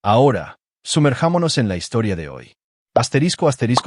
Ahora, sumerjámonos en la historia de hoy.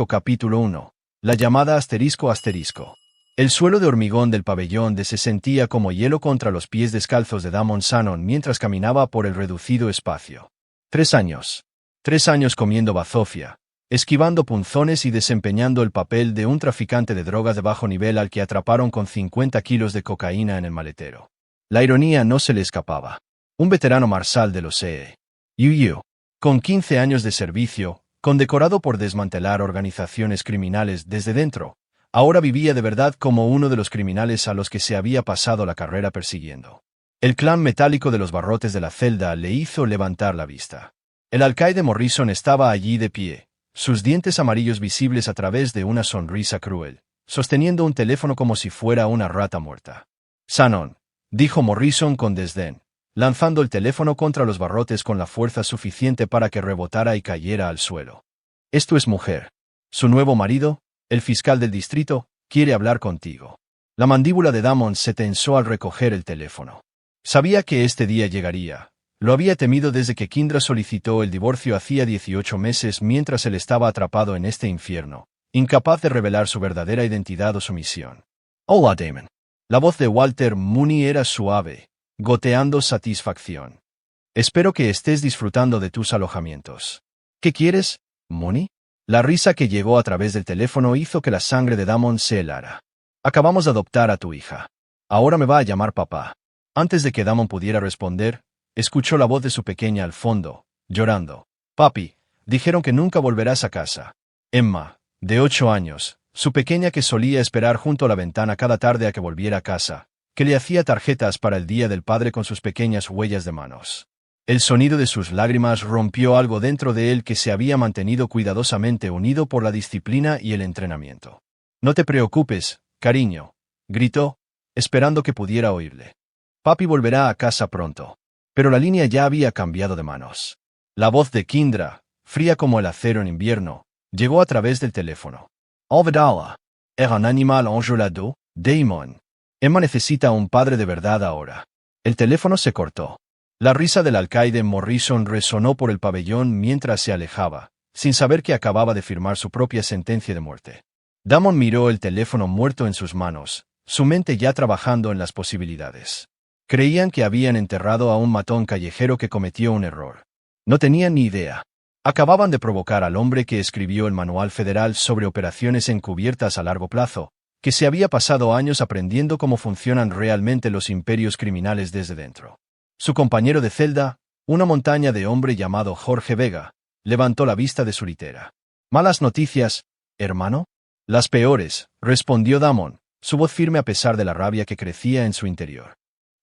Capítulo 1. La llamada ***. El suelo de hormigón del pabellón de se sentía como hielo contra los pies descalzos de Damon Shannon mientras caminaba por el reducido espacio. 3 años. 3 años comiendo bazofia, esquivando punzones y desempeñando el papel de un traficante de drogas de bajo nivel al que atraparon con 50 kilos de cocaína en el maletero. La ironía no se le escapaba. Un veterano marshal de los E.U., con 15 años de servicio, condecorado por desmantelar organizaciones criminales desde dentro, ahora vivía de verdad como uno de los criminales a los que se había pasado la carrera persiguiendo. El clan metálico de los barrotes de la celda le hizo levantar la vista. El alcaide Morrison estaba allí de pie, sus dientes amarillos visibles a través de una sonrisa cruel, sosteniendo un teléfono como si fuera una rata muerta. «Shannon», dijo Morrison con desdén, lanzando el teléfono contra los barrotes con la fuerza suficiente para que rebotara y cayera al suelo. «Es tu mujer. Su nuevo marido, el fiscal del distrito, quiere hablar contigo». La mandíbula de Damon se tensó al recoger el teléfono. Sabía que este día llegaría. Lo había temido desde que Kindra solicitó el divorcio hacía 18 meses mientras él estaba atrapado en este infierno, incapaz de revelar su verdadera identidad o su misión. «Hola, Damon». La voz de Walter Mooney era suave, goteando satisfacción. «Espero que estés disfrutando de tus alojamientos». «¿Qué quieres, Mooney?» La risa que llegó a través del teléfono hizo que la sangre de Damon se helara. «Acabamos de adoptar a tu hija. Ahora me va a llamar papá». Antes de que Damon pudiera responder, escuchó la voz de su pequeña al fondo, llorando. «Papi, dijeron que nunca volverás a casa». Emma, de 8 años, su pequeña que solía esperar junto a la ventana cada tarde a que volviera a casa, que le hacía tarjetas para el Día del Padre con sus pequeñas huellas de manos. El sonido de sus lágrimas rompió algo dentro de él que se había mantenido cuidadosamente unido por la disciplina y el entrenamiento. «No te preocupes, cariño», gritó, esperando que pudiera oírle. «Papi volverá a casa pronto». Pero la línea ya había cambiado de manos. La voz de Kindra, fría como el acero en invierno, llegó a través del teléfono. «Alvedala. Era un animal enjaulado, Damon. Emma necesita un padre de verdad ahora». El teléfono se cortó. La risa del alcaide Morrison resonó por el pabellón mientras se alejaba, sin saber que acababa de firmar su propia sentencia de muerte. Damon miró el teléfono muerto en sus manos, su mente ya trabajando en las posibilidades. Creían que habían enterrado a un matón callejero que cometió un error. No tenían ni idea. Acababan de provocar al hombre que escribió el Manual Federal sobre operaciones encubiertas a largo plazo, que se había pasado años aprendiendo cómo funcionan realmente los imperios criminales desde dentro. Su compañero de celda, una montaña de hombre llamado Jorge Vega, levantó la vista de su litera. «¿Malas noticias, hermano?» «Las peores», respondió Damon, su voz firme a pesar de la rabia que crecía en su interior.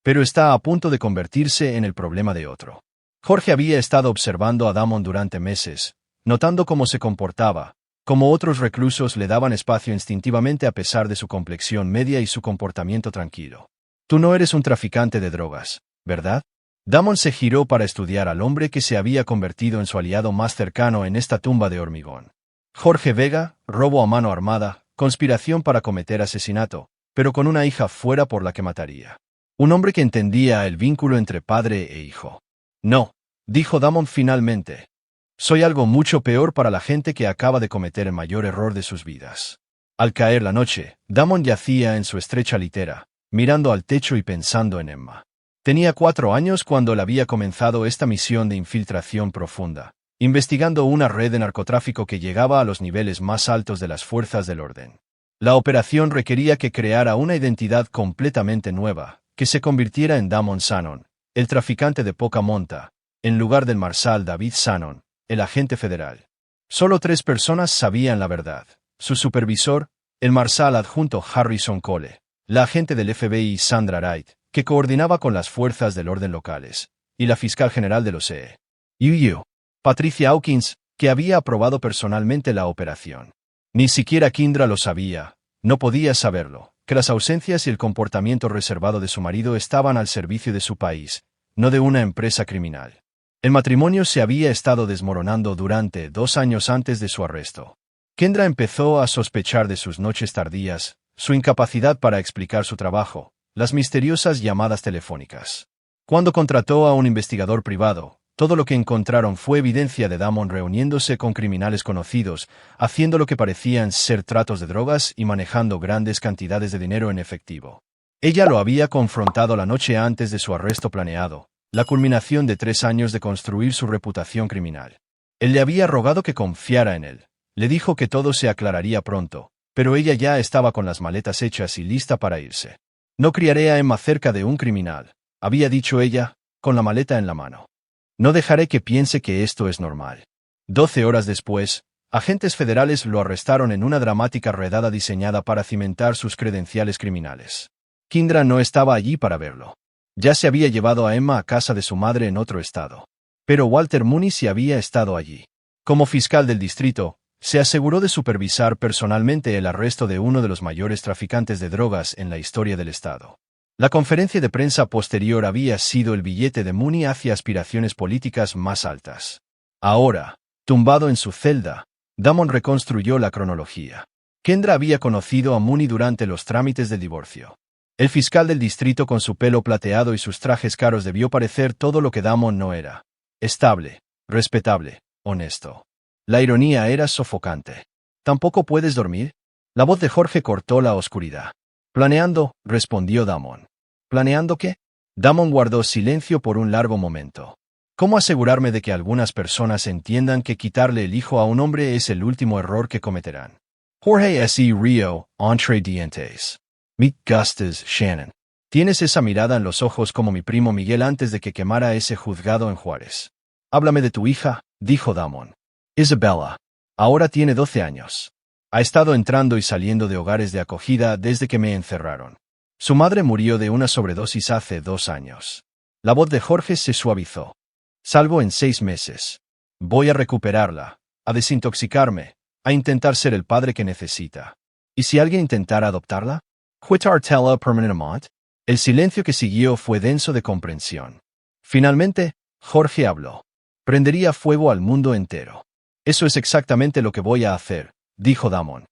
«Pero está a punto de convertirse en el problema de otro». Jorge había estado observando a Damon durante meses, notando cómo se comportaba, cómo otros reclusos le daban espacio instintivamente a pesar de su complexión media y su comportamiento tranquilo. «Tú no eres un traficante de drogas, ¿verdad?» Damon se giró para estudiar al hombre que se había convertido en su aliado más cercano en esta tumba de hormigón. Jorge Vega, robo a mano armada, conspiración para cometer asesinato, pero con una hija fuera por la que mataría. Un hombre que entendía el vínculo entre padre e hijo. «No», dijo Damon finalmente. «Soy algo mucho peor para la gente que acaba de cometer el mayor error de sus vidas». Al caer la noche, Damon yacía en su estrecha litera, mirando al techo y pensando en Emma. Tenía 4 años cuando él había comenzado esta misión de infiltración profunda, investigando una red de narcotráfico que llegaba a los niveles más altos de las fuerzas del orden. La operación requería que creara una identidad completamente nueva, que se convirtiera en Damon Shannon, el traficante de poca monta, en lugar del marshal David Shannon, el agente federal. Solo 3 personas sabían la verdad: su supervisor, el marshal adjunto Harrison Cole, la agente del FBI Sandra Wright, que coordinaba con las fuerzas del orden locales, y la fiscal general de los E.U., Patricia Hawkins, que había aprobado personalmente la operación. Ni siquiera Kindra lo sabía, no podía saberlo, que las ausencias y el comportamiento reservado de su marido estaban al servicio de su país, no de una empresa criminal. El matrimonio se había estado desmoronando durante 2 años antes de su arresto. Kendra empezó a sospechar de sus noches tardías, su incapacidad para explicar su trabajo, las misteriosas llamadas telefónicas. Cuando contrató a un investigador privado, Todo lo que encontraron fue evidencia de Damon reuniéndose con criminales conocidos, haciendo lo que parecían ser tratos de drogas y manejando grandes cantidades de dinero en efectivo. Ella lo había confrontado la noche antes de su arresto planeado, la culminación de 3 años de construir su reputación criminal. Él le había rogado que confiara en él. Le dijo que todo se aclararía pronto, pero ella ya estaba con las maletas hechas y lista para irse. No criaré a Emma cerca de un criminal, había dicho ella, con la maleta en la mano. No dejaré que piense que esto es normal. 12 horas después, agentes federales lo arrestaron en una dramática redada diseñada para cimentar sus credenciales criminales. Kindra no estaba allí para verlo. Ya se había llevado a Emma a casa de su madre en otro estado. Pero Walter Mooney sí había estado allí. Como fiscal del distrito, se aseguró de supervisar personalmente el arresto de uno de los mayores traficantes de drogas en la historia del estado. La conferencia de prensa posterior había sido el billete de Mooney hacia aspiraciones políticas más altas. Ahora, tumbado en su celda, Damon reconstruyó la cronología. Kendra había conocido a Mooney durante los trámites del divorcio. El fiscal del distrito con su pelo plateado y sus trajes caros debió parecer todo lo que Damon no era. Estable, respetable, honesto. La ironía era sofocante. ¿Tampoco puedes dormir? La voz de Jorge cortó la oscuridad. Planeando, respondió Damon. ¿Planeando qué? Damon guardó silencio por un largo momento. ¿Cómo asegurarme de que algunas personas entiendan que quitarle el hijo a un hombre es el último error que cometerán? Jorge S. Rio, entre dientes. Mick Gustas, Shannon. Tienes esa mirada en los ojos como mi primo Miguel antes de que quemara ese juzgado en Juárez. Háblame de tu hija, dijo Damon. Isabella. Ahora tiene 12 años. Ha estado entrando y saliendo de hogares de acogida desde que me encerraron. Su madre murió de una sobredosis hace 2 años. La voz de Jorge se suavizó. Salvo en 6 meses. Voy a recuperarla, a desintoxicarme, a intentar ser el padre que necesita. ¿Y si alguien intentara adoptarla? ¿Quitartela permanentemente? El silencio que siguió fue denso de comprensión. Finalmente, Jorge habló. Prendería fuego al mundo entero. Eso es exactamente lo que voy a hacer, dijo Damon.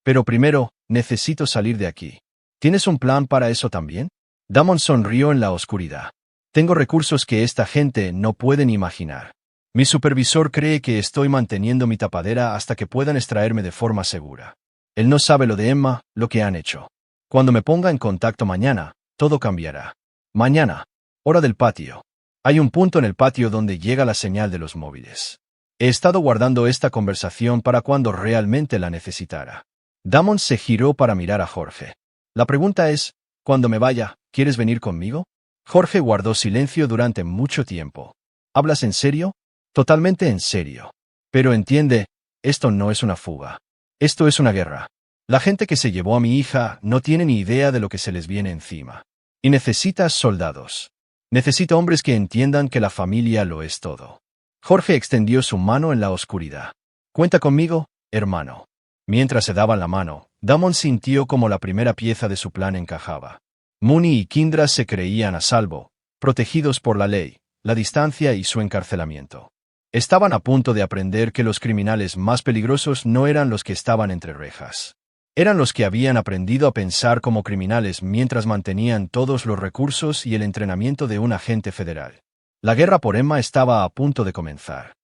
Pero primero, necesito salir de aquí. ¿Tienes un plan para eso también? Damon sonrió en la oscuridad. Tengo recursos que esta gente no pueden imaginar. Mi supervisor cree que estoy manteniendo mi tapadera hasta que puedan extraerme de forma segura. Él no sabe lo de Emma, lo que han hecho. Cuando me ponga en contacto mañana, todo cambiará. Mañana, hora del patio. Hay un punto en el patio donde llega la señal de los móviles. He estado guardando esta conversación para cuando realmente la necesitara. Damon se giró para mirar a Jorge. La pregunta es, cuando me vaya, ¿quieres venir conmigo? Jorge guardó silencio durante mucho tiempo. ¿Hablas en serio? Totalmente en serio. Pero entiende, esto no es una fuga. Esto es una guerra. La gente que se llevó a mi hija no tiene ni idea de lo que se les viene encima. Y necesitas soldados. Necesito hombres que entiendan que la familia lo es todo. Jorge extendió su mano en la oscuridad. Cuenta conmigo, hermano. Mientras se daban la mano, Damon sintió como la primera pieza de su plan encajaba. Mooney y Kindra se creían a salvo, protegidos por la ley, la distancia y su encarcelamiento. Estaban a punto de aprender que los criminales más peligrosos no eran los que estaban entre rejas. Eran los que habían aprendido a pensar como criminales mientras mantenían todos los recursos y el entrenamiento de un agente federal. La guerra por Emma estaba a punto de comenzar.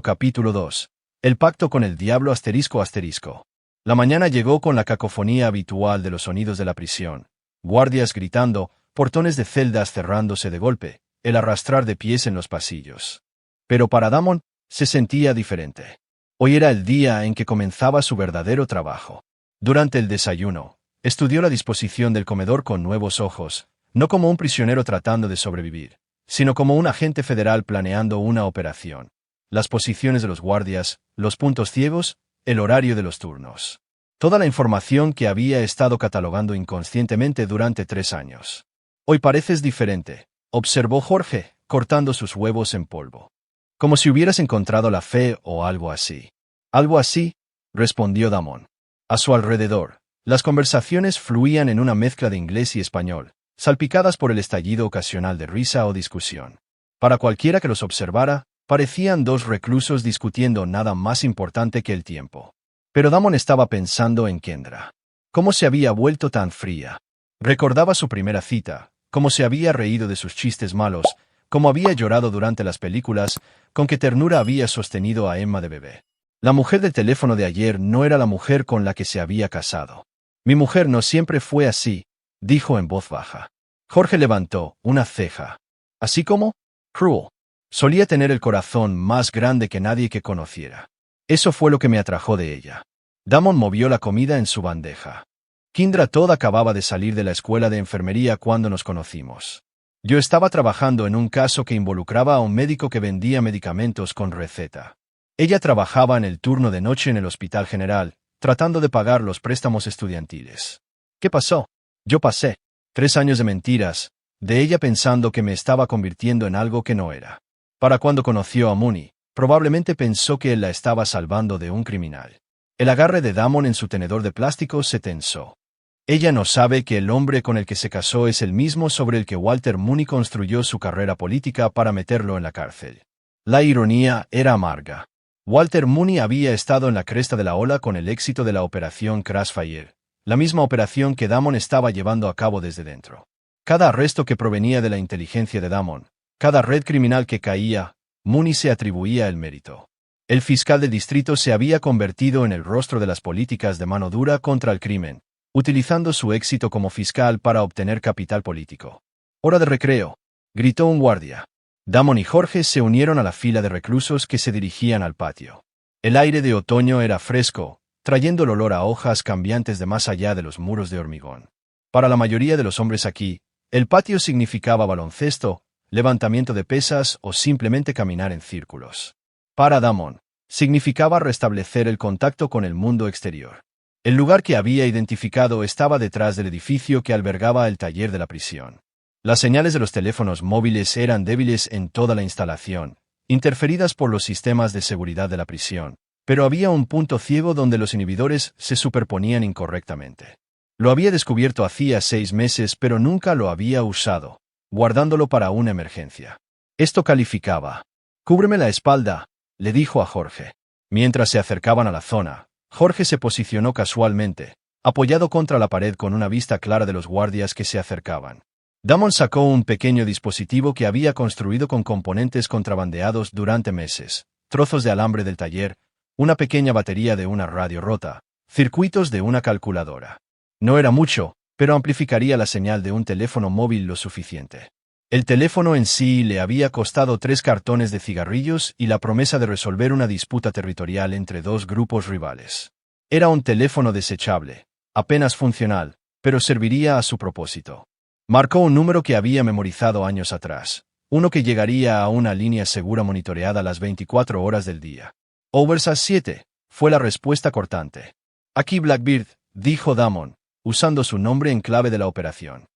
Capítulo 2. El pacto con el diablo ***. La mañana llegó con la cacofonía habitual de los sonidos de la prisión. Guardias gritando, portones de celdas cerrándose de golpe, el arrastrar de pies en los pasillos. Pero para Damon, se sentía diferente. Hoy era el día en que comenzaba su verdadero trabajo. Durante el desayuno, estudió la disposición del comedor con nuevos ojos, no como un prisionero tratando de sobrevivir, sino como un agente federal planeando una operación. Las posiciones de los guardias, los puntos ciegos, el horario de los turnos. Toda la información que había estado catalogando inconscientemente durante 3 años. Hoy pareces diferente, observó Jorge, cortando sus huevos en polvo. Como si hubieras encontrado la fe o algo así. Algo así, respondió Damon. A su alrededor, las conversaciones fluían en una mezcla de inglés y español, salpicadas por el estallido ocasional de risa o discusión. Para cualquiera que los observara, parecían 2 reclusos discutiendo nada más importante que el tiempo. Pero Damon estaba pensando en Kendra. ¿Cómo se había vuelto tan fría? Recordaba su primera cita, cómo se había reído de sus chistes malos, como había llorado durante las películas, con qué ternura había sostenido a Emma de bebé. La mujer del teléfono de ayer no era la mujer con la que se había casado. Mi mujer no siempre fue así, dijo en voz baja. Jorge levantó una ceja. ¿Así como? Cruel. Solía tener el corazón más grande que nadie que conociera. Eso fue lo que me atrajo de ella. Damon movió la comida en su bandeja. Kindra Todd acababa de salir de la escuela de enfermería cuando nos conocimos. Yo estaba trabajando en un caso que involucraba a un médico que vendía medicamentos con receta. Ella trabajaba en el turno de noche en el Hospital General, tratando de pagar los préstamos estudiantiles. ¿Qué pasó? Yo pasé 3 años de mentiras, de ella pensando que me estaba convirtiendo en algo que no era. Para cuando conoció a Mooney, probablemente pensó que él la estaba salvando de un criminal. El agarre de Damon en su tenedor de plástico se tensó. Ella no sabe que el hombre con el que se casó es el mismo sobre el que Walter Mooney construyó su carrera política para meterlo en la cárcel. La ironía era amarga. Walter Mooney había estado en la cresta de la ola con el éxito de la operación Crossfire, la misma operación que Damon estaba llevando a cabo desde dentro. Cada arresto que provenía de la inteligencia de Damon, cada red criminal que caía, Mooney se atribuía el mérito. El fiscal del distrito se había convertido en el rostro de las políticas de mano dura contra el crimen, utilizando su éxito como fiscal para obtener capital político. «Hora de recreo», gritó un guardia. Damon y Jorge se unieron a la fila de reclusos que se dirigían al patio. El aire de otoño era fresco, trayendo el olor a hojas cambiantes de más allá de los muros de hormigón. Para la mayoría de los hombres aquí, el patio significaba baloncesto, levantamiento de pesas o simplemente caminar en círculos. Para Damon, significaba restablecer el contacto con el mundo exterior. El lugar que había identificado estaba detrás del edificio que albergaba el taller de la prisión. Las señales de los teléfonos móviles eran débiles en toda la instalación, interferidas por los sistemas de seguridad de la prisión, pero había un punto ciego donde los inhibidores se superponían incorrectamente. Lo había descubierto hacía 6 meses, pero nunca lo había usado, guardándolo para una emergencia. Esto calificaba. «Cúbreme la espalda», le dijo a Jorge. Mientras se acercaban a la zona, Jorge se posicionó casualmente, apoyado contra la pared con una vista clara de los guardias que se acercaban. Damon sacó un pequeño dispositivo que había construido con componentes contrabandeados durante meses, trozos de alambre del taller, una pequeña batería de una radio rota, circuitos de una calculadora. No era mucho, pero amplificaría la señal de un teléfono móvil lo suficiente. El teléfono en sí le había costado 3 cartones de cigarrillos y la promesa de resolver una disputa territorial entre 2 grupos rivales. Era un teléfono desechable, apenas funcional, pero serviría a su propósito. Marcó un número que había memorizado años atrás, uno que llegaría a una línea segura monitoreada las 24 horas del día. «Oversas 7», fue la respuesta cortante. «Aquí Blackbeard», dijo Damon, usando su nombre en clave de la operación.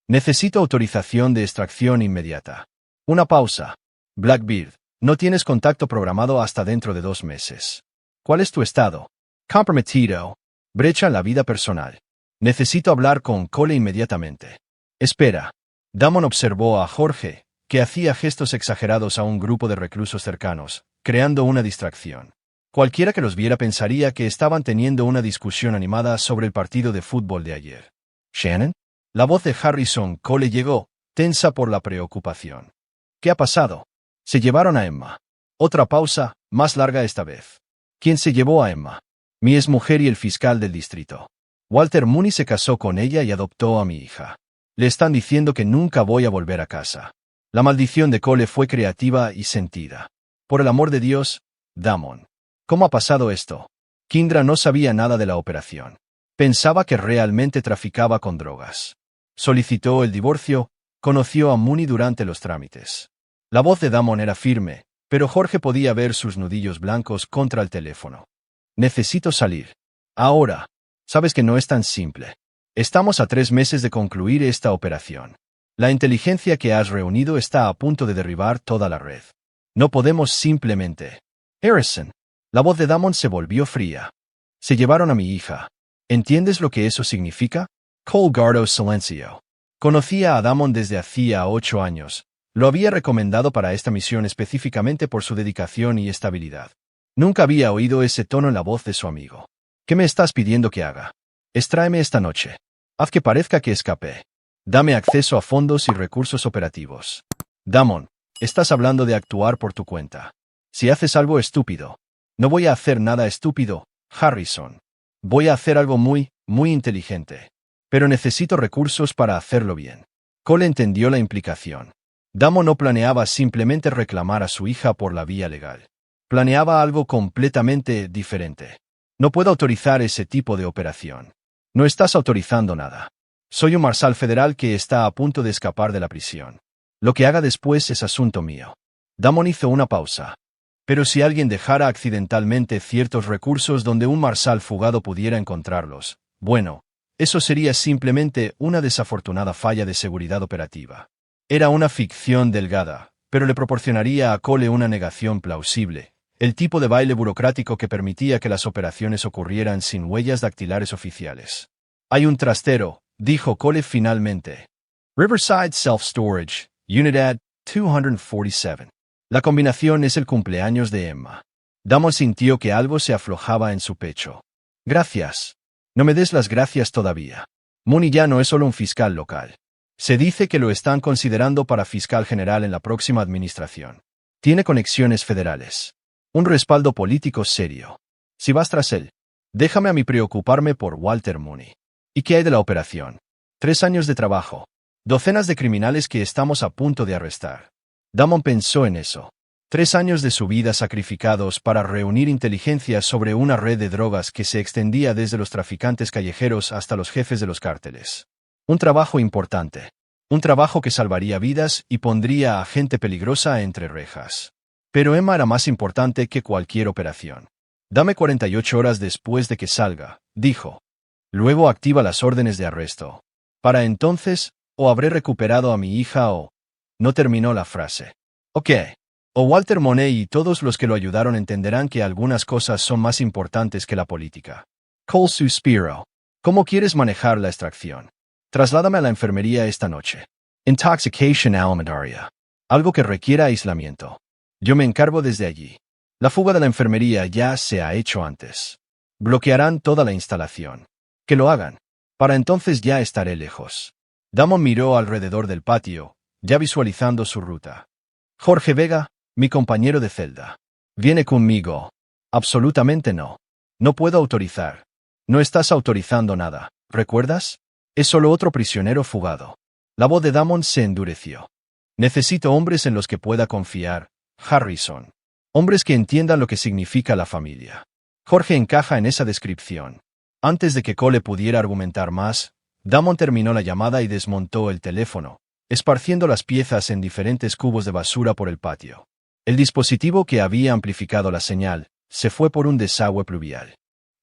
«Necesito autorización de extracción inmediata». Una pausa. «Blackbeard, no tienes contacto programado hasta dentro de 2 meses. ¿Cuál es tu estado?» «Comprometido. Brecha en la vida personal. Necesito hablar con Cole inmediatamente». «Espera». Damon observó a Jorge, que hacía gestos exagerados a un grupo de reclusos cercanos, creando una distracción. Cualquiera que los viera pensaría que estaban teniendo una discusión animada sobre el partido de fútbol de ayer. «¿Shannon?» La voz de Harrison Cole llegó, tensa por la preocupación. «¿Qué ha pasado?» «Se llevaron a Emma». Otra pausa, más larga esta vez. «¿Quién se llevó a Emma?» «Mi exmujer y el fiscal del distrito. Walter Mooney se casó con ella y adoptó a mi hija. Le están diciendo que nunca voy a volver a casa». La maldición de Cole fue creativa y sentida. «Por el amor de Dios, Damon. ¿Cómo ha pasado esto?» Kindra no sabía nada de la operación. Pensaba que realmente traficaba con drogas. Solicitó el divorcio, conoció a Mooney durante los trámites. La voz de Damon era firme, pero Jorge podía ver sus nudillos blancos contra el teléfono. «Necesito salir. Ahora. Sabes que no es tan simple. Estamos a 3 meses de concluir esta operación. La inteligencia que has reunido está a punto de derribar toda la red. No podemos simplemente». «Harrison». La voz de Damon se volvió fría. «Se llevaron a mi hija. ¿Entiendes lo que eso significa?» Cole guardó silencio. Conocía a Damon desde hacía 8 años. Lo había recomendado para esta misión específicamente por su dedicación y estabilidad. Nunca había oído ese tono en la voz de su amigo. «¿Qué me estás pidiendo que haga?» «Extráeme esta noche. Haz que parezca que escapé. Dame acceso a fondos y recursos operativos». «Damon, Estás hablando de actuar por tu cuenta. Si haces algo estúpido. No voy a hacer nada estúpido, Harrison. Voy a hacer algo muy inteligente. Pero necesito recursos para hacerlo bien. Cole entendió la implicación. Damon no planeaba simplemente reclamar a su hija por la vía legal. Planeaba algo completamente diferente. No puedo autorizar ese tipo de operación. No estás autorizando nada. Soy un marshal federal que está a punto de escapar de la prisión. Lo que haga después es asunto mío. Damon hizo una pausa. Pero si alguien dejara accidentalmente ciertos recursos donde un marshal fugado pudiera encontrarlos, bueno, eso sería simplemente una desafortunada falla de seguridad operativa. Era una ficción delgada, pero le proporcionaría a Cole una negación plausible, el tipo de baile burocrático que permitía que las operaciones ocurrieran sin huellas dactilares oficiales. Hay un trastero, dijo Cole finalmente. Riverside Self-Storage, Unidad 247. La combinación es el cumpleaños de Emma. Damon sintió que algo se aflojaba en su pecho. Gracias. No me des las gracias todavía. Mooney ya no es solo un fiscal local. Se dice que lo están considerando para fiscal general en la próxima administración. Tiene conexiones federales. Un respaldo político serio. Si vas tras él, déjame a mí preocuparme por Walter Mooney. ¿Y qué hay de la operación? 3 años de trabajo. Docenas de criminales que estamos a punto de arrestar. Damon pensó en eso. 3 años de su vida sacrificados para reunir inteligencia sobre una red de drogas que se extendía desde los traficantes callejeros hasta los jefes de los cárteles. Un trabajo importante. Un trabajo que salvaría vidas y pondría a gente peligrosa entre rejas. Pero Emma era más importante que cualquier operación. Dame 48 horas después de que salga, dijo. Luego activa las órdenes de arresto. Para entonces, o habré recuperado a mi hija o... No terminó la frase. Ok. O Walter Mooney y todos los que lo ayudaron entenderán que algunas cosas son más importantes que la política. Cole suspiró. ¿Cómo quieres manejar la extracción? Trasládame a la enfermería esta noche. Intoxication alimentaria. Algo que requiera aislamiento. Yo me encargo desde allí. La fuga de la enfermería ya se ha hecho antes. Bloquearán toda la instalación. Que lo hagan. Para entonces ya estaré lejos. Damon miró alrededor del patio, ya visualizando su ruta. Jorge Vega, mi compañero de celda. ¿Viene conmigo? Absolutamente no. No puedo autorizar. No estás autorizando nada, ¿recuerdas? Es solo otro prisionero fugado. La voz de Damon se endureció. Necesito hombres en los que pueda confiar, Harrison. Hombres que entiendan lo que significa la familia. Jorge encaja en esa descripción. Antes de que Cole pudiera argumentar más, Damon terminó la llamada y desmontó el teléfono, esparciendo las piezas en diferentes cubos de basura por el patio. El dispositivo que había amplificado la señal se fue por un desagüe pluvial.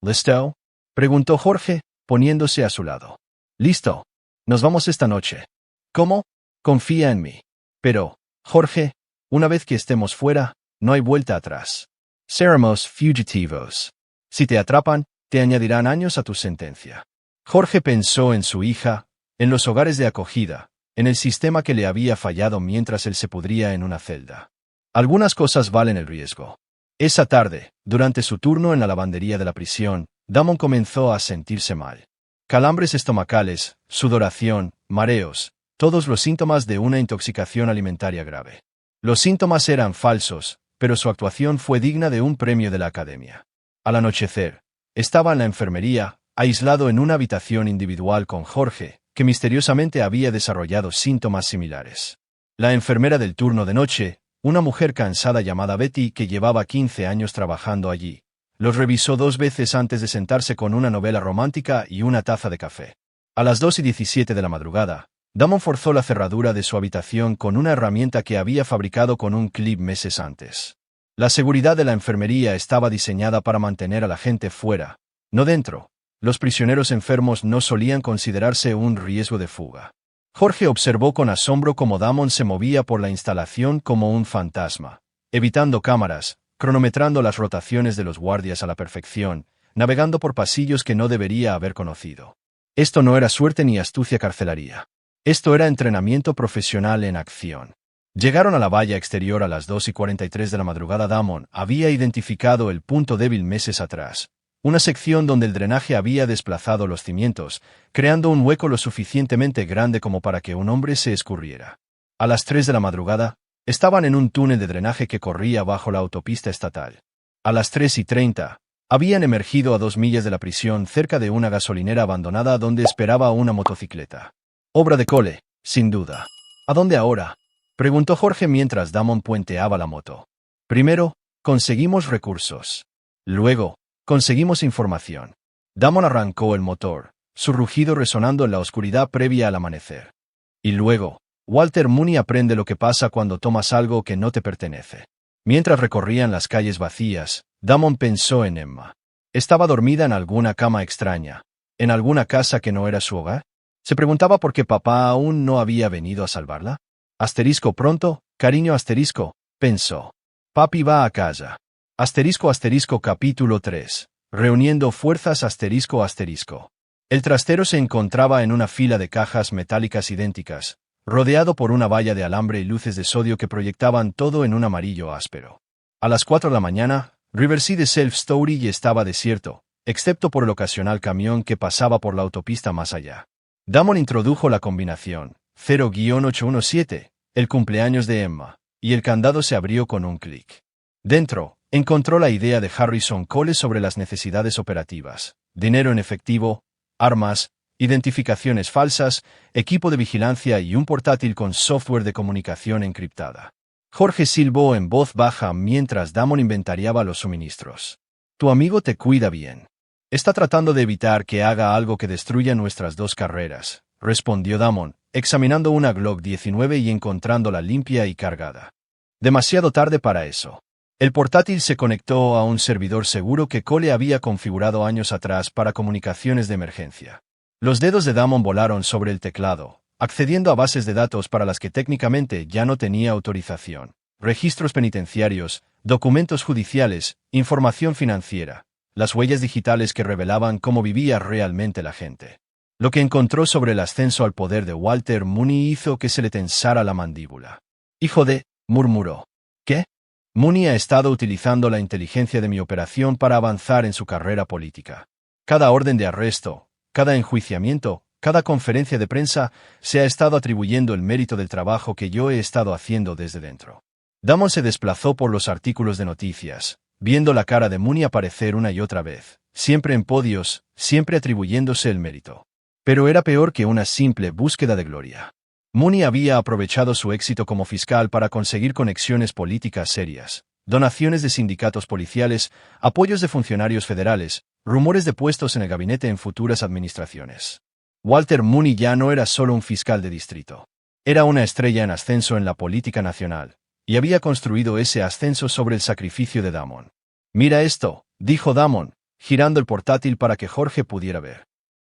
¿Listo? Preguntó Jorge, poniéndose a su lado. Listo. Nos vamos esta noche. ¿Cómo? Confía en mí. Pero, Jorge, una vez que estemos fuera, no hay vuelta atrás. Seremos fugitivos. Si te atrapan, te añadirán años a tu sentencia. Jorge pensó en su hija, en los hogares de acogida, en el sistema que le había fallado mientras él se pudría en una celda. Algunas cosas valen el riesgo. Esa tarde, durante su turno en la lavandería de la prisión, Damon comenzó a sentirse mal. Calambres estomacales, sudoración, mareos, todos los síntomas de una intoxicación alimentaria grave. Los síntomas eran falsos, pero su actuación fue digna de un premio de la academia. Al anochecer, estaba en la enfermería, aislado en una habitación individual con Jorge, que misteriosamente había desarrollado síntomas similares. La enfermera del turno de noche, una mujer cansada llamada Betty que llevaba 15 años trabajando allí, los revisó 2 veces antes de sentarse con una novela romántica y una taza de café. A las 2:17 de la madrugada, Damon forzó la cerradura de su habitación con una herramienta que había fabricado con un clip meses antes. La seguridad de la enfermería estaba diseñada para mantener a la gente fuera, no dentro. Los prisioneros enfermos no solían considerarse un riesgo de fuga. Jorge observó con asombro cómo Damon se movía por la instalación como un fantasma, evitando cámaras, cronometrando las rotaciones de los guardias a la perfección, navegando por pasillos que no debería haber conocido. Esto no era suerte ni astucia carcelaria. Esto era entrenamiento profesional en acción. Llegaron a la valla exterior a las 2:43 de la madrugada. Damon había identificado el punto débil meses atrás. Una sección donde el drenaje había desplazado los cimientos, creando un hueco lo suficientemente grande como para que un hombre se escurriera. A las 3 de la madrugada, Estaban en un túnel de drenaje que corría bajo la autopista estatal. A las 3:30, habían emergido a 2 millas de la prisión cerca de una gasolinera abandonada donde esperaba una motocicleta. Obra de Cole, sin duda. ¿A dónde ahora?, preguntó Jorge mientras Damon puenteaba la moto. Primero, conseguimos recursos. Luego, conseguimos información. Damon arrancó el motor, su rugido resonando en la oscuridad previa al amanecer. Y luego, Walter Mooney aprende lo que pasa cuando tomas algo que no te pertenece. Mientras recorrían las calles vacías, Damon pensó en Emma. ¿Estaba dormida en alguna cama extraña, en alguna casa que no era su hogar? Se preguntaba por qué papá aún no había venido a salvarla. Asterisco pronto, cariño asterisco, pensó. Papi va a casa. Asterisco asterisco capítulo 3. Reuniendo fuerzas asterisco asterisco. El trastero se encontraba en una fila de cajas metálicas idénticas, rodeado por una valla de alambre y luces de sodio que proyectaban todo en un amarillo áspero. A las 4 de la mañana, Riverside Self-Storage estaba desierto, excepto por el ocasional camión que pasaba por la autopista más allá. Damon introdujo la combinación 0-817, el cumpleaños de Emma, y el candado se abrió con un clic. Dentro, encontró la idea de Harrison Cole sobre las necesidades operativas: dinero en efectivo, armas, identificaciones falsas, equipo de vigilancia y un portátil con software de comunicación encriptada. Jorge silbó en voz baja mientras Damon inventariaba los suministros. Tu amigo te cuida bien. Está tratando de evitar que haga algo que destruya nuestras 2 carreras, respondió Damon, examinando una Glock 19 y encontrándola limpia y cargada. Demasiado tarde para eso. El portátil se conectó a un servidor seguro que Cole había configurado años atrás para comunicaciones de emergencia. Los dedos de Damon volaron sobre el teclado, accediendo a bases de datos para las que técnicamente ya no tenía autorización: registros penitenciarios, documentos judiciales, información financiera, las huellas digitales que revelaban cómo vivía realmente la gente. Lo que encontró sobre el ascenso al poder de Walter Mooney hizo que se le tensara la mandíbula. Hijo de, murmuró. ¿Qué? Mooney ha estado utilizando la inteligencia de mi operación para avanzar en su carrera política. Cada orden de arresto, cada enjuiciamiento, cada conferencia de prensa, se ha estado atribuyendo el mérito del trabajo que yo he estado haciendo desde dentro. Damon se desplazó por los artículos de noticias, viendo la cara de Mooney aparecer una y otra vez, siempre en podios, siempre atribuyéndose el mérito. Pero era peor que una simple búsqueda de gloria. Mooney había aprovechado su éxito como fiscal para conseguir conexiones políticas serias, donaciones de sindicatos policiales, apoyos de funcionarios federales, rumores de puestos en el gabinete en futuras administraciones. Walter Mooney ya no era solo un fiscal de distrito. Era una estrella en ascenso en la política nacional, y había construido ese ascenso sobre el sacrificio de Damon. Mira esto, dijo Damon, girando el portátil para que Jorge pudiera ver.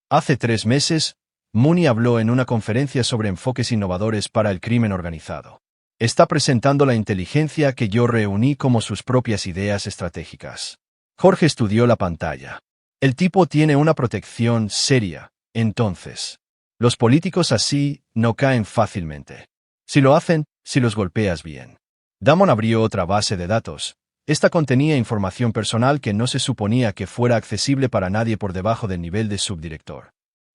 Hace 3 meses, Mooney habló en una conferencia sobre enfoques innovadores para el crimen organizado. Está presentando la inteligencia que yo reuní como sus propias ideas estratégicas. Jorge estudió la pantalla. El tipo tiene una protección seria, entonces. Los políticos así no caen fácilmente. Si lo hacen, si los golpeas bien. Damon abrió otra base de datos. Esta contenía información personal que no se suponía que fuera accesible para nadie por debajo del nivel de subdirector.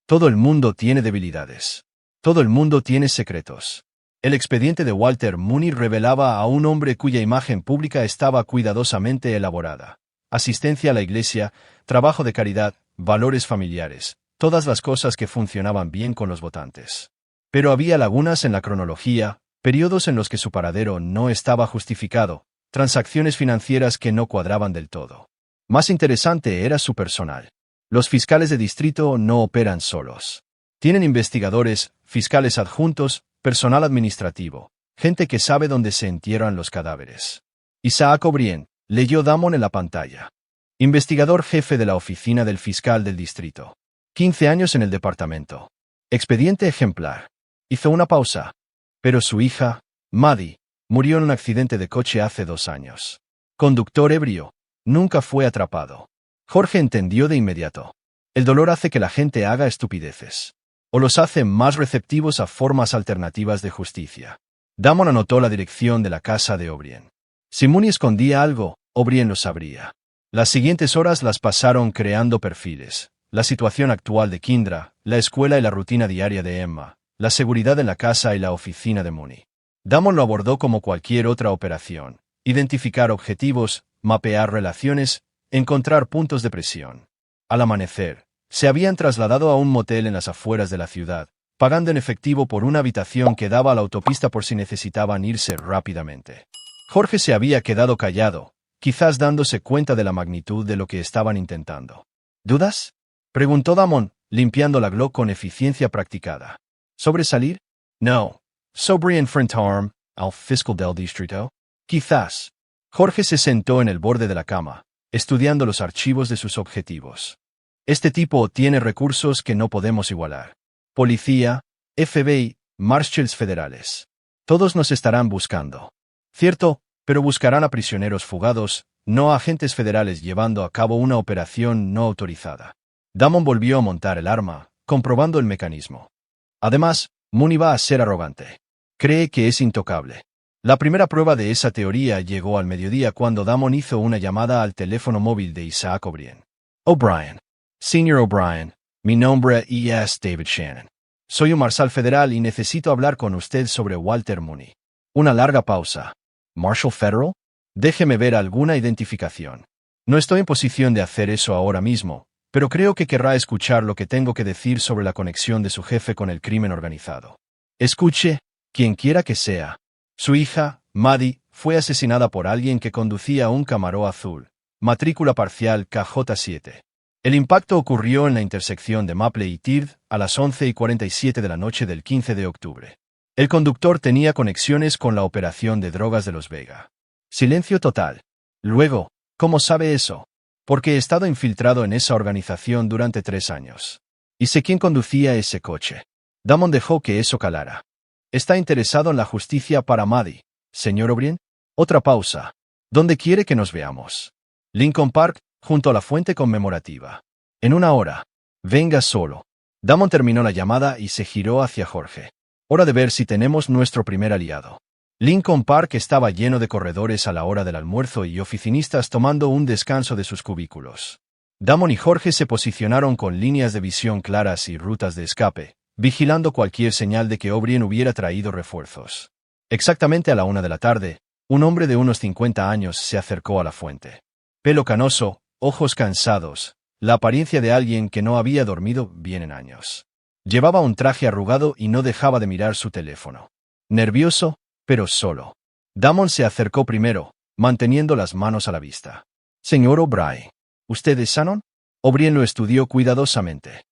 Todo el mundo tiene debilidades. Todo el mundo tiene secretos. El expediente de Walter Mooney revelaba a un hombre cuya imagen pública estaba cuidadosamente elaborada. Asistencia a la iglesia, trabajo de caridad, valores familiares, todas las cosas que funcionaban bien con los votantes. Pero había lagunas en la cronología, periodos en los que su paradero no estaba justificado, transacciones financieras que no cuadraban del todo. Más interesante era su personal. Los fiscales de distrito no operan solos. Tienen investigadores, fiscales adjuntos, personal administrativo, gente que sabe dónde se entierran los cadáveres. Isaac O'Brien, leyó Damon en la pantalla. Investigador jefe de la oficina del fiscal del distrito. 15 años en el departamento. Expediente ejemplar. Hizo una pausa. Pero su hija, Maddie, murió en un accidente de coche hace 2 años. Conductor ebrio. Nunca fue atrapado. Jorge entendió de inmediato. El dolor hace que la gente haga estupideces. O los hace más receptivos a formas alternativas de justicia. Damon anotó la dirección de la casa de O'Brien. Si Mooney escondía algo, O'Brien lo sabría. Las siguientes horas las pasaron creando perfiles. La situación actual de Kindra, la escuela y la rutina diaria de Emma, la seguridad en la casa y la oficina de Mooney. Damon lo abordó como cualquier otra operación: identificar objetivos, mapear relaciones, encontrar puntos de presión. Al amanecer, se habían trasladado a un motel en las afueras de la ciudad, pagando en efectivo por una habitación que daba a la autopista por si necesitaban irse rápidamente. Jorge se había quedado callado, quizás dándose cuenta de la magnitud de lo que estaban intentando. ¿Dudas?, preguntó Damon, limpiando la Glock con eficiencia practicada. ¿Sobresalir? No. Sobre enfrentarme al fiscal del distrito. Quizás. Jorge se sentó en el borde de la cama, estudiando los archivos de sus objetivos. Este tipo tiene recursos que no podemos igualar. Policía, FBI, marshals federales. Todos nos estarán buscando. Cierto, pero buscarán a prisioneros fugados, no a agentes federales llevando a cabo una operación no autorizada. Damon volvió a montar el arma, comprobando el mecanismo. Además, Mooney va a ser arrogante. Cree que es intocable. La primera prueba de esa teoría llegó al mediodía cuando Damon hizo una llamada al teléfono móvil de Isaac O'Brien. O'Brien. Señor O'Brien, mi nombre es David Shannon. Soy un marshal federal y necesito hablar con usted sobre Walter Mooney. Una larga pausa. ¿Marshal Federal? Déjeme ver alguna identificación. No estoy en posición de hacer eso ahora mismo, pero creo que querrá escuchar lo que tengo que decir sobre la conexión de su jefe con el crimen organizado. Escuche, quien quiera que sea. Su hija, Maddie, fue asesinada por alguien que conducía un Camaro azul, matrícula parcial KJ7. El impacto ocurrió en la intersección de Maple y Third a las 11:47 de la noche del 15 de octubre. El conductor tenía conexiones con la operación de drogas de Los Vega. Silencio total. Luego, ¿cómo sabe eso? Porque he estado infiltrado en esa organización durante 3 años. Y sé quién conducía ese coche. Damon dejó que eso calara. ¿Está interesado en la justicia para Maddie, señor O'Brien? Otra pausa. ¿Dónde quiere que nos veamos? Lincoln Park, junto a la fuente conmemorativa. En 1 hora. Venga solo. Damon terminó la llamada y se giró hacia Jorge. Hora de ver si tenemos nuestro primer aliado. Lincoln Park estaba lleno de corredores a la hora del almuerzo y oficinistas tomando un descanso de sus cubículos. Damon y Jorge se posicionaron con líneas de visión claras y rutas de escape, vigilando cualquier señal de que O'Brien hubiera traído refuerzos. Exactamente a la 1 de la tarde, un hombre de unos 50 años se acercó a la fuente. Pelo canoso, ojos cansados, la apariencia de alguien que no había dormido bien en años. Llevaba un traje arrugado y no dejaba de mirar su teléfono. Nervioso, pero solo. Damon se acercó primero, manteniendo las manos a la vista. Señor O'Brien, ¿usted es Shannon? O'Brien lo estudió cuidadosamente.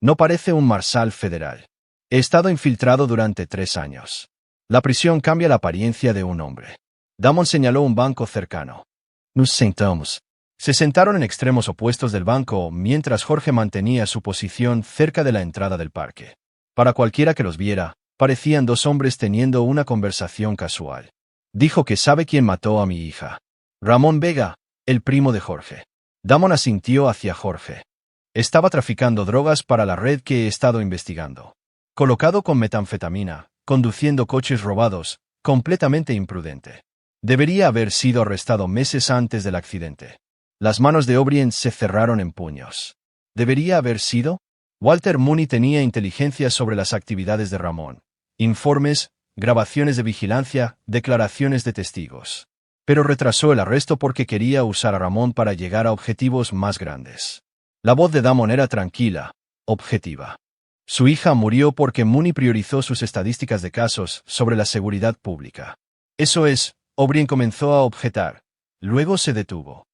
No parece un marshal federal. He estado infiltrado durante 3 años. La prisión cambia la apariencia de un hombre. Damon señaló un banco cercano. Nos sentamos. Se sentaron en extremos opuestos del banco mientras Jorge mantenía su posición cerca de la entrada del parque. Para cualquiera que los viera, parecían 2 hombres teniendo una conversación casual. Dijo que sabe quién mató a mi hija. Ramón Vega, el primo de Jorge. Damon asintió hacia Jorge. Estaba traficando drogas para la red que he estado investigando. Colocado con metanfetamina, conduciendo coches robados, completamente imprudente. Debería haber sido arrestado meses antes del accidente. Las manos de O'Brien se cerraron en puños. ¿Debería haber sido? Walter Mooney tenía inteligencia sobre las actividades de Ramón. Informes, grabaciones de vigilancia, declaraciones de testigos. Pero retrasó el arresto porque quería usar a Ramón para llegar a objetivos más grandes. La voz de Damon era tranquila, objetiva. Su hija murió porque Mooney priorizó sus estadísticas de casos sobre la seguridad pública. Eso es, O'Brien comenzó a objetar. Luego se detuvo.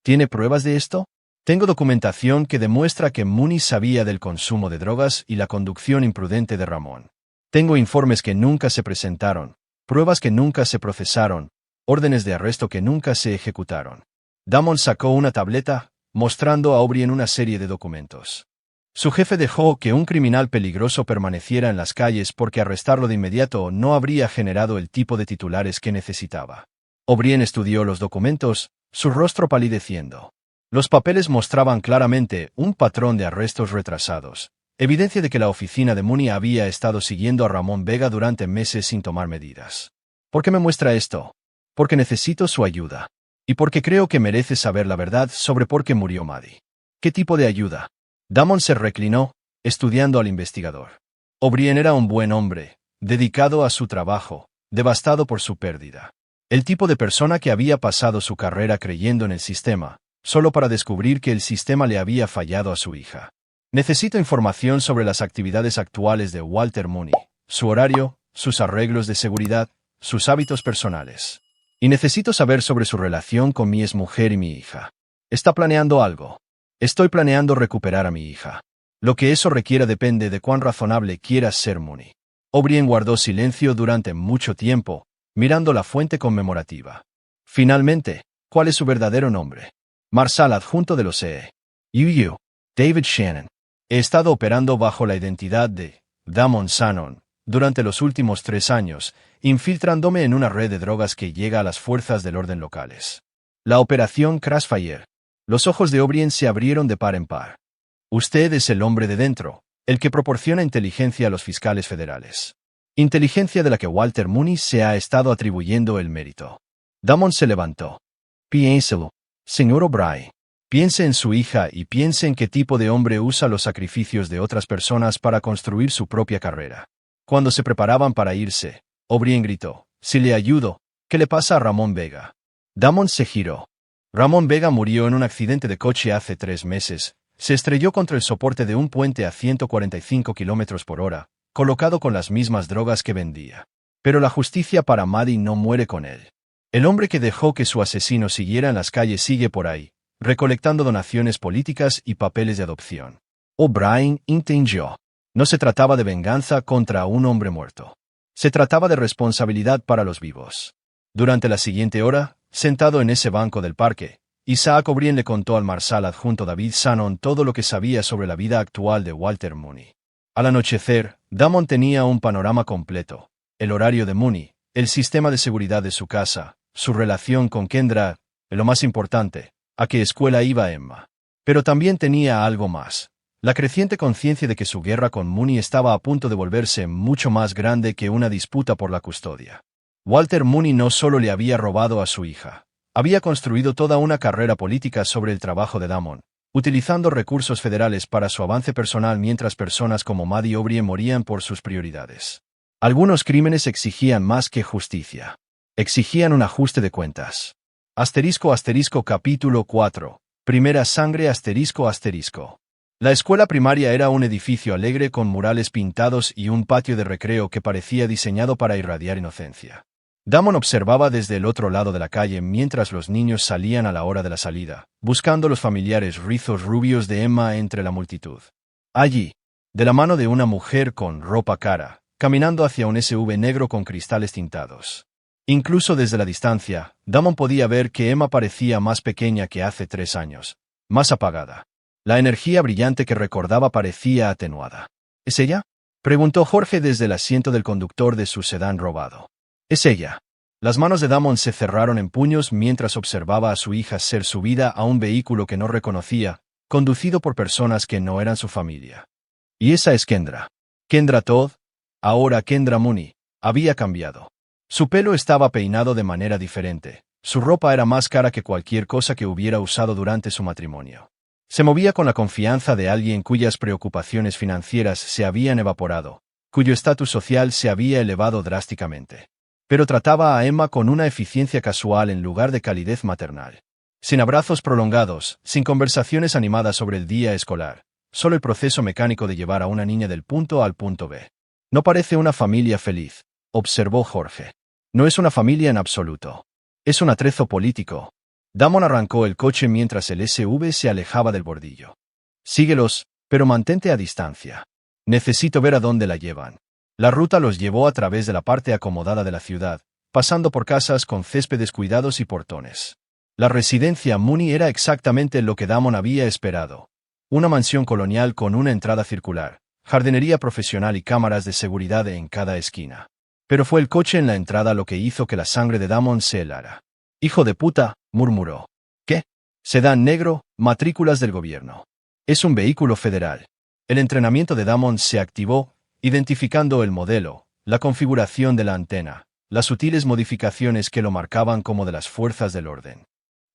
¿Tiene pruebas de esto? Tengo documentación que demuestra que Mooney sabía del consumo de drogas y la conducción imprudente de Ramón. Tengo informes que nunca se presentaron, pruebas que nunca se procesaron, órdenes de arresto que nunca se ejecutaron. Damon sacó una tableta, mostrando a O'Brien una serie de documentos. Su jefe dejó que un criminal peligroso permaneciera en las calles porque arrestarlo de inmediato no habría generado el tipo de titulares que necesitaba. O'Brien estudió los documentos, su rostro palideciendo. Los papeles mostraban claramente un patrón de arrestos retrasados, evidencia de que la oficina de Mooney había estado siguiendo a Ramón Vega durante meses sin tomar medidas. ¿Por qué me muestra esto? Porque necesito su ayuda. Y porque creo que merece saber la verdad sobre por qué murió Maddie. ¿Qué tipo de ayuda? Damon se reclinó, estudiando al investigador. O'Brien era un buen hombre, dedicado a su trabajo, devastado por su pérdida. El tipo de persona que había pasado su carrera creyendo en el sistema, solo para descubrir que el sistema le había fallado a su hija. Necesito información sobre las actividades actuales de Walter Mooney, su horario, sus arreglos de seguridad, sus hábitos personales. Y necesito saber sobre su relación con mi exmujer y mi hija. ¿Está planeando algo? Estoy planeando recuperar a mi hija. Lo que eso requiera depende de cuán razonable quieras ser, Mooney. O'Brien guardó silencio durante mucho tiempo, mirando la fuente conmemorativa. Finalmente, ¿cuál es su verdadero nombre? Marshal adjunto de los E.U. David Shannon. He estado operando bajo la identidad de Damon Shannon durante los últimos 3 años, infiltrándome en una red de drogas que llega a las fuerzas del orden locales. La operación Crossfire. Los ojos de O'Brien se abrieron de par en par. Usted es el hombre de dentro, el que proporciona inteligencia a los fiscales federales. Inteligencia de la que Walter Mooney se ha estado atribuyendo el mérito. Damon se levantó. Piénselo, señor O'Brien. Piense en su hija y piense en qué tipo de hombre usa los sacrificios de otras personas para construir su propia carrera. Cuando se preparaban para irse, O'Brien gritó, «Si le ayudo, ¿qué le pasa a Ramón Vega?» Damon se giró. Ramón Vega murió en un accidente de coche hace 3 meses. Se estrelló contra el soporte de un puente a 145 km/h, colocado con las mismas drogas que vendía. Pero la justicia para Maddie no muere con él. El hombre que dejó que su asesino siguiera en las calles sigue por ahí, recolectando donaciones políticas y papeles de adopción. O'Brien entendió. No se trataba de venganza contra un hombre muerto. Se trataba de responsabilidad para los vivos. Durante la siguiente hora, sentado en ese banco del parque, Isaac O'Brien le contó al marshal adjunto David Shannon todo lo que sabía sobre la vida actual de Walter Mooney. Al anochecer, Damon tenía un panorama completo: el horario de Mooney, el sistema de seguridad de su casa, su relación con Kendra, y lo más importante, a qué escuela iba Emma. Pero también tenía algo más: la creciente conciencia de que su guerra con Mooney estaba a punto de volverse mucho más grande que una disputa por la custodia. Walter Mooney no solo le había robado a su hija, había construido toda una carrera política sobre el trabajo de Damon, utilizando recursos federales para su avance personal mientras personas como Maddie O'Brien morían por sus prioridades. Algunos crímenes exigían más que justicia. Exigían un ajuste de cuentas. Capítulo 4. Primera sangre ***. La escuela primaria era un edificio alegre con murales pintados y un patio de recreo que parecía diseñado para irradiar inocencia. Damon observaba desde el otro lado de la calle mientras los niños salían a la hora de la salida, buscando los familiares rizos rubios de Emma entre la multitud. Allí, de la mano de una mujer con ropa cara, caminando hacia un SUV negro con cristales tintados. Incluso desde la distancia, Damon podía ver que Emma parecía más pequeña que hace 3 años, más apagada. La energía brillante que recordaba parecía atenuada. ¿Es ella?, preguntó Jorge desde el asiento del conductor de su sedán robado. Es ella. Las manos de Damon se cerraron en puños mientras observaba a su hija ser subida a un vehículo que no reconocía, conducido por personas que no eran su familia. Y esa es Kendra. Kendra Todd, ahora Kendra Mooney, había cambiado. Su pelo estaba peinado de manera diferente. Su ropa era más cara que cualquier cosa que hubiera usado durante su matrimonio. Se movía con la confianza de alguien cuyas preocupaciones financieras se habían evaporado, cuyo estatus social se había elevado drásticamente. Pero trataba a Emma con una eficiencia casual en lugar de calidez maternal. Sin abrazos prolongados, sin conversaciones animadas sobre el día escolar, solo el proceso mecánico de llevar a una niña del punto A al punto B. No parece una familia feliz, observó Jorge. No es una familia en absoluto. Es un atrezo político. Damon arrancó el coche mientras el SUV se alejaba del bordillo. Síguelos, pero mantente a distancia. Necesito ver a dónde la llevan. La ruta los llevó a través de la parte acomodada de la ciudad, pasando por casas con céspedes cuidados y portones. La residencia Mooney era exactamente lo que Damon había esperado. Una mansión colonial con una entrada circular, jardinería profesional y cámaras de seguridad en cada esquina. Pero fue el coche en la entrada lo que hizo que la sangre de Damon se helara. «Hijo de puta», murmuró. «¿Qué? Sedán negro, matrículas del gobierno. Es un vehículo federal». El entrenamiento de Damon se activó, identificando el modelo, la configuración de la antena, las sutiles modificaciones que lo marcaban como de las fuerzas del orden.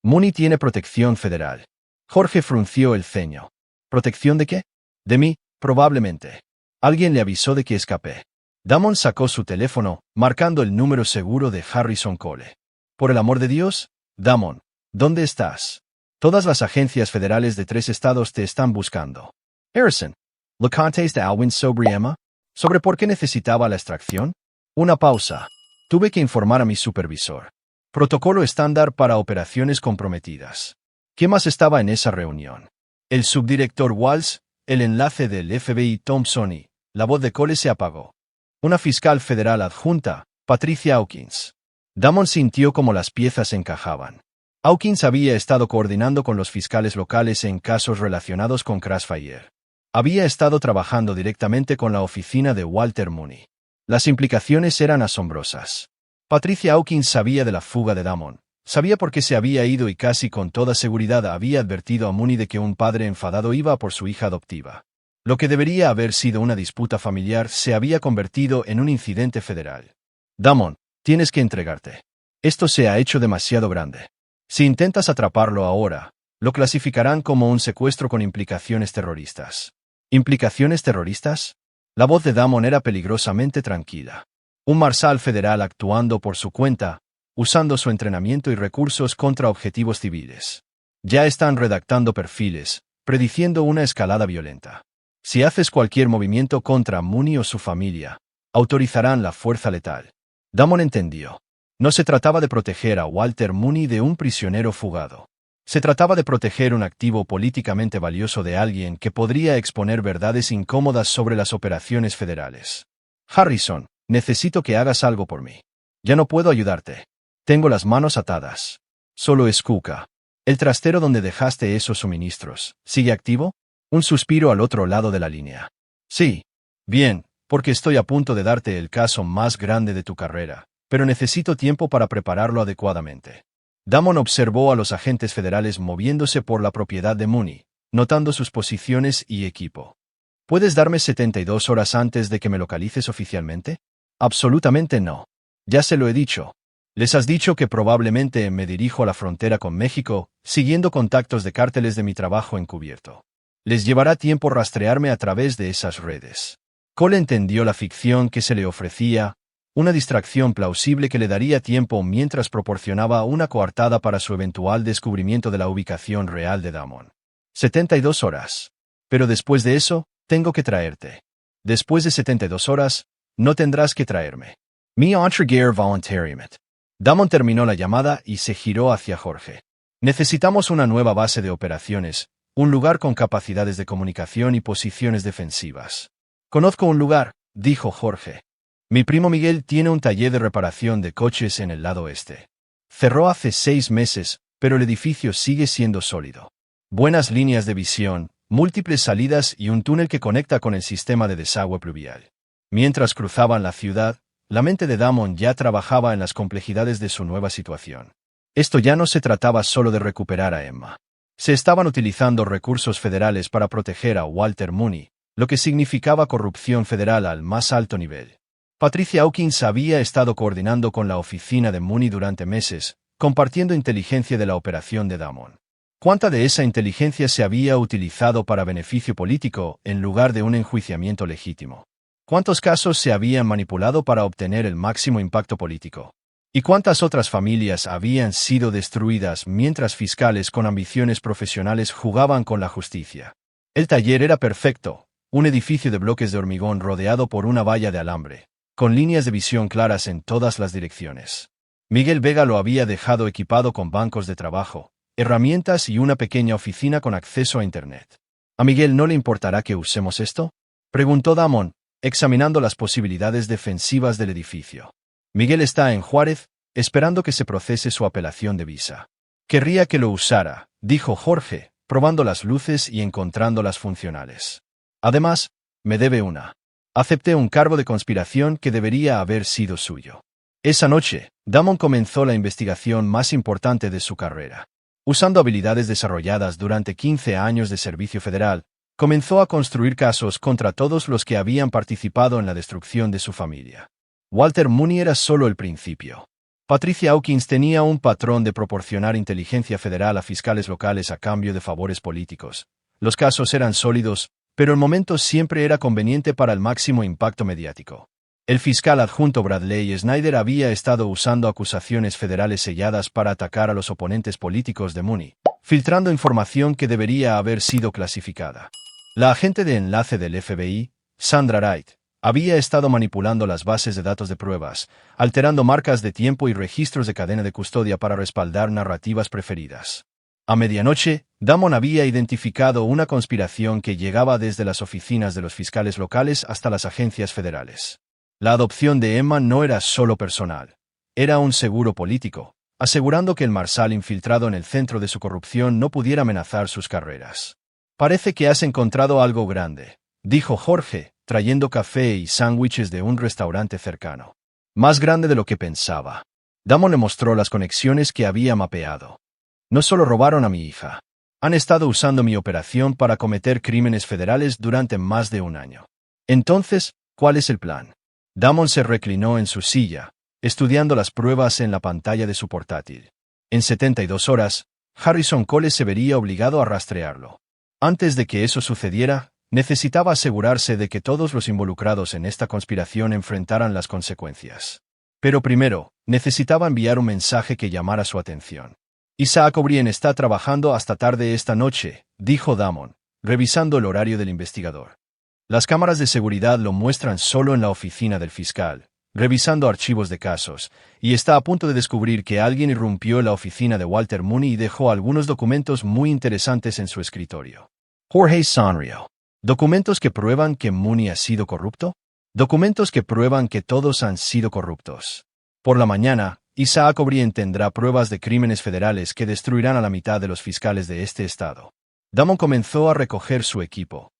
«Mooney tiene protección federal». Jorge frunció el ceño. «¿Protección de qué?» «De mí, probablemente. Alguien le avisó de que escapé». Damon sacó su teléfono, marcando el número seguro de Harrison Cole. Por el amor de Dios, Damon, ¿dónde estás? Todas las agencias federales de 3 estados te están buscando. Harrison, ¿lo contaste a Alwyn sobre Emma? ¿Sobre por qué necesitaba la extracción? Una pausa. Tuve que informar a mi supervisor. Protocolo estándar para operaciones comprometidas. ¿Qué más estaba en esa reunión? El subdirector Walls, el enlace del FBI Thompson y la voz de Cole se apagó. Una fiscal federal adjunta, Patricia Hawkins. Damon sintió como las piezas encajaban. Hawkins había estado coordinando con los fiscales locales en casos relacionados con Crossfire. Había estado trabajando directamente con la oficina de Walter Mooney. Las implicaciones eran asombrosas. Patricia Hawkins sabía de la fuga de Damon. Sabía por qué se había ido y casi con toda seguridad había advertido a Mooney de que un padre enfadado iba por su hija adoptiva. Lo que debería haber sido una disputa familiar se había convertido en un incidente federal. Damon, tienes que entregarte. Esto se ha hecho demasiado grande. Si intentas atraparlo ahora, lo clasificarán como un secuestro con implicaciones terroristas. ¿Implicaciones terroristas? La voz de Damon era peligrosamente tranquila. Un marshal federal actuando por su cuenta, usando su entrenamiento y recursos contra objetivos civiles. Ya están redactando perfiles, prediciendo una escalada violenta. Si haces cualquier movimiento contra Mooney o su familia, autorizarán la fuerza letal. Damon entendió. No se trataba de proteger a Walter Mooney de un prisionero fugado. Se trataba de proteger un activo políticamente valioso de alguien que podría exponer verdades incómodas sobre las operaciones federales. Harrison, necesito que hagas algo por mí. Ya no puedo ayudarte. Tengo las manos atadas. Solo escucha. ¿El trastero donde dejaste esos suministros sigue activo? Un suspiro al otro lado de la línea. Sí. Bien, porque estoy a punto de darte el caso más grande de tu carrera, pero necesito tiempo para prepararlo adecuadamente. Damon observó a los agentes federales moviéndose por la propiedad de Mooney, notando sus posiciones y equipo. ¿Puedes darme 72 horas antes de que me localices oficialmente? Absolutamente no. Ya se lo he dicho. Les has dicho que probablemente me dirijo a la frontera con México, siguiendo contactos de cárteles de mi trabajo encubierto. Les llevará tiempo rastrearme a través de esas redes. Cole entendió la ficción que se le ofrecía, una distracción plausible que le daría tiempo mientras proporcionaba una coartada para su eventual descubrimiento de la ubicación real de Damon. 72 horas. Pero después de eso, tengo que traerte. Después de 72 horas, no tendrás que traerme. Me entregué voluntariamente. Damon terminó la llamada y se giró hacia Jorge. Necesitamos una nueva base de operaciones, un lugar con capacidades de comunicación y posiciones defensivas. Conozco un lugar, dijo Jorge. Mi primo Miguel tiene un taller de reparación de coches en el lado este. Cerró hace 6 meses, pero el edificio sigue siendo sólido. Buenas líneas de visión, múltiples salidas y un túnel que conecta con el sistema de desagüe pluvial. Mientras cruzaban la ciudad, la mente de Damon ya trabajaba en las complejidades de su nueva situación. Esto ya no se trataba solo de recuperar a Emma. Se estaban utilizando recursos federales para proteger a Walter Mooney, lo que significaba corrupción federal al más alto nivel. Patricia Hawkins había estado coordinando con la oficina de Mooney durante meses, compartiendo inteligencia de la operación de Damon. ¿Cuánta de esa inteligencia se había utilizado para beneficio político en lugar de un enjuiciamiento legítimo? ¿Cuántos casos se habían manipulado para obtener el máximo impacto político? ¿Y cuántas otras familias habían sido destruidas mientras fiscales con ambiciones profesionales jugaban con la justicia? El taller era perfecto, un edificio de bloques de hormigón rodeado por una valla de alambre, con líneas de visión claras en todas las direcciones. Miguel Vega lo había dejado equipado con bancos de trabajo, herramientas y una pequeña oficina con acceso a Internet. ¿A Miguel no le importará que usemos esto?, preguntó Damon, examinando las posibilidades defensivas del edificio. Miguel está en Juárez, esperando que se procese su apelación de visa. Querría que lo usara, dijo Jorge, probando las luces y encontrándolas funcionales. Además, me debe una. Acepté un cargo de conspiración que debería haber sido suyo. Esa noche, Damon comenzó la investigación más importante de su carrera. Usando habilidades desarrolladas durante 15 años de servicio federal, comenzó a construir casos contra todos los que habían participado en la destrucción de su familia. Walter Mooney era solo el principio. Patricia Hawkins tenía un patrón de proporcionar inteligencia federal a fiscales locales a cambio de favores políticos. Los casos eran sólidos, pero el momento siempre era conveniente para el máximo impacto mediático. El fiscal adjunto Bradley Snyder había estado usando acusaciones federales selladas para atacar a los oponentes políticos de Mooney, filtrando información que debería haber sido clasificada. La agente de enlace del FBI, Sandra Wright, había estado manipulando las bases de datos de pruebas, alterando marcas de tiempo y registros de cadena de custodia para respaldar narrativas preferidas. A medianoche, Damon había identificado una conspiración que llegaba desde las oficinas de los fiscales locales hasta las agencias federales. La adopción de Emma no era solo personal. Era un seguro político, asegurando que el Marshal infiltrado en el centro de su corrupción no pudiera amenazar sus carreras. «Parece que has encontrado algo grande», dijo Jorge, trayendo café y sándwiches de un restaurante cercano. «Más grande de lo que pensaba». Damon le mostró las conexiones que había mapeado. «No solo robaron a mi hija. Han estado usando mi operación para cometer crímenes federales durante más de un año. Entonces, ¿cuál es el plan?» Damon se reclinó en su silla, estudiando las pruebas en la pantalla de su portátil. En 72 horas, Harrison Cole se vería obligado a rastrearlo. Antes de que eso sucediera, necesitaba asegurarse de que todos los involucrados en esta conspiración enfrentaran las consecuencias. Pero primero, necesitaba enviar un mensaje que llamara su atención. «Isaac O'Brien está trabajando hasta tarde esta noche», dijo Damon, revisando el horario del investigador. Las cámaras de seguridad lo muestran solo en la oficina del fiscal, revisando archivos de casos, y está a punto de descubrir que alguien irrumpió en la oficina de Walter Mooney y dejó algunos documentos muy interesantes en su escritorio. Jorge sonrió. ¿Documentos que prueban que Mooney ha sido corrupto? Documentos que prueban que todos han sido corruptos. Por la mañana, Isaac O'Brien tendrá pruebas de crímenes federales que destruirán a la mitad de los fiscales de este estado. Damon comenzó a recoger su equipo.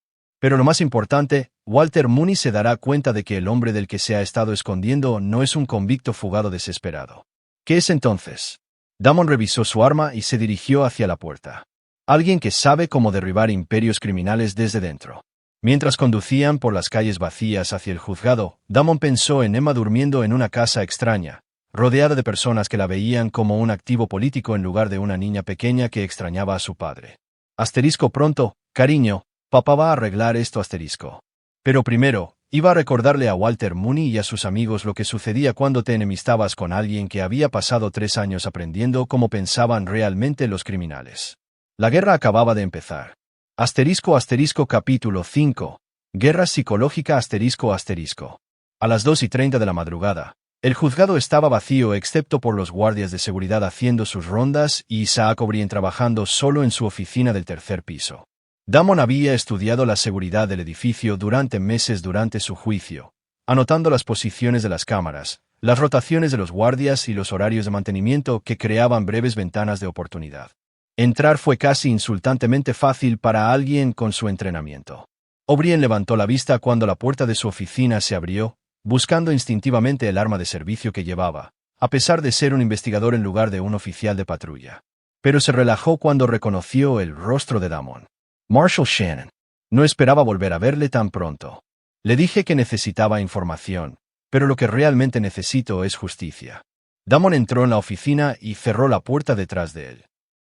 Pero lo más importante, Walter Mooney se dará cuenta de que el hombre del que se ha estado escondiendo no es un convicto fugado desesperado. ¿Qué es entonces? Damon revisó su arma y se dirigió hacia la puerta. Alguien que sabe cómo derribar imperios criminales desde dentro. Mientras conducían por las calles vacías hacia el juzgado, Damon pensó en Emma durmiendo en una casa extraña, rodeada de personas que la veían como un activo político en lugar de una niña pequeña que extrañaba a su padre. Asterisco pronto, cariño. Papá va a arreglar esto asterisco. Pero primero, iba a recordarle a Walter Mooney y a sus amigos lo que sucedía cuando te enemistabas con alguien que había pasado 3 años aprendiendo cómo pensaban realmente los criminales. La guerra acababa de empezar. Asterisco asterisco capítulo 5. Guerra psicológica asterisco asterisco. A las 2:30 de la madrugada, el juzgado estaba vacío excepto por los guardias de seguridad haciendo sus rondas y Isaac O'Brien trabajando solo en su oficina del tercer piso. Damon había estudiado la seguridad del edificio durante meses durante su juicio, anotando las posiciones de las cámaras, las rotaciones de los guardias y los horarios de mantenimiento que creaban breves ventanas de oportunidad. Entrar fue casi insultantemente fácil para alguien con su entrenamiento. O'Brien levantó la vista cuando la puerta de su oficina se abrió, buscando instintivamente el arma de servicio que llevaba, a pesar de ser un investigador en lugar de un oficial de patrulla. Pero se relajó cuando reconoció el rostro de Damon. Marshall Shannon. No esperaba volver a verle tan pronto. Le dije que necesitaba información, pero lo que realmente necesito es justicia. Damon entró en la oficina y cerró la puerta detrás de él.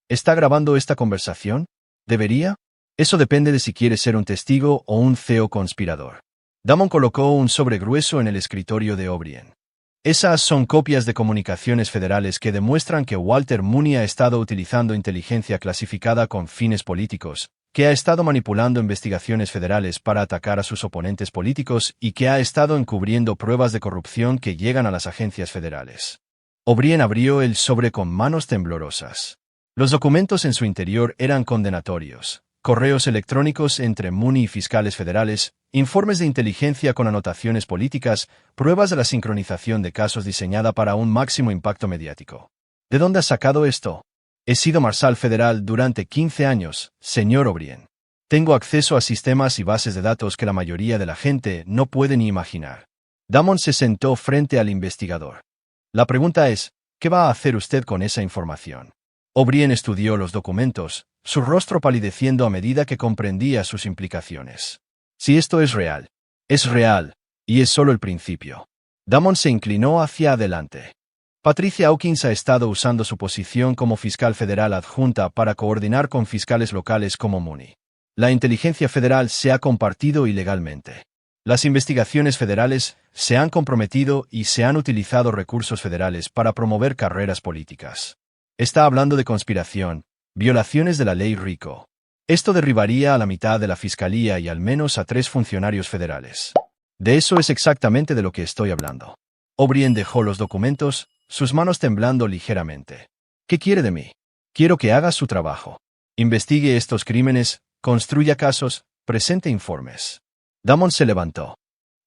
¿Está grabando esta conversación? ¿Debería? Eso depende de si quiere ser un testigo o un CEO conspirador. Damon colocó un sobre grueso en el escritorio de O'Brien. Esas son copias de comunicaciones federales que demuestran que Walter Mooney ha estado utilizando inteligencia clasificada con fines políticos, que ha estado manipulando investigaciones federales para atacar a sus oponentes políticos y que ha estado encubriendo pruebas de corrupción que llegan a las agencias federales. O'Brien abrió el sobre con manos temblorosas. Los documentos en su interior eran condenatorios, correos electrónicos entre Mooney y fiscales federales, informes de inteligencia con anotaciones políticas, pruebas de la sincronización de casos diseñada para un máximo impacto mediático. ¿De dónde has sacado esto? He sido Marshal federal durante 15 años, señor O'Brien. Tengo acceso a sistemas y bases de datos que la mayoría de la gente no puede ni imaginar. Damon se sentó frente al investigador. La pregunta es, ¿qué va a hacer usted con esa información? O'Brien estudió los documentos, su rostro palideciendo a medida que comprendía sus implicaciones. Si esto es real, y es solo el principio. Damon se inclinó hacia adelante. Patricia Hawkins ha estado usando su posición como fiscal federal adjunta para coordinar con fiscales locales como Mooney. La inteligencia federal se ha compartido ilegalmente. Las investigaciones federales se han comprometido y se han utilizado recursos federales para promover carreras políticas. Está hablando de conspiración, violaciones de la ley RICO. Esto derribaría a la mitad de la fiscalía y al menos a 3 funcionarios federales. De eso es exactamente de lo que estoy hablando. O'Brien dejó los documentos, sus manos temblando ligeramente. ¿Qué quiere de mí? Quiero que haga su trabajo. Investigue estos crímenes, construya casos, presente informes. Damon se levantó.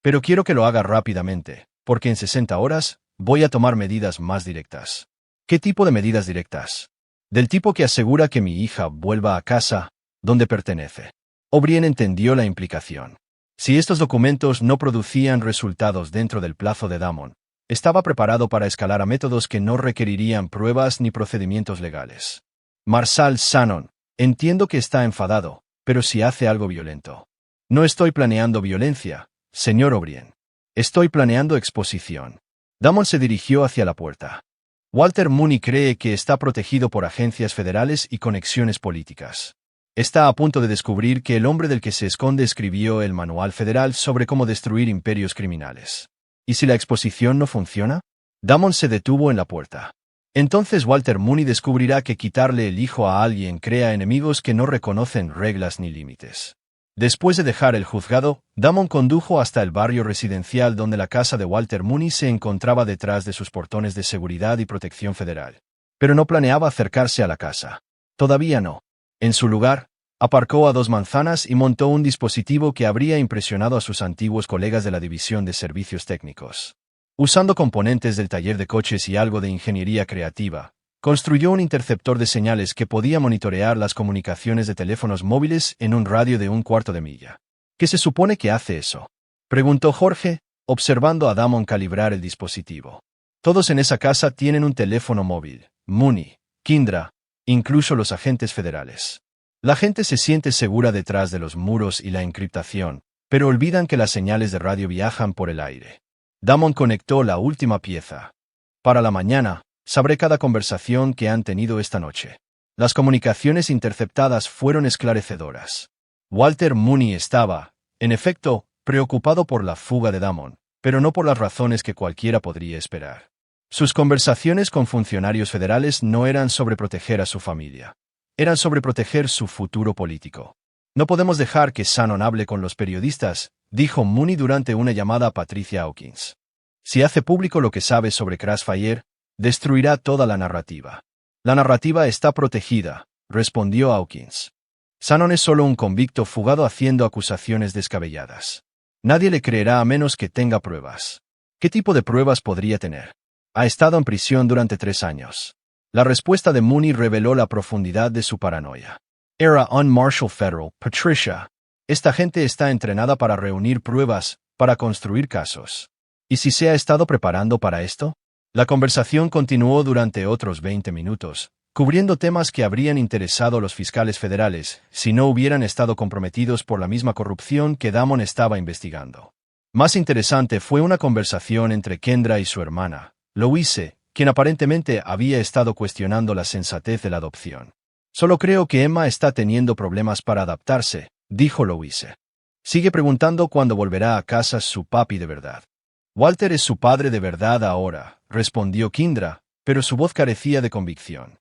Pero quiero que lo haga rápidamente, porque en 60 horas voy a tomar medidas más directas. ¿Qué tipo de medidas directas? Del tipo que asegura que mi hija vuelva a casa, donde pertenece. O'Brien entendió la implicación. Si estos documentos no producían resultados dentro del plazo de Damon, estaba preparado para escalar a métodos que no requerirían pruebas ni procedimientos legales. Marshal Shannon, entiendo que está enfadado, pero si hace algo violento. No estoy planeando violencia, señor O'Brien. Estoy planeando exposición. Damon se dirigió hacia la puerta. Walter Mooney cree que está protegido por agencias federales y conexiones políticas. Está a punto de descubrir que el hombre del que se esconde escribió el manual federal sobre cómo destruir imperios criminales. ¿Y si la exposición no funciona? Damon se detuvo en la puerta. Entonces Walter Mooney descubrirá que quitarle el hijo a alguien crea enemigos que no reconocen reglas ni límites. Después de dejar el juzgado, Damon condujo hasta el barrio residencial donde la casa de Walter Mooney se encontraba detrás de sus portones de seguridad y protección federal. Pero no planeaba acercarse a la casa. Todavía no. En su lugar, aparcó a 2 manzanas y montó un dispositivo que habría impresionado a sus antiguos colegas de la División de Servicios Técnicos. Usando componentes del taller de coches y algo de ingeniería creativa, construyó un interceptor de señales que podía monitorear las comunicaciones de teléfonos móviles en un radio de 1/4 de milla. ¿Qué se supone que hace eso?, preguntó Jorge, observando a Damon calibrar el dispositivo. Todos en esa casa tienen un teléfono móvil, Mooney, Kindra, incluso los agentes federales. La gente se siente segura detrás de los muros y la encriptación, pero olvidan que las señales de radio viajan por el aire. Damon conectó la última pieza. Para la mañana, sabré cada conversación que han tenido esta noche. Las comunicaciones interceptadas fueron esclarecedoras. Walter Mooney estaba, en efecto, preocupado por la fuga de Damon, pero no por las razones que cualquiera podría esperar. Sus conversaciones con funcionarios federales no eran sobre proteger a su familia. Eran sobre proteger su futuro político. No podemos dejar que Shannon hable con los periodistas, dijo Mooney durante una llamada a Patricia Hawkins. Si hace público lo que sabe sobre Crossfire, destruirá toda la narrativa. La narrativa está protegida, respondió Hawkins. Shannon es solo un convicto fugado haciendo acusaciones descabelladas. Nadie le creerá a menos que tenga pruebas. ¿Qué tipo de pruebas podría tener? Ha estado en prisión durante 3 años. La respuesta de Mooney reveló la profundidad de su paranoia. Era un Marshal Federal, Patricia. Esta gente está entrenada para reunir pruebas, para construir casos. ¿Y si se ha estado preparando para esto? La conversación continuó durante otros 20 minutos, cubriendo temas que habrían interesado a los fiscales federales si no hubieran estado comprometidos por la misma corrupción que Damon estaba investigando. Más interesante fue una conversación entre Kendra y su hermana, Louise, quien aparentemente había estado cuestionando la sensatez de la adopción. Solo creo que Emma está teniendo problemas para adaptarse, dijo Louise. Sigue preguntando cuándo volverá a casa su papi de verdad. Walter es su padre de verdad ahora, respondió Kindra, pero su voz carecía de convicción.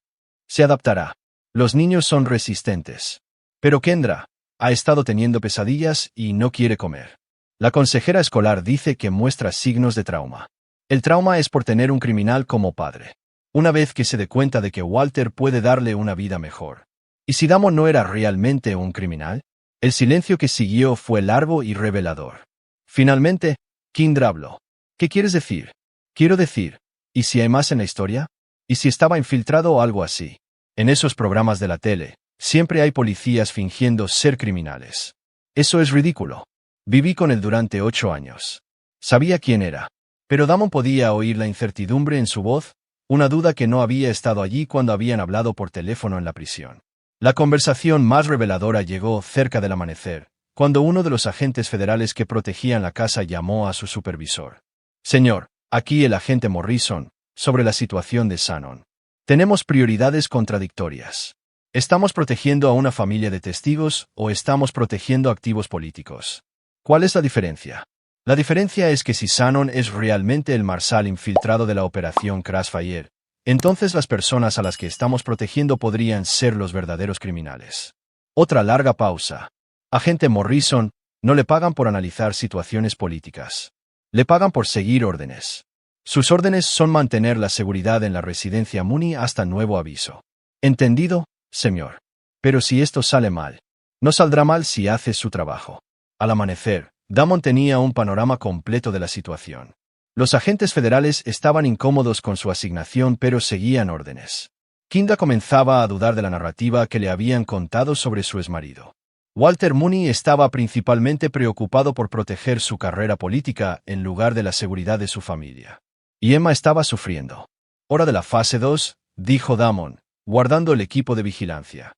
Se adaptará. Los niños son resistentes. Pero Kendra ha estado teniendo pesadillas y no quiere comer. La consejera escolar dice que muestra signos de trauma. El trauma es por tener un criminal como padre. Una vez que se dé cuenta de que Walter puede darle una vida mejor. ¿Y si Damon no era realmente un criminal? El silencio que siguió fue largo y revelador. Finalmente, Kindra habló. ¿Qué quieres decir? Quiero decir, ¿y si hay más en la historia? ¿Y si estaba infiltrado o algo así? En esos programas de la tele, siempre hay policías fingiendo ser criminales. Eso es ridículo. Viví con él durante 8 años. Sabía quién era. Pero Damon podía oír la incertidumbre en su voz, una duda que no había estado allí cuando habían hablado por teléfono en la prisión. La conversación más reveladora llegó cerca del amanecer, cuando uno de los agentes federales que protegían la casa llamó a su supervisor. Señor, aquí el agente Morrison, sobre la situación de Shannon. Tenemos prioridades contradictorias. ¿Estamos protegiendo a una familia de testigos o estamos protegiendo activos políticos? ¿Cuál es la diferencia? La diferencia es que si Shannon es realmente el Marshal infiltrado de la operación Crossfire, entonces las personas a las que estamos protegiendo podrían ser los verdaderos criminales. Otra larga pausa. Agente Morrison, no le pagan por analizar situaciones políticas. Le pagan por seguir órdenes. Sus órdenes son mantener la seguridad en la residencia Mooney hasta nuevo aviso. ¿Entendido, señor? Pero si esto sale mal, no saldrá mal si hace su trabajo. Al amanecer, Damon tenía un panorama completo de la situación. Los agentes federales estaban incómodos con su asignación pero seguían órdenes. Kinda comenzaba a dudar de la narrativa que le habían contado sobre su exmarido. Walter Mooney estaba principalmente preocupado por proteger su carrera política en lugar de la seguridad de su familia. Y Emma estaba sufriendo. Hora de la fase 2, dijo Damon, guardando el equipo de vigilancia.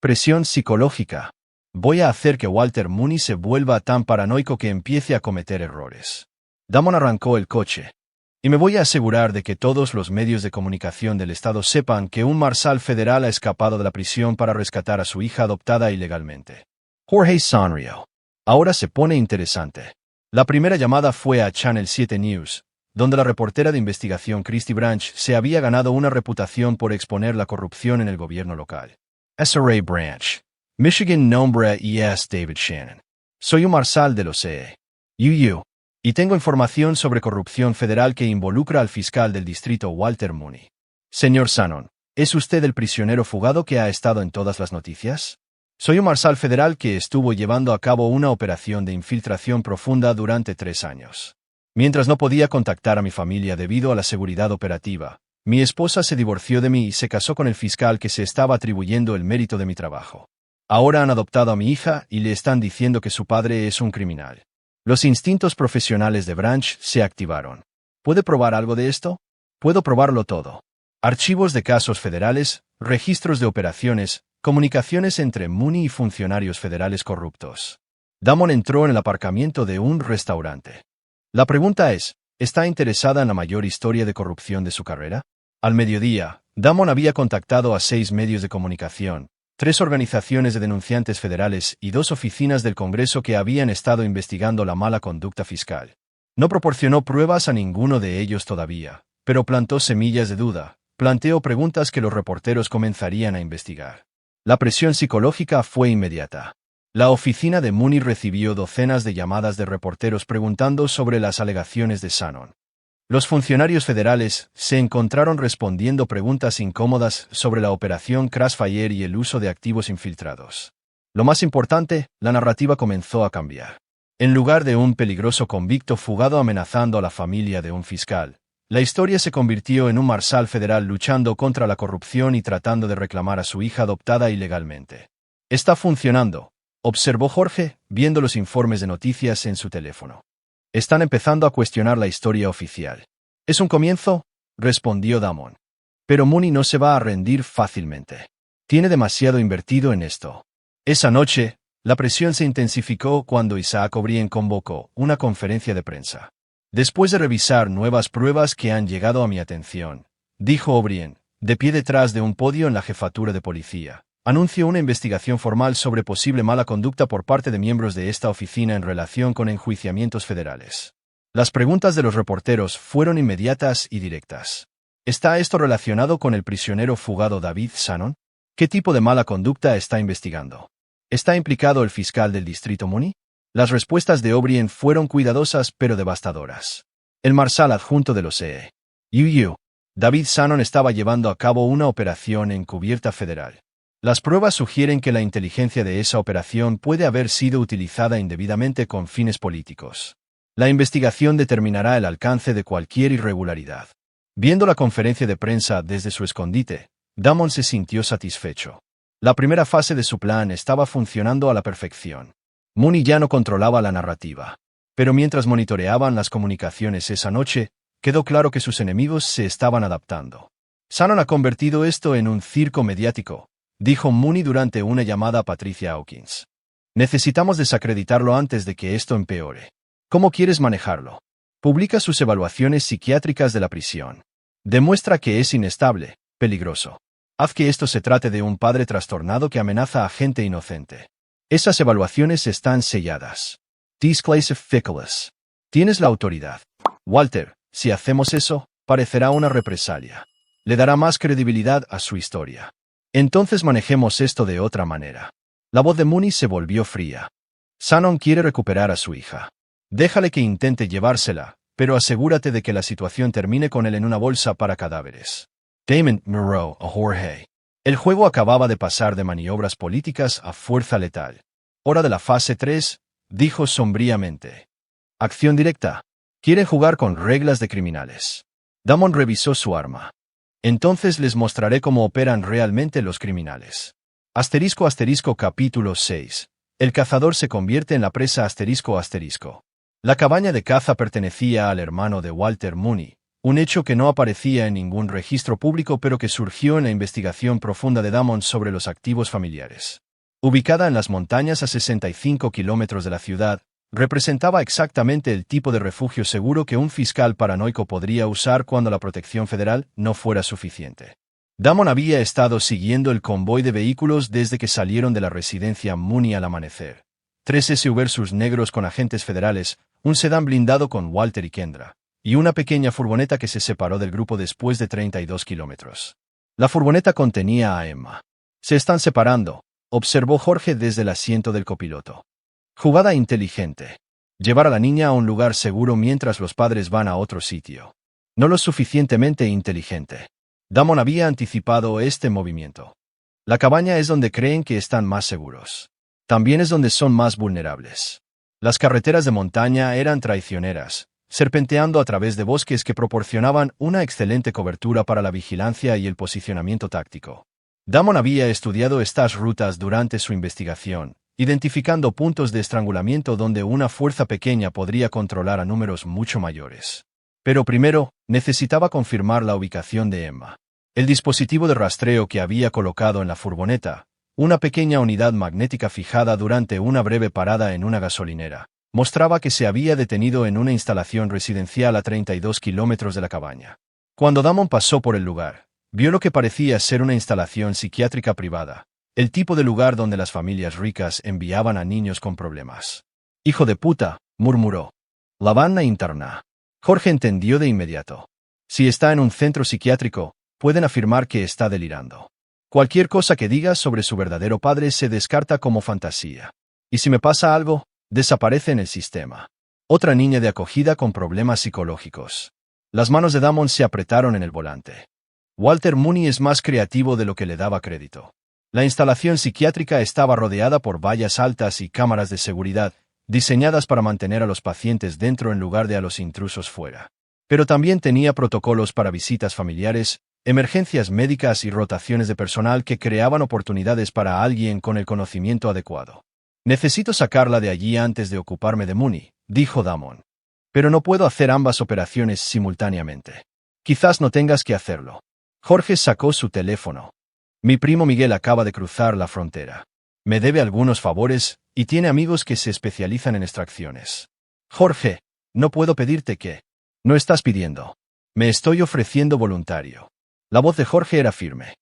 Presión psicológica. Voy a hacer que Walter Mooney se vuelva tan paranoico que empiece a cometer errores. Damon arrancó el coche. Y me voy a asegurar de que todos los medios de comunicación del estado sepan que un marshal federal ha escapado de la prisión para rescatar a su hija adoptada ilegalmente. Jorge sonrió. Ahora se pone interesante. La primera llamada fue a Channel 7 News, donde la reportera de investigación Christy Branch se había ganado una reputación por exponer la corrupción en el gobierno local. SRA Branch. Michigan nombra E.S. David Shannon. Soy un marshal de los CEU. Y tengo información sobre corrupción federal que involucra al fiscal del distrito Walter Mooney. Señor Shannon, ¿es usted el prisionero fugado que ha estado en todas las noticias? Soy un marshal federal que estuvo llevando a cabo una operación de infiltración profunda durante 3 años. Mientras no podía contactar a mi familia debido a la seguridad operativa, mi esposa se divorció de mí y se casó con el fiscal que se estaba atribuyendo el mérito de mi trabajo. Ahora han adoptado a mi hija y le están diciendo que su padre es un criminal. Los instintos profesionales de Branch se activaron. ¿Puede probar algo de esto? Puedo probarlo todo. Archivos de casos federales, registros de operaciones, comunicaciones entre Mooney y funcionarios federales corruptos. Damon entró en el aparcamiento de un restaurante. La pregunta es, ¿está interesada en la mayor historia de corrupción de su carrera? Al mediodía, Damon había contactado a 6 medios de comunicación, 3 organizaciones de denunciantes federales y 2 oficinas del Congreso que habían estado investigando la mala conducta fiscal. No proporcionó pruebas a ninguno de ellos todavía, pero plantó semillas de duda, planteó preguntas que los reporteros comenzarían a investigar. La presión psicológica fue inmediata. La oficina de Mooney recibió docenas de llamadas de reporteros preguntando sobre las alegaciones de Shannon. Los funcionarios federales se encontraron respondiendo preguntas incómodas sobre la operación Crossfire y el uso de activos infiltrados. Lo más importante, la narrativa comenzó a cambiar. En lugar de un peligroso convicto fugado amenazando a la familia de un fiscal, la historia se convirtió en un marshal federal luchando contra la corrupción y tratando de reclamar a su hija adoptada ilegalmente. Está funcionando, observó Jorge, viendo los informes de noticias en su teléfono. Están empezando a cuestionar la historia oficial. ¿Es un comienzo?, respondió Damon. Pero Mooney no se va a rendir fácilmente. Tiene demasiado invertido en esto. Esa noche, la presión se intensificó cuando Isaac O'Brien convocó una conferencia de prensa. Después de revisar nuevas pruebas que han llegado a mi atención, dijo O'Brien, de pie detrás de un podio en la jefatura de policía, anunció una investigación formal sobre posible mala conducta por parte de miembros de esta oficina en relación con enjuiciamientos federales. Las preguntas de los reporteros fueron inmediatas y directas. ¿Está esto relacionado con el prisionero fugado David Shannon? ¿Qué tipo de mala conducta está investigando? ¿Está implicado el fiscal del distrito Mooney? Las respuestas de O'Brien fueron cuidadosas pero devastadoras. El marshal adjunto de los CEU. David Shannon estaba llevando a cabo una operación encubierta federal. Las pruebas sugieren que la inteligencia de esa operación puede haber sido utilizada indebidamente con fines políticos. La investigación determinará el alcance de cualquier irregularidad. Viendo la conferencia de prensa desde su escondite, Damon se sintió satisfecho. La primera fase de su plan estaba funcionando a la perfección. Mooney ya no controlaba la narrativa. Pero mientras monitoreaban las comunicaciones esa noche, quedó claro que sus enemigos se estaban adaptando. Shannon ha convertido esto en un circo mediático, dijo Mooney durante una llamada a Patricia Hawkins. Necesitamos desacreditarlo antes de que esto empeore. ¿Cómo quieres manejarlo? Publica sus evaluaciones psiquiátricas de la prisión. Demuestra que es inestable, peligroso. Haz que esto se trate de un padre trastornado que amenaza a gente inocente. Esas evaluaciones están selladas. Disclase Fickles. Tienes la autoridad. Walter, si hacemos eso, parecerá una represalia. Le dará más credibilidad a su historia. Entonces manejemos esto de otra manera. La voz de Mooney se volvió fría. Shannon quiere recuperar a su hija. Déjale que intente llevársela, pero asegúrate de que la situación termine con él en una bolsa para cadáveres. Damon miró a Jorge. El juego acababa de pasar de maniobras políticas a fuerza letal. Hora de la fase 3, dijo sombríamente. Acción directa. Quiere jugar con reglas de criminales. Damon revisó su arma. Entonces les mostraré cómo operan realmente los criminales. Capítulo 6. El cazador se convierte en la presa ***. La cabaña de caza pertenecía al hermano de Walter Mooney, un hecho que no aparecía en ningún registro público pero que surgió en la investigación profunda de Damon sobre los activos familiares. Ubicada en las montañas a 65 kilómetros de la ciudad, representaba exactamente el tipo de refugio seguro que un fiscal paranoico podría usar cuando la protección federal no fuera suficiente. Damon había estado siguiendo el convoy de vehículos desde que salieron de la residencia Mooney al amanecer. 3 SUVs negros con agentes federales, un sedán blindado con Walter y Kendra, y una pequeña furgoneta que se separó del grupo después de 32 kilómetros. La furgoneta contenía a Emma. Se están separando, observó Jorge desde el asiento del copiloto. Jugada inteligente. Llevar a la niña a un lugar seguro mientras los padres van a otro sitio. No lo suficientemente inteligente. Damon había anticipado este movimiento. La cabaña es donde creen que están más seguros. También es donde son más vulnerables. Las carreteras de montaña eran traicioneras, serpenteando a través de bosques que proporcionaban una excelente cobertura para la vigilancia y el posicionamiento táctico. Damon había estudiado estas rutas durante su investigación, identificando puntos de estrangulamiento donde una fuerza pequeña podría controlar a números mucho mayores. Pero primero, necesitaba confirmar la ubicación de Emma. El dispositivo de rastreo que había colocado en la furgoneta, una pequeña unidad magnética fijada durante una breve parada en una gasolinera, mostraba que se había detenido en una instalación residencial a 32 kilómetros de la cabaña. Cuando Damon pasó por el lugar, vio lo que parecía ser una instalación psiquiátrica privada, el tipo de lugar donde las familias ricas enviaban a niños con problemas. «Hijo de puta», murmuró. «La van a internar». Jorge entendió de inmediato. Si está en un centro psiquiátrico, pueden afirmar que está delirando. Cualquier cosa que diga sobre su verdadero padre se descarta como fantasía. Y si me pasa algo, desaparece en el sistema. Otra niña de acogida con problemas psicológicos. Las manos de Damon se apretaron en el volante. Walter Mooney es más creativo de lo que le daba crédito. La instalación psiquiátrica estaba rodeada por vallas altas y cámaras de seguridad, diseñadas para mantener a los pacientes dentro en lugar de a los intrusos fuera. Pero también tenía protocolos para visitas familiares, emergencias médicas y rotaciones de personal que creaban oportunidades para alguien con el conocimiento adecuado. «Necesito sacarla de allí antes de ocuparme de Mooney», dijo Damon. «Pero no puedo hacer ambas operaciones simultáneamente. Quizás no tengas que hacerlo». Jorge sacó su teléfono. «Mi primo Miguel acaba de cruzar la frontera. Me debe algunos favores, y tiene amigos que se especializan en extracciones». «Jorge, no puedo pedirte que». «No estás pidiendo. Me estoy ofreciendo voluntario». La voz de Jorge era firme.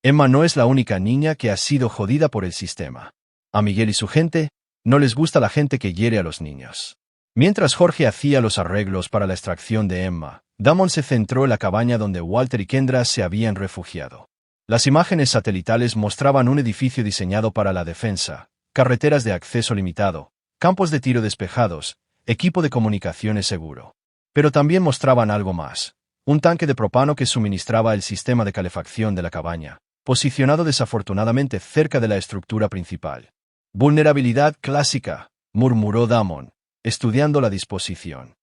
Emma no es la única niña que ha sido jodida por el sistema. A Miguel y su gente, no les gusta la gente que hiere a los niños. Mientras Jorge hacía los arreglos para la extracción de Emma, Damon se centró en la cabaña donde Walter y Kendra se habían refugiado. Las imágenes satelitales mostraban un edificio diseñado para la defensa, carreteras de acceso limitado, campos de tiro despejados, equipo de comunicaciones seguro. Pero también mostraban algo más. Un tanque de propano que suministraba el sistema de calefacción de la cabaña, posicionado desafortunadamente cerca de la estructura principal. «Vulnerabilidad clásica», murmuró Damon, estudiando la disposición.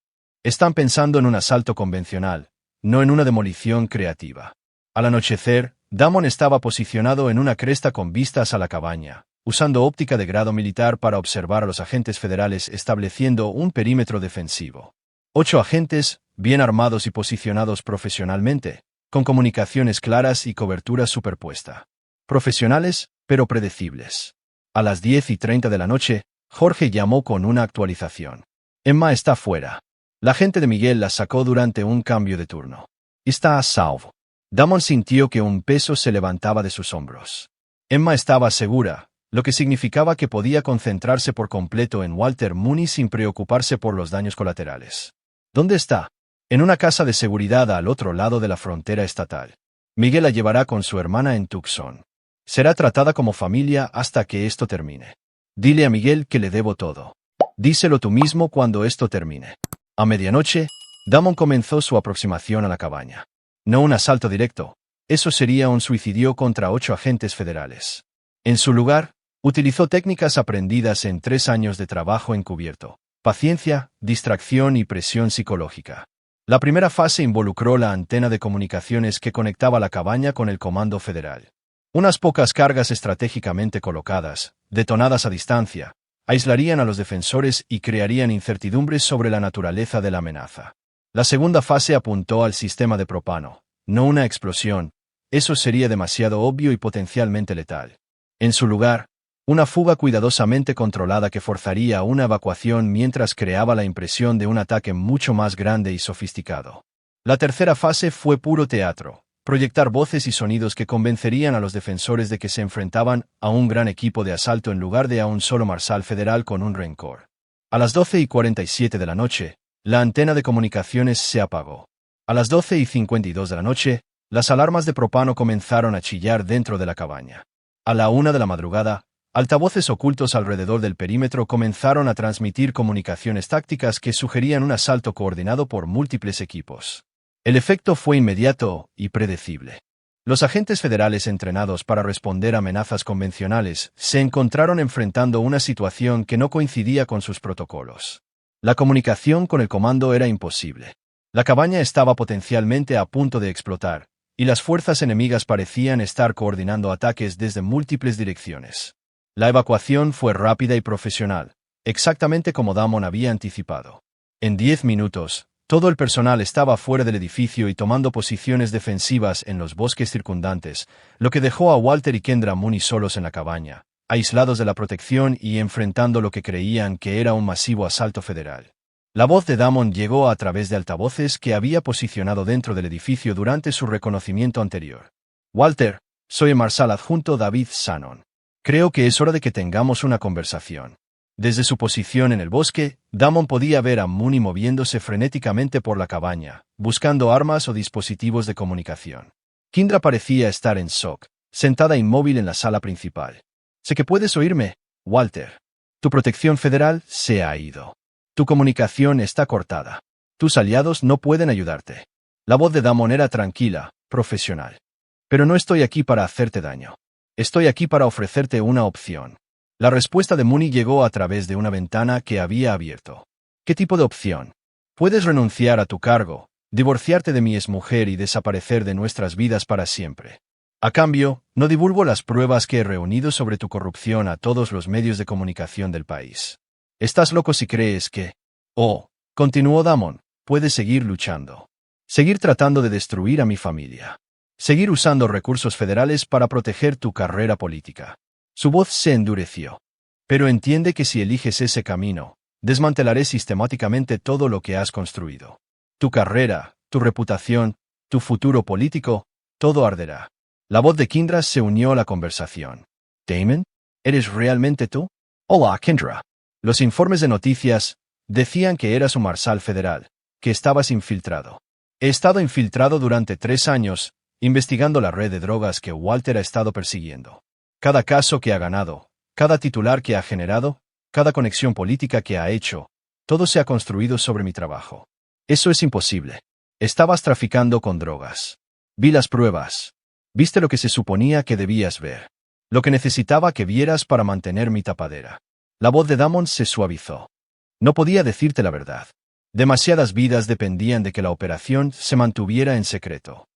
«Están pensando en un asalto convencional, no en una demolición creativa». Al anochecer, Damon estaba posicionado en una cresta con vistas a la cabaña, usando óptica de grado militar para observar a los agentes federales estableciendo un perímetro defensivo. 8 agentes, bien armados y posicionados profesionalmente, con comunicaciones claras y cobertura superpuesta. Profesionales, pero predecibles. A las 10:30 de la noche, Jorge llamó con una actualización. «Emma está fuera. La gente de Miguel la sacó durante un cambio de turno. Está a salvo». Damon sintió que un peso se levantaba de sus hombros. Emma estaba segura, lo que significaba que podía concentrarse por completo en Walter Mooney sin preocuparse por los daños colaterales. ¿Dónde está? En una casa de seguridad al otro lado de la frontera estatal. Miguel la llevará con su hermana en Tucson. Será tratada como familia hasta que esto termine. Dile a Miguel que le debo todo. Díselo tú mismo cuando esto termine. A medianoche, Damon comenzó su aproximación a la cabaña. No un asalto directo. Eso sería un suicidio contra 8 agentes federales. En su lugar, utilizó técnicas aprendidas en 3 años de trabajo encubierto: paciencia, distracción y presión psicológica. La primera fase involucró la antena de comunicaciones que conectaba la cabaña con el comando federal. Unas pocas cargas estratégicamente colocadas, detonadas a distancia, aislarían a los defensores y crearían incertidumbres sobre la naturaleza de la amenaza. La segunda fase apuntó al sistema de propano. No una explosión, eso sería demasiado obvio y potencialmente letal. En su lugar, una fuga cuidadosamente controlada que forzaría una evacuación mientras creaba la impresión de un ataque mucho más grande y sofisticado. La tercera fase fue puro teatro, proyectar voces y sonidos que convencerían a los defensores de que se enfrentaban a un gran equipo de asalto en lugar de a un solo marshal federal con un rencor. A las 12:47 de la noche, la antena de comunicaciones se apagó. A las 12:52 de la noche, las alarmas de propano comenzaron a chillar dentro de la cabaña. A la 1 de la madrugada, altavoces ocultos alrededor del perímetro comenzaron a transmitir comunicaciones tácticas que sugerían un asalto coordinado por múltiples equipos. El efecto fue inmediato y predecible. Los agentes federales entrenados para responder a amenazas convencionales se encontraron enfrentando una situación que no coincidía con sus protocolos. La comunicación con el comando era imposible. La cabaña estaba potencialmente a punto de explotar, y las fuerzas enemigas parecían estar coordinando ataques desde múltiples direcciones. La evacuación fue rápida y profesional, exactamente como Damon había anticipado. En 10 minutos, todo el personal estaba fuera del edificio y tomando posiciones defensivas en los bosques circundantes, lo que dejó a Walter y Kendra Mooney solos en la cabaña, aislados de la protección y enfrentando lo que creían que era un masivo asalto federal. La voz de Damon llegó a través de altavoces que había posicionado dentro del edificio durante su reconocimiento anterior. Walter, soy el marshal adjunto David Shannon. Creo que es hora de que tengamos una conversación. Desde su posición en el bosque, Damon podía ver a Mooney moviéndose frenéticamente por la cabaña, buscando armas o dispositivos de comunicación. Kendra parecía estar en shock, sentada inmóvil en la sala principal. Sé que puedes oírme, Walter. Tu protección federal se ha ido. Tu comunicación está cortada. Tus aliados no pueden ayudarte. La voz de Damon era tranquila, profesional. Pero no estoy aquí para hacerte daño. Estoy aquí para ofrecerte una opción. La respuesta de Mooney llegó a través de una ventana que había abierto. ¿Qué tipo de opción? Puedes renunciar a tu cargo, divorciarte de mi exmujer y desaparecer de nuestras vidas para siempre. A cambio, no divulgo las pruebas que he reunido sobre tu corrupción a todos los medios de comunicación del país. Estás loco si crees que... continuó Damon, puedes seguir luchando. Seguir tratando de destruir a mi familia. Seguir usando recursos federales para proteger tu carrera política. Su voz se endureció. Pero entiende que si eliges ese camino, desmantelaré sistemáticamente todo lo que has construido. Tu carrera, tu reputación, tu futuro político, todo arderá. La voz de Kendra se unió a la conversación. ¿Damon? ¿Eres realmente tú? Hola, Kendra. Los informes de noticias decían que eras un marshal federal, que estabas infiltrado. He estado infiltrado durante 3 años, investigando la red de drogas que Walter ha estado persiguiendo. Cada caso que ha ganado, cada titular que ha generado, cada conexión política que ha hecho, todo se ha construido sobre mi trabajo. Eso es imposible. Estabas traficando con drogas. Vi las pruebas. Viste lo que se suponía que debías ver. Lo que necesitaba que vieras para mantener mi tapadera. La voz de Damon se suavizó. No podía decirte la verdad. Demasiadas vidas dependían de que la operación se mantuviera en secreto.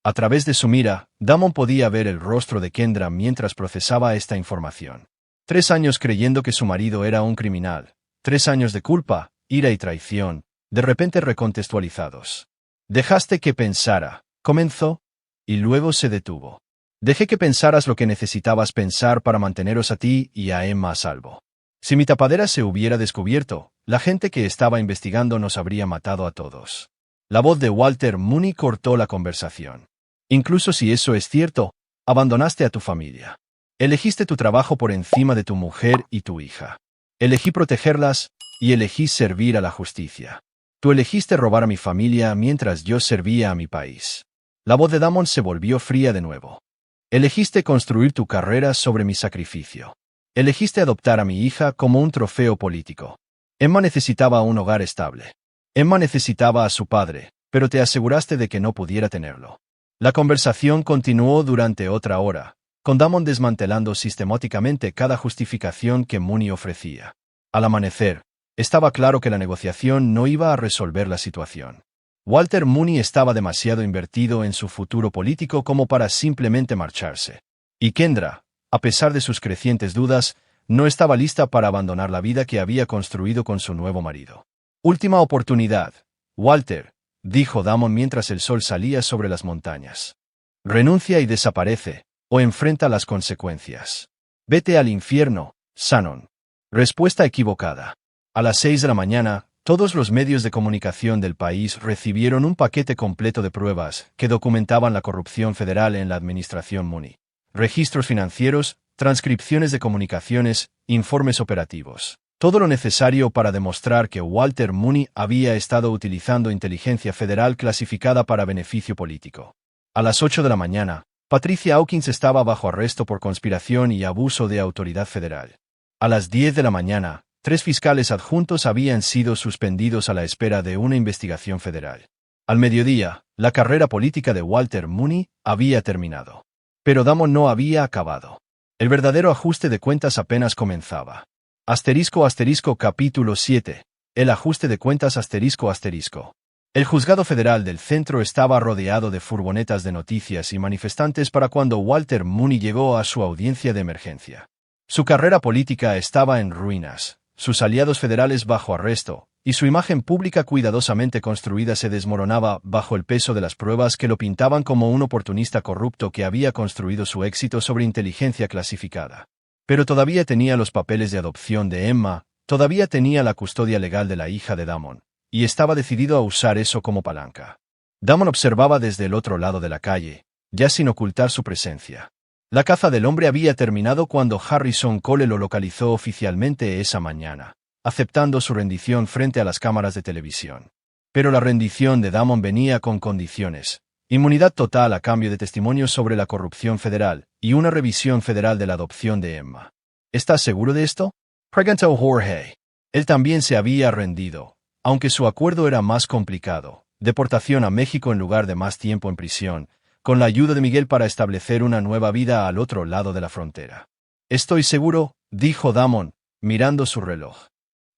A través de su mira, Damon podía ver el rostro de Kendra mientras procesaba esta información. 3 años creyendo que su marido era un criminal. 3 años de culpa, ira y traición, de repente recontextualizados. Dejaste que pensara, comenzó, y luego se detuvo. Dejé que pensaras lo que necesitabas pensar para manteneros a ti y a Emma a salvo. Si mi tapadera se hubiera descubierto, la gente que estaba investigando nos habría matado a todos. La voz de Walter Mooney cortó la conversación. Incluso si eso es cierto, abandonaste a tu familia. Elegiste tu trabajo por encima de tu mujer y tu hija. Elegí protegerlas y elegí servir a la justicia. Tú elegiste robar a mi familia mientras yo servía a mi país. La voz de Damon se volvió fría de nuevo. Elegiste construir tu carrera sobre mi sacrificio. Elegiste adoptar a mi hija como un trofeo político. Emma necesitaba un hogar estable. Emma necesitaba a su padre, pero te aseguraste de que no pudiera tenerlo. La conversación continuó durante otra hora, con Damon desmantelando sistemáticamente cada justificación que Mooney ofrecía. Al amanecer, estaba claro que la negociación no iba a resolver la situación. Walter Mooney estaba demasiado invertido en su futuro político como para simplemente marcharse. Y Kendra, a pesar de sus crecientes dudas, no estaba lista para abandonar la vida que había construido con su nuevo marido. Última oportunidad, Walter, dijo Damon mientras el sol salía sobre las montañas. Renuncia y desaparece, o enfrenta las consecuencias. Vete al infierno, Shannon. Respuesta equivocada. A las 6 de la mañana, todos los medios de comunicación del país recibieron un paquete completo de pruebas que documentaban la corrupción federal en la administración Mooney. Registros financieros, transcripciones de comunicaciones, informes operativos. Todo lo necesario para demostrar que Walter Mooney había estado utilizando inteligencia federal clasificada para beneficio político. A las 8 de la mañana, Patricia Hawkins estaba bajo arresto por conspiración y abuso de autoridad federal. A las 10 de la mañana, 3 fiscales adjuntos habían sido suspendidos a la espera de una investigación federal. Al mediodía, la carrera política de Walter Mooney había terminado. Pero Damon no había acabado. El verdadero ajuste de cuentas apenas comenzaba. Capítulo 7. El ajuste de cuentas ***. El juzgado federal del centro estaba rodeado de furgonetas de noticias y manifestantes para cuando Walter Mooney llegó a su audiencia de emergencia. Su carrera política estaba en ruinas, sus aliados federales bajo arresto, y su imagen pública cuidadosamente construida se desmoronaba bajo el peso de las pruebas que lo pintaban como un oportunista corrupto que había construido su éxito sobre inteligencia clasificada. Pero todavía tenía los papeles de adopción de Emma, todavía tenía la custodia legal de la hija de Damon, y estaba decidido a usar eso como palanca. Damon observaba desde el otro lado de la calle, ya sin ocultar su presencia. La caza del hombre había terminado cuando Harrison Cole lo localizó oficialmente esa mañana, aceptando su rendición frente a las cámaras de televisión. Pero la rendición de Damon venía con condiciones: inmunidad total a cambio de testimonios sobre la corrupción federal y una revisión federal de la adopción de Emma. ¿Estás seguro de esto?, preguntó Jorge. Él también se había rendido, aunque su acuerdo era más complicado: deportación a México en lugar de más tiempo en prisión, con la ayuda de Miguel para establecer una nueva vida al otro lado de la frontera. Estoy seguro, dijo Damon, mirando su reloj.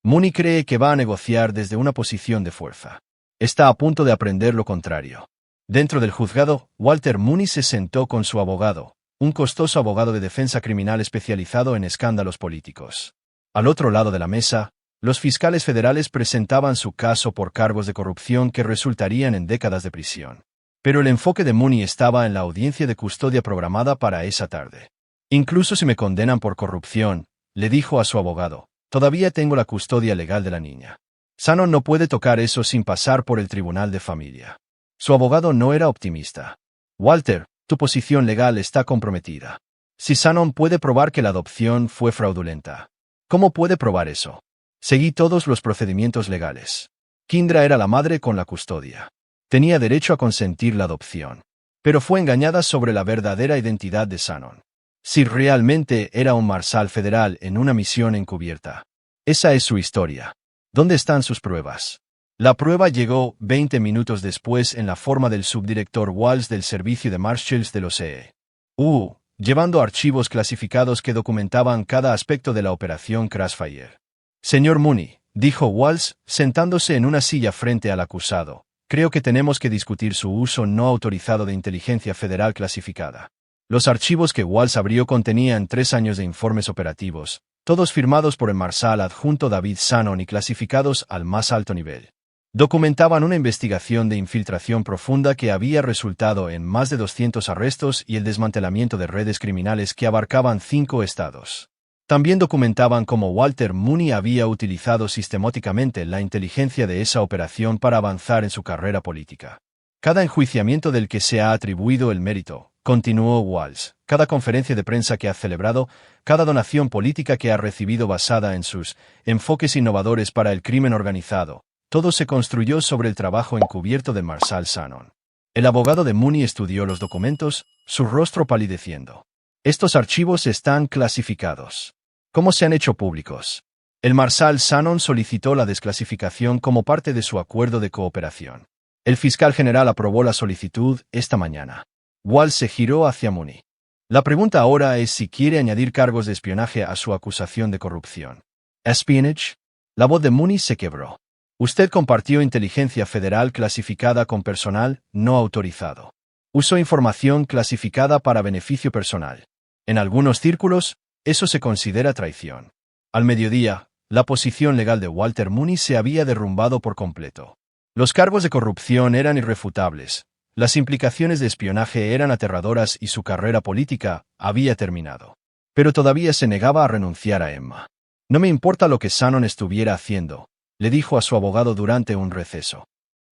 Mooney cree que va a negociar desde una posición de fuerza. Está a punto de aprender lo contrario. Dentro del juzgado, Walter Mooney se sentó con su abogado, un costoso abogado de defensa criminal especializado en escándalos políticos. Al otro lado de la mesa, los fiscales federales presentaban su caso por cargos de corrupción que resultarían en décadas de prisión. Pero el enfoque de Mooney estaba en la audiencia de custodia programada para esa tarde. Incluso si me condenan por corrupción, le dijo a su abogado, todavía tengo la custodia legal de la niña. Shannon no puede tocar eso sin pasar por el tribunal de familia. Su abogado no era optimista. Walter, tu posición legal está comprometida. Si Shannon puede probar que la adopción fue fraudulenta, ¿cómo puede probar eso? Seguí todos los procedimientos legales. Kendra era la madre con la custodia. Tenía derecho a consentir la adopción. Pero fue engañada sobre la verdadera identidad de Shannon. Si realmente era un marshal federal en una misión encubierta. Esa es su historia. ¿Dónde están sus pruebas? La prueba llegó 20 minutos después en la forma del subdirector Walsh del Servicio de Marshals de los EU, llevando archivos clasificados que documentaban cada aspecto de la operación Crossfire. Señor Mooney, dijo Walsh, sentándose en una silla frente al acusado, creo que tenemos que discutir su uso no autorizado de inteligencia federal clasificada. Los archivos que Walsh abrió contenían 3 años de informes operativos, todos firmados por el marshal adjunto David Shannon y clasificados al más alto nivel. Documentaban una investigación de infiltración profunda que había resultado en más de 200 arrestos y el desmantelamiento de redes criminales que abarcaban 5 estados. También documentaban cómo Walter Mooney había utilizado sistemáticamente la inteligencia de esa operación para avanzar en su carrera política. Cada enjuiciamiento del que se ha atribuido el mérito, continuó Walls, cada conferencia de prensa que ha celebrado, cada donación política que ha recibido basada en sus enfoques innovadores para el crimen organizado, todo se construyó sobre el trabajo encubierto de Marshall Shannon. El abogado de Mooney estudió los documentos, su rostro palideciendo. Estos archivos están clasificados. ¿Cómo se han hecho públicos? El Marshall Shannon solicitó la desclasificación como parte de su acuerdo de cooperación. El fiscal general aprobó la solicitud esta mañana. Walls se giró hacia Mooney. La pregunta ahora es si quiere añadir cargos de espionaje a su acusación de corrupción. ¿Espionage? La voz de Mooney se quebró. Usted compartió inteligencia federal clasificada con personal no autorizado. Usó información clasificada para beneficio personal. En algunos círculos, eso se considera traición. Al mediodía, la posición legal de Walter Mooney se había derrumbado por completo. Los cargos de corrupción eran irrefutables. Las implicaciones de espionaje eran aterradoras y su carrera política había terminado. Pero todavía se negaba a renunciar a Emma. No me importa lo que Shannon estuviera haciendo, le dijo a su abogado durante un receso.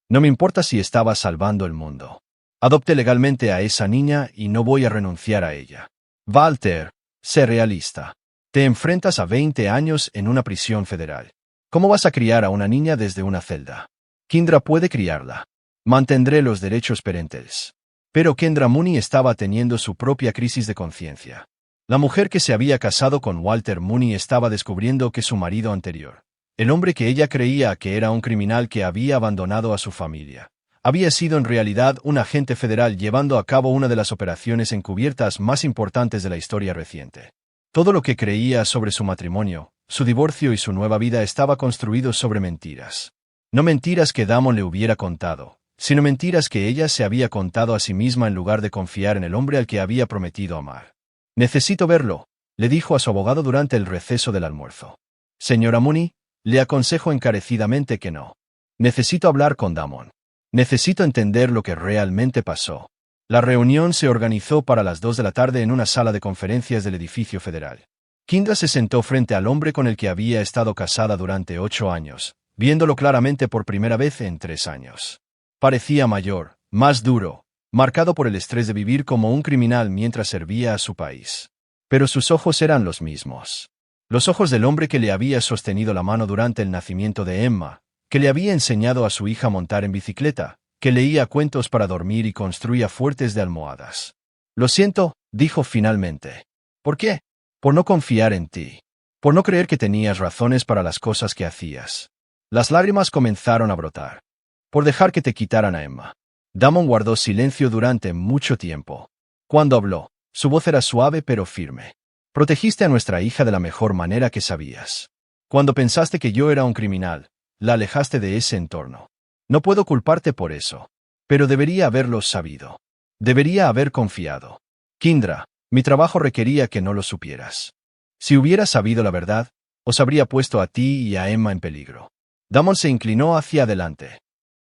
No me importa si estaba salvando el mundo. Adopté legalmente a esa niña y no voy a renunciar a ella. Walter, sé realista. Te enfrentas a 20 años en una prisión federal. ¿Cómo vas a criar a una niña desde una celda? Kendra puede criarla. Mantendré los derechos parentales. Pero Kendra Mooney estaba teniendo su propia crisis de conciencia. La mujer que se había casado con Walter Mooney estaba descubriendo que su marido anterior, el hombre que ella creía que era un criminal que había abandonado a su familia, había sido en realidad un agente federal llevando a cabo una de las operaciones encubiertas más importantes de la historia reciente. Todo lo que creía sobre su matrimonio, su divorcio y su nueva vida estaba construido sobre mentiras. No mentiras que Damon le hubiera contado, sino mentiras que ella se había contado a sí misma en lugar de confiar en el hombre al que había prometido amar. Necesito verlo, le dijo a su abogado durante el receso del almuerzo. Señora Mooney, le aconsejo encarecidamente que no. Necesito hablar con Damon. Necesito entender lo que realmente pasó. La reunión se organizó para las 2 de la tarde en una sala de conferencias del edificio federal. Kendra se sentó frente al hombre con el que había estado casada durante 8 años, viéndolo claramente por primera vez en 3 años. Parecía mayor, más duro, marcado por el estrés de vivir como un criminal mientras servía a su país. Pero sus ojos eran los mismos. Los ojos del hombre que le había sostenido la mano durante el nacimiento de Emma, que le había enseñado a su hija a montar en bicicleta, que leía cuentos para dormir y construía fuertes de almohadas. Lo siento, dijo finalmente. ¿Por qué? Por no confiar en ti. Por no creer que tenías razones para las cosas que hacías. Las lágrimas comenzaron a brotar. Por dejar que te quitaran a Emma. Damon guardó silencio durante mucho tiempo. Cuando habló, su voz era suave pero firme. Protegiste a nuestra hija de la mejor manera que sabías. Cuando pensaste que yo era un criminal, la alejaste de ese entorno. No puedo culparte por eso. Pero debería haberlo sabido. Debería haber confiado. Kendra, mi trabajo requería que no lo supieras. Si hubiera sabido la verdad, os habría puesto a ti y a Emma en peligro. Damon se inclinó hacia adelante.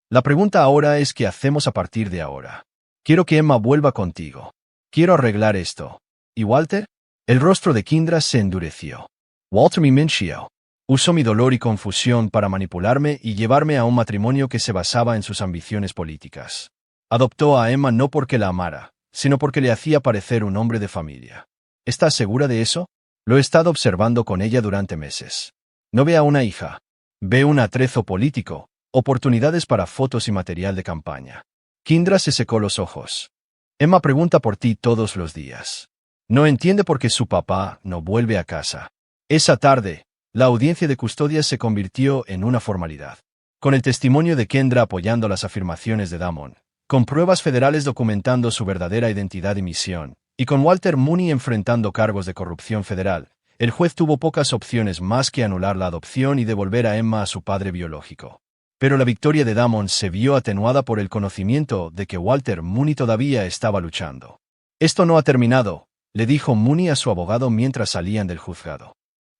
La pregunta ahora es qué hacemos a partir de ahora. Quiero que Emma vuelva contigo. Quiero arreglar esto. ¿Y Walter? El rostro de Kendra se endureció. Walter me mintió. Usó mi dolor y confusión para manipularme y llevarme a un matrimonio que se basaba en sus ambiciones políticas. Adoptó a Emma no porque la amara, sino porque le hacía parecer un hombre de familia. ¿Estás segura de eso? Lo he estado observando con ella durante meses. No ve a una hija. Ve un atrezo político, oportunidades para fotos y material de campaña. Kendra se secó los ojos. Emma pregunta por ti todos los días. No entiende por qué su papá no vuelve a casa. Esa tarde, la audiencia de custodia se convirtió en una formalidad. Con el testimonio de Kendra apoyando las afirmaciones de Damon, con pruebas federales documentando su verdadera identidad y misión, y con Walter Mooney enfrentando cargos de corrupción federal, el juez tuvo pocas opciones más que anular la adopción y devolver a Emma a su padre biológico. Pero la victoria de Damon se vio atenuada por el conocimiento de que Walter Mooney todavía estaba luchando. Esto no ha terminado, le dijo Mooney a su abogado mientras salían del juzgado.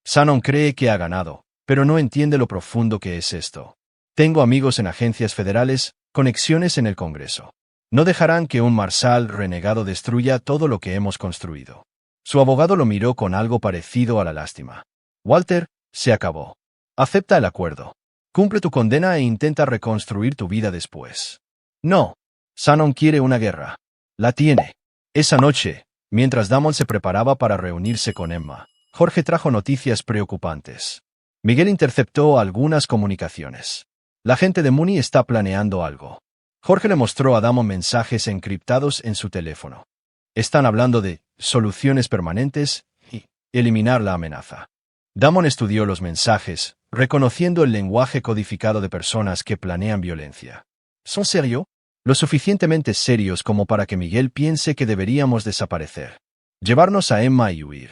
Shannon cree que ha ganado, pero no entiende lo profundo que es esto. Tengo amigos en agencias federales, conexiones en el Congreso. No dejarán que un Marshall renegado destruya todo lo que hemos construido. Su abogado lo miró con algo parecido a la lástima. Walter, se acabó. Acepta el acuerdo. Cumple tu condena e intenta reconstruir tu vida después. No. Shannon quiere una guerra. La tiene. Esa noche, mientras Damon se preparaba para reunirse con Emma, Jorge trajo noticias preocupantes. Miguel interceptó algunas comunicaciones. La gente de Mooney está planeando algo. Jorge le mostró a Damon mensajes encriptados en su teléfono. Están hablando de soluciones permanentes y eliminar la amenaza. Damon estudió los mensajes, reconociendo el lenguaje codificado de personas que planean violencia. ¿Son serios? Lo suficientemente serios como para que Miguel piense que deberíamos desaparecer. Llevarnos a Emma y huir.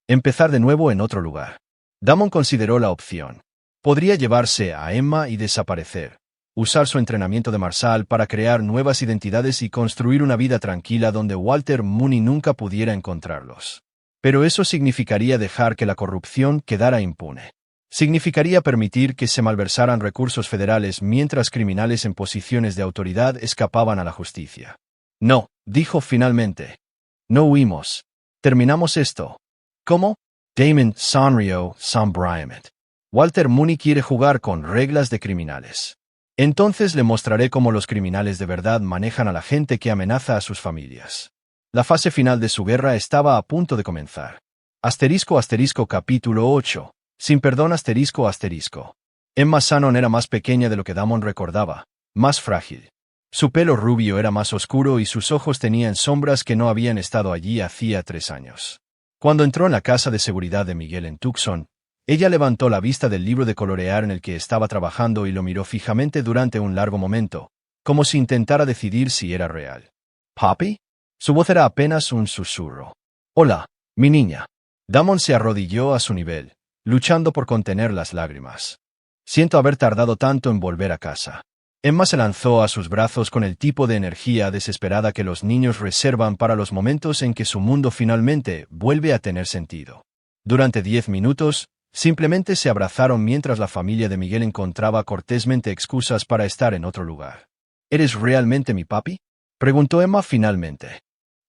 Empezar de nuevo en otro lugar. Damon consideró la opción. Podría llevarse a Emma y desaparecer. Usar su entrenamiento de Marshall para crear nuevas identidades y construir una vida tranquila donde Walter Mooney nunca pudiera encontrarlos. Pero eso significaría dejar que la corrupción quedara impune. Significaría permitir que se malversaran recursos federales mientras criminales en posiciones de autoridad escapaban a la justicia. No, dijo finalmente. No huimos. Terminamos esto. ¿Cómo? Damon sonrió sombríamente. Walter Mooney quiere jugar con reglas de criminales. Entonces le mostraré cómo los criminales de verdad manejan a la gente que amenaza a sus familias. La fase final de su guerra estaba a punto de comenzar. Capítulo 8. Sin perdón ***. Emma Shannon era más pequeña de lo que Damon recordaba, más frágil. Su pelo rubio era más oscuro y sus ojos tenían sombras que no habían estado allí hacía 3 años. Cuando entró en la casa de seguridad de Miguel en Tucson, ella levantó la vista del libro de colorear en el que estaba trabajando y lo miró fijamente durante un largo momento, como si intentara decidir si era real. ¿Papi? Su voz era apenas un susurro. Hola, mi niña. Damon se arrodilló a su nivel, luchando por contener las lágrimas. Siento haber tardado tanto en volver a casa. Emma se lanzó a sus brazos con el tipo de energía desesperada que los niños reservan para los momentos en que su mundo finalmente vuelve a tener sentido. Durante 10 minutos, simplemente se abrazaron mientras la familia de Miguel encontraba cortésmente excusas para estar en otro lugar. ¿Eres realmente mi papi?, preguntó Emma finalmente.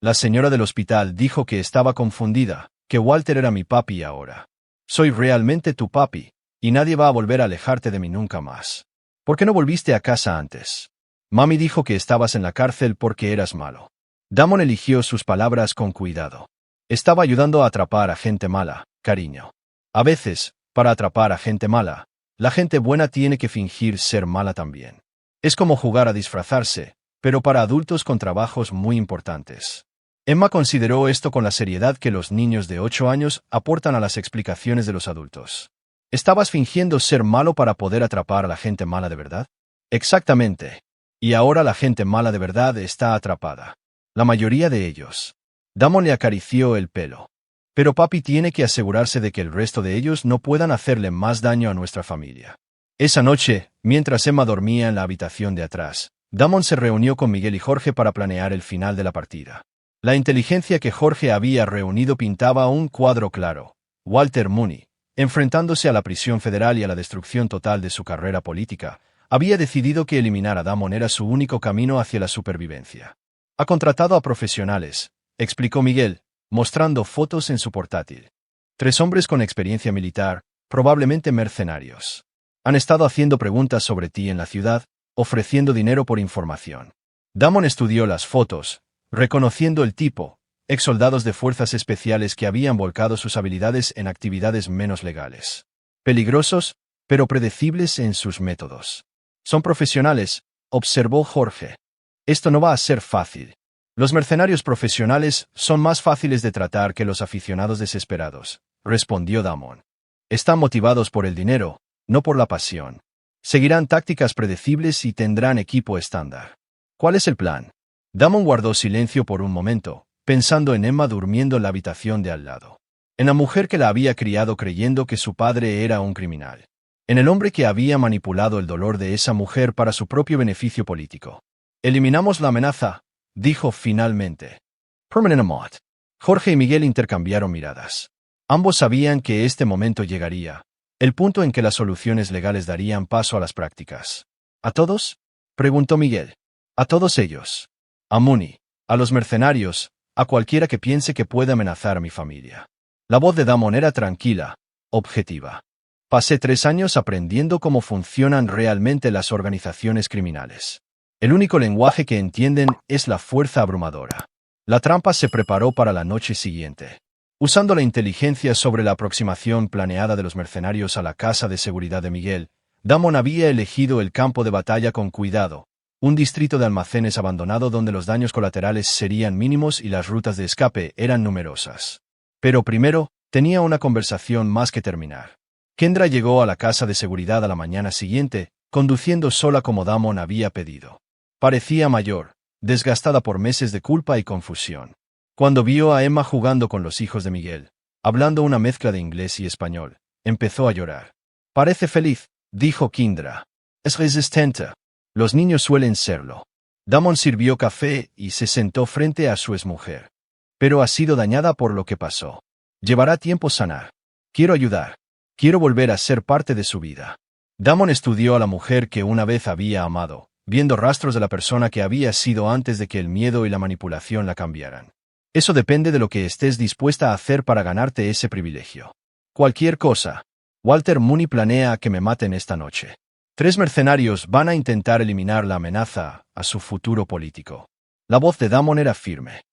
La señora del hospital dijo que estaba confundida, que Walter era mi papi ahora. Soy realmente tu papi, y nadie va a volver a alejarte de mí nunca más. ¿Por qué no volviste a casa antes? Mami dijo que estabas en la cárcel porque eras malo. Damon eligió sus palabras con cuidado. Estaba ayudando a atrapar a gente mala, cariño. A veces, para atrapar a gente mala, la gente buena tiene que fingir ser mala también. Es como jugar a disfrazarse, pero para adultos con trabajos muy importantes. Emma consideró esto con la seriedad que los niños de 8 años aportan a las explicaciones de los adultos. ¿Estabas fingiendo ser malo para poder atrapar a la gente mala de verdad? Exactamente. Y ahora la gente mala de verdad está atrapada. La mayoría de ellos. Damon le acarició el pelo. Pero papi tiene que asegurarse de que el resto de ellos no puedan hacerle más daño a nuestra familia. Esa noche, mientras Emma dormía en la habitación de atrás, Damon se reunió con Miguel y Jorge para planear el final de la partida. La inteligencia que Jorge había reunido pintaba un cuadro claro. Walter Mooney, enfrentándose a la prisión federal y a la destrucción total de su carrera política, había decidido que eliminar a Damon era su único camino hacia la supervivencia. Ha contratado a profesionales, explicó Miguel, mostrando fotos en su portátil. 3 hombres con experiencia militar, probablemente mercenarios. Han estado haciendo preguntas sobre ti en la ciudad, ofreciendo dinero por información. Damon estudió las fotos, reconociendo el tipo, exsoldados de fuerzas especiales que habían volcado sus habilidades en actividades menos legales. Peligrosos, pero predecibles en sus métodos. Son profesionales, observó Jorge. Esto no va a ser fácil. Los mercenarios profesionales son más fáciles de tratar que los aficionados desesperados, respondió Damon. Están motivados por el dinero, no por la pasión. Seguirán tácticas predecibles y tendrán equipo estándar. ¿Cuál es el plan? Damon guardó silencio por un momento, pensando en Emma durmiendo en la habitación de al lado. En la mujer que la había criado creyendo que su padre era un criminal. En el hombre que había manipulado el dolor de esa mujer para su propio beneficio político. Eliminamos la amenaza, dijo finalmente. Permanent Amount. Jorge y Miguel intercambiaron miradas. Ambos sabían que este momento llegaría, el punto en que las soluciones legales darían paso a las prácticas. ¿A todos?, preguntó Miguel. A todos ellos. A Mooney, a los mercenarios, a cualquiera que piense que puede amenazar a mi familia. La voz de Damon era tranquila, objetiva. Pasé 3 años aprendiendo cómo funcionan realmente las organizaciones criminales. El único lenguaje que entienden es la fuerza abrumadora. La trampa se preparó para la noche siguiente. Usando la inteligencia sobre la aproximación planeada de los mercenarios a la casa de seguridad de Miguel, Damon había elegido el campo de batalla con cuidado, un distrito de almacenes abandonado donde los daños colaterales serían mínimos y las rutas de escape eran numerosas. Pero primero, tenía una conversación más que terminar. Kendra llegó a la casa de seguridad a la mañana siguiente, conduciendo sola como Damon había pedido. Parecía mayor, desgastada por meses de culpa y confusión. Cuando vio a Emma jugando con los hijos de Miguel, hablando una mezcla de inglés y español, empezó a llorar. «Parece feliz», dijo Kendra. «Es resistente. Los niños suelen serlo». Damon sirvió café y se sentó frente a su exmujer. «Pero ha sido dañada por lo que pasó. Llevará tiempo sanar. Quiero ayudar. Quiero volver a ser parte de su vida». Damon estudió a la mujer que una vez había amado, viendo rastros de la persona que había sido antes de que el miedo y la manipulación la cambiaran. Eso depende de lo que estés dispuesta a hacer para ganarte ese privilegio. Cualquier cosa. Walter Mooney planea que me maten esta noche. 3 mercenarios van a intentar eliminar la amenaza a su futuro político. La voz de Damon era firme.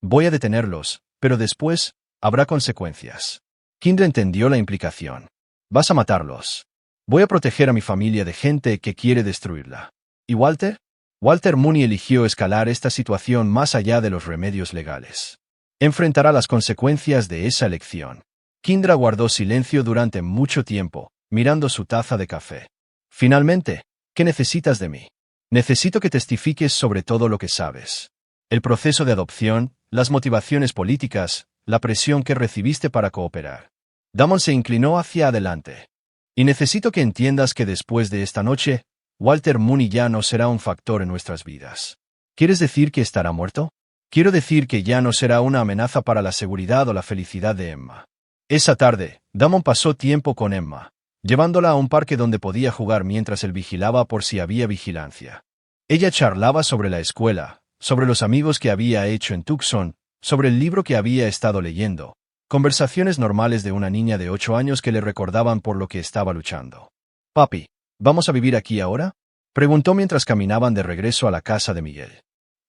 Voy a detenerlos, pero después habrá consecuencias. Kendra entendió la implicación. Vas a matarlos. Voy a proteger a mi familia de gente que quiere destruirla. ¿Y Walter? Walter Mooney eligió escalar esta situación más allá de los remedios legales. Enfrentará las consecuencias de esa elección. Kendra guardó silencio durante mucho tiempo, mirando su taza de café. Finalmente, ¿qué necesitas de mí? Necesito que testifiques sobre todo lo que sabes. El proceso de adopción, las motivaciones políticas, la presión que recibiste para cooperar. Damon se inclinó hacia adelante. Y necesito que entiendas que después de esta noche, Walter Mooney ya no será un factor en nuestras vidas. ¿Quieres decir que estará muerto? Quiero decir que ya no será una amenaza para la seguridad o la felicidad de Emma. Esa tarde, Damon pasó tiempo con Emma, llevándola a un parque donde podía jugar mientras él vigilaba por si había vigilancia. Ella charlaba sobre la escuela, sobre los amigos que había hecho en Tucson, sobre el libro que había estado leyendo, conversaciones normales de una niña de 8 años que le recordaban por lo que estaba luchando. «Papi, ¿vamos a vivir aquí ahora?», preguntó mientras caminaban de regreso a la casa de Miguel.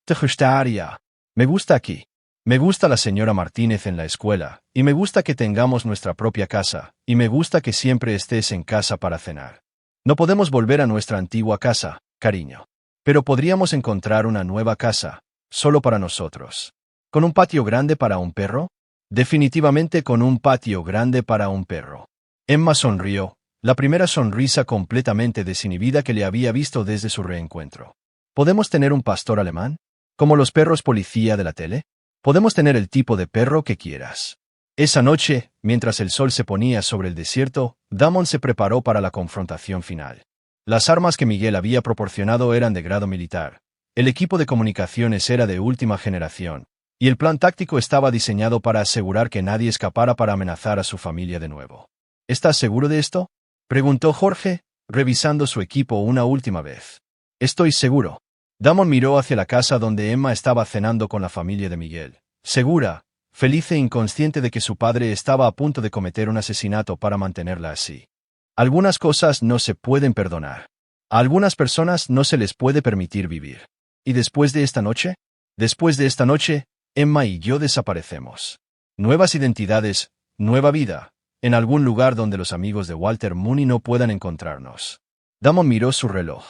«¿Te gustaría? Me gusta aquí. Me gusta la señora Martínez en la escuela, y me gusta que tengamos nuestra propia casa, y me gusta que siempre estés en casa para cenar. No podemos volver a nuestra antigua casa, cariño. Pero podríamos encontrar una nueva casa, solo para nosotros. ¿Con un patio grande para un perro? Definitivamente con un patio grande para un perro». Emma sonrió, la primera sonrisa completamente desinhibida que le había visto desde su reencuentro. ¿Podemos tener un pastor alemán? ¿Como los perros policía de la tele? Podemos tener el tipo de perro que quieras. Esa noche, mientras el sol se ponía sobre el desierto, Damon se preparó para la confrontación final. Las armas que Miguel había proporcionado eran de grado militar. El equipo de comunicaciones era de última generación, y el plan táctico estaba diseñado para asegurar que nadie escapara para amenazar a su familia de nuevo. ¿Estás seguro de esto?, preguntó Jorge, revisando su equipo una última vez. «Estoy seguro». Damon miró hacia la casa donde Emma estaba cenando con la familia de Miguel, segura, feliz e inconsciente de que su padre estaba a punto de cometer un asesinato para mantenerla así. Algunas cosas no se pueden perdonar. A algunas personas no se les puede permitir vivir. ¿Y después de esta noche? Después de esta noche, Emma y yo desaparecemos. Nuevas identidades, nueva vida, en algún lugar donde los amigos de Walter Mooney no puedan encontrarnos. Damon miró su reloj.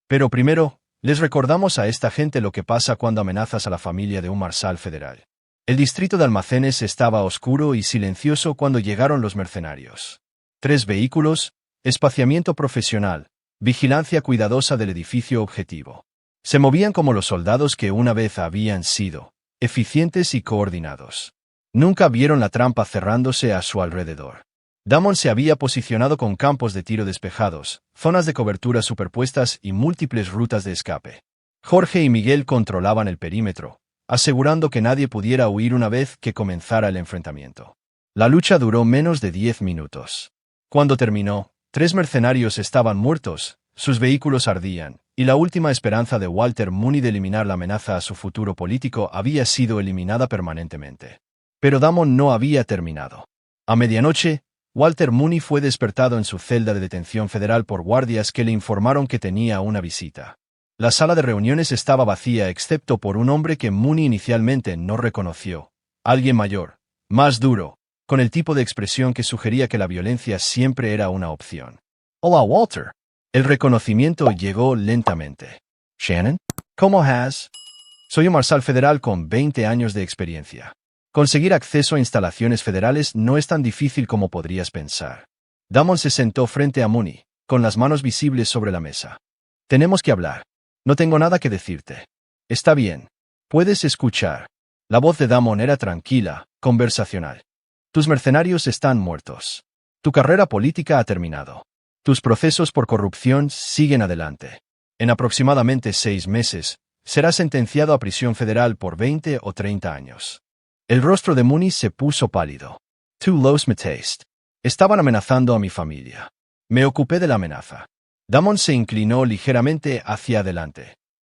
«Pero primero, les recordamos a esta gente lo que pasa cuando amenazas a la familia de un marshal federal». El distrito de almacenes estaba oscuro y silencioso cuando llegaron los mercenarios. 3 vehículos, espaciamiento profesional, vigilancia cuidadosa del edificio objetivo. Se movían como los soldados que una vez habían sido, eficientes y coordinados. Nunca vieron la trampa cerrándose a su alrededor. Damon se había posicionado con campos de tiro despejados, zonas de cobertura superpuestas y múltiples rutas de escape. Jorge y Miguel controlaban el perímetro, asegurando que nadie pudiera huir una vez que comenzara el enfrentamiento. La lucha duró menos de 10 minutos. Cuando terminó, 3 mercenarios estaban muertos, sus vehículos ardían, y la última esperanza de Walter Mooney de eliminar la amenaza a su futuro político había sido eliminada permanentemente. Pero Damon no había terminado. A medianoche, Walter Mooney fue despertado en su celda de detención federal por guardias que le informaron que tenía una visita. La sala de reuniones estaba vacía excepto por un hombre que Mooney inicialmente no reconoció. Alguien mayor, más duro, con el tipo de expresión que sugería que la violencia siempre era una opción. Hola, Walter. El reconocimiento llegó lentamente. Shannon, ¿cómo has? Soy un marshal federal con 20 años de experiencia. Conseguir acceso a instalaciones federales no es tan difícil como podrías pensar. Damon se sentó frente a Mooney, con las manos visibles sobre la mesa. Tenemos que hablar. No tengo nada que decirte. Está bien. Puedes escuchar. La voz de Damon era tranquila, conversacional. Tus mercenarios están muertos. Tu carrera política ha terminado. Tus procesos por corrupción siguen adelante. En aproximadamente 6 meses, serás sentenciado a prisión federal por 20 o 30 años. El rostro de Mooney se puso pálido. Tú los mataste. Estaban amenazando a mi familia. Me ocupé de la amenaza. Damon se inclinó ligeramente hacia adelante.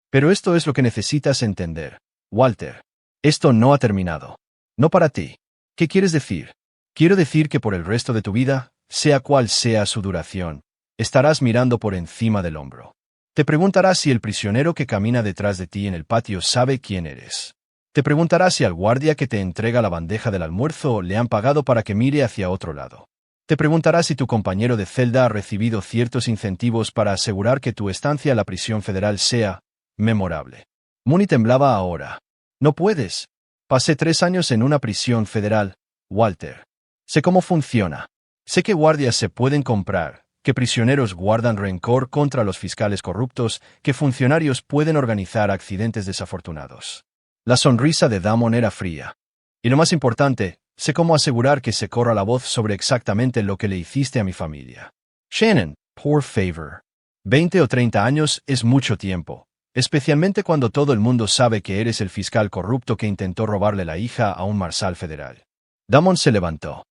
Pero esto es lo que necesitas entender, Walter. Esto no ha terminado. No para ti. ¿Qué quieres decir? Quiero decir que por el resto de tu vida, sea cual sea su duración, estarás mirando por encima del hombro. Te preguntarás si el prisionero que camina detrás de ti en el patio sabe quién eres. Te preguntarás si al guardia que te entrega la bandeja del almuerzo le han pagado para que mire hacia otro lado. Te preguntarás si tu compañero de celda ha recibido ciertos incentivos para asegurar que tu estancia en la prisión federal sea memorable. Mooney temblaba ahora. No puedes. Pasé 3 años en una prisión federal, Walter. Sé cómo funciona. Sé que guardias se pueden comprar, que prisioneros guardan rencor contra los fiscales corruptos, que funcionarios pueden organizar accidentes desafortunados. La sonrisa de Damon era fría. Y lo más importante, sé cómo asegurar que se corra la voz sobre exactamente lo que le hiciste a mi familia. Shannon, por favor. 20 o 30 años es mucho tiempo, especialmente cuando todo el mundo sabe que eres el fiscal corrupto que intentó robarle la hija a un marshal federal. Damon se levantó.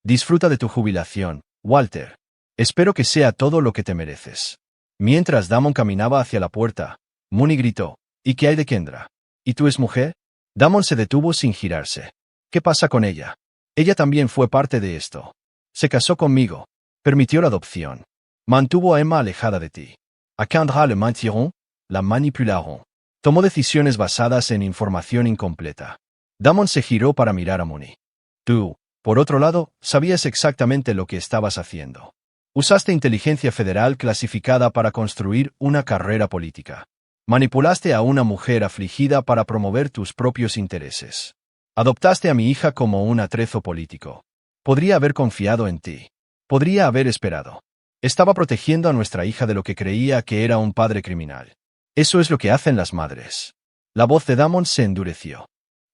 Disfruta de tu jubilación, Walter. Espero que sea todo lo que te mereces. Mientras Damon caminaba hacia la puerta, Mooney gritó, ¿y qué hay de Kendra? ¿Y tú es mujer? Damon se detuvo sin girarse. ¿Qué pasa con ella? Ella también fue parte de esto. Se casó conmigo. Permitió la adopción. Mantuvo a Emma alejada de ti. A Kendra le mentiront, la manipularon. Tomó decisiones basadas en información incompleta. Damon se giró para mirar a Mooney. Tú, por otro lado, sabías exactamente lo que estabas haciendo. Usaste inteligencia federal clasificada para construir una carrera política. Manipulaste a una mujer afligida para promover tus propios intereses. Adoptaste a mi hija como un atrezo político. Podría haber confiado en ti. Podría haber esperado. Estaba protegiendo a nuestra hija de lo que creía que era un padre criminal. Eso es lo que hacen las madres. La voz de Damon se endureció.